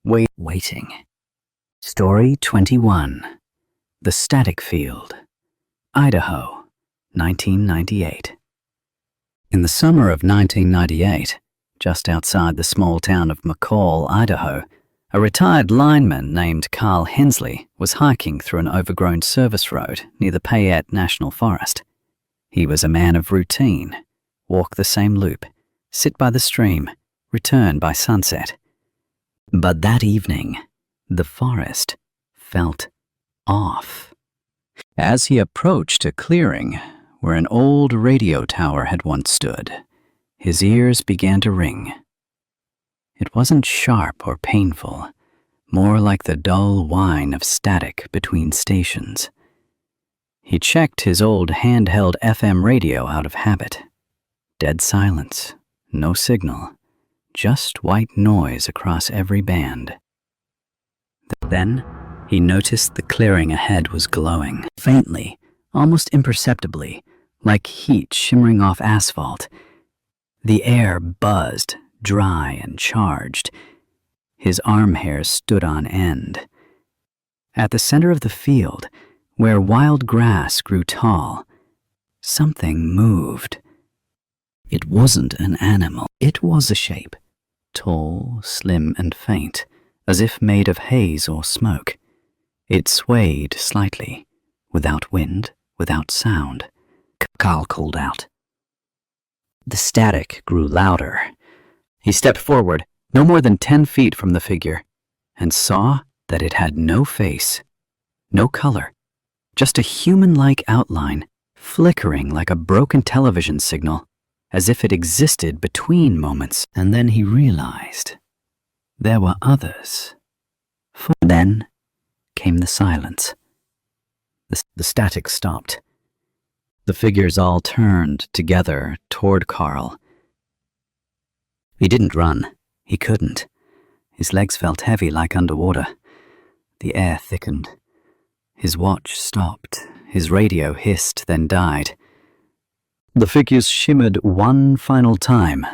Waiting. Story 21. The Static Field. Idaho, 1998. In the summer of 1998, just outside the small town of McCall, Idaho, a retired lineman named Carl Hensley was hiking through an overgrown service road near the Payette National Forest. He was a man of routine. Walk the same loop, sit by the stream, return by sunset. But that evening, the forest felt off. As he approached a clearing where an old radio tower had once stood, his ears began to ring. It wasn't sharp or painful, more like the dull whine of static between stations. He checked his old handheld FM radio out of habit. Dead silence, no signal, just white noise across every band. Then, he noticed the clearing ahead was glowing, faintly, almost imperceptibly, like heat shimmering off asphalt. The air buzzed, dry and charged. His arm hairs stood on end. At the center of the field, where wild grass grew tall, something moved. It wasn't an animal. It was a shape, tall, slim, and faint, as if made of haze or smoke. It swayed slightly, without wind, without sound. Carl called out. The static grew louder. He stepped forward, no more than 10 feet from the figure, and saw that it had no face, no color, just a human-like outline, flickering like a broken television signal, as if it existed between moments. And then he realized there were others. Then came the silence. The static stopped. The figures all turned together toward Carl. He didn't run. He couldn't. His legs felt heavy like underwater. The air thickened. His watch stopped. His radio hissed, then died. The figures shimmered one final time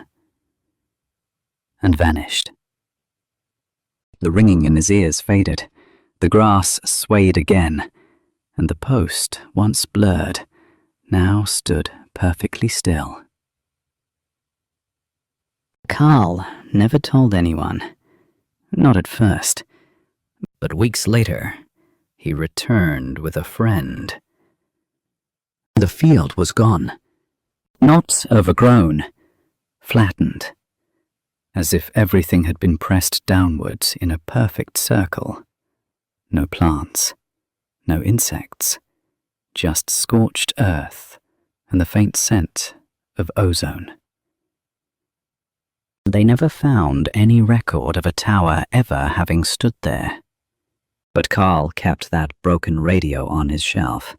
and vanished. The ringing in his ears faded. The grass swayed again, and the post, once blurred, now stood perfectly still. Carl never told anyone. Not at first. But weeks later, he returned with a friend. The field was gone. Not overgrown, flattened, as if everything had been pressed downwards in a perfect circle. No plants, no insects, just scorched earth and the faint scent of ozone. They never found any record of a tower ever having stood there. But Carl kept that broken radio on his shelf.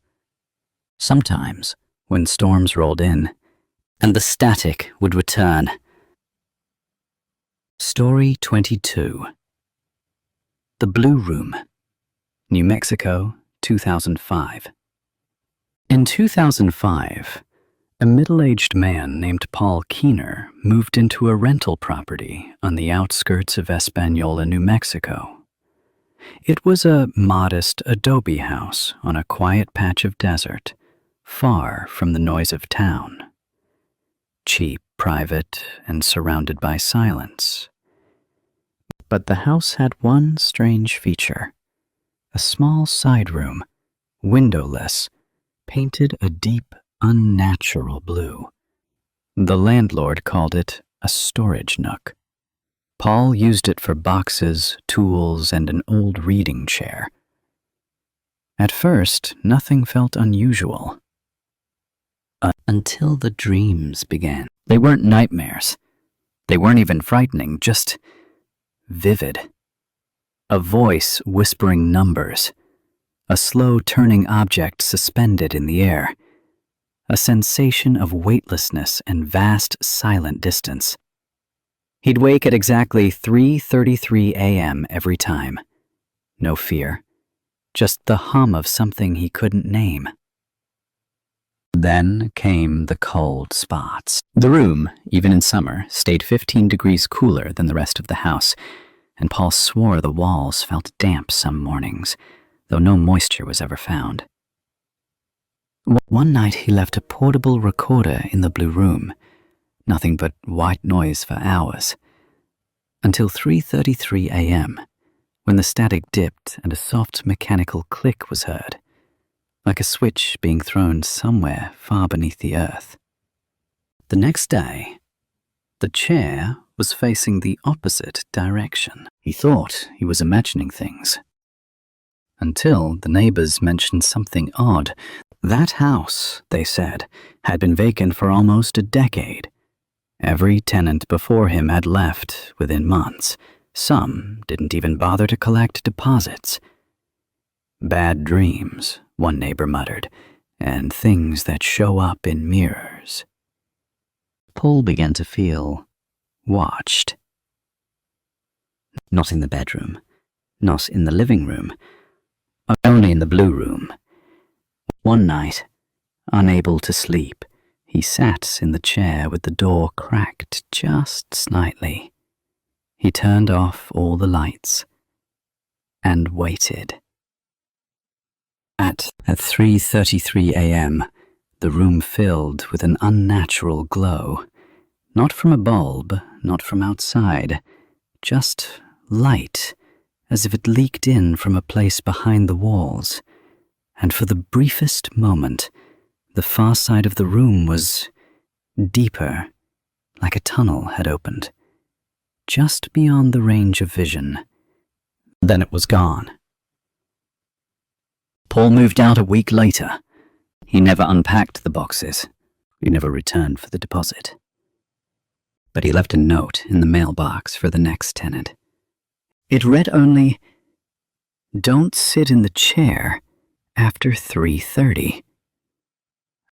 Sometimes, when storms rolled in, and the static would return. Story 22. The Blue Room, New Mexico, 2005. In 2005, a middle-aged man named Paul Keener moved into a rental property on the outskirts of Española, New Mexico. It was a modest adobe house on a quiet patch of desert, far from the noise of town. Cheap, private, and surrounded by silence. But the house had one strange feature. A small side room, windowless, painted a deep, unnatural blue. The landlord called it a storage nook. Paul used it for boxes, tools, and an old reading chair. At first, nothing felt unusual. Until the dreams began. They weren't nightmares. They weren't even frightening, just vivid. A voice whispering numbers. A slow-turning object suspended in the air. A sensation of weightlessness and vast, silent distance. He'd wake at exactly 3:33 a.m. every time. No fear. Just the hum of something he couldn't name. Then came the cold spots. The room, even in summer, stayed 15 degrees cooler than the rest of the house, and Paul swore the walls felt damp some mornings, though no moisture was ever found. One night he left a portable recorder in the blue room, nothing but white noise for hours, until 3:33 a.m., when the static dipped and a soft mechanical click was heard, like a switch being thrown somewhere far beneath the earth. The next day, the chair was facing the opposite direction. He thought he was imagining things. Until the neighbors mentioned something odd. That house, they said, had been vacant for almost a decade. Every tenant before him had left within months. Some didn't even bother to collect deposits. Bad dreams, one neighbor muttered, and things that show up in mirrors. Paul began to feel watched. Not in the bedroom, not in the living room, only in the blue room. One night, unable to sleep, he sat in the chair with the door cracked just slightly. He turned off all the lights and waited. At 3:33 a.m., the room filled with an unnatural glow. Not from a bulb, not from outside, just light, as if it leaked in from a place behind the walls. And for the briefest moment, the far side of the room was deeper, like a tunnel had opened, just beyond the range of vision. Then it was gone. Paul moved out a week later. He never unpacked the boxes. He never returned for the deposit. But he left a note in the mailbox for the next tenant. It read only, "Don't sit in the chair after 3:30.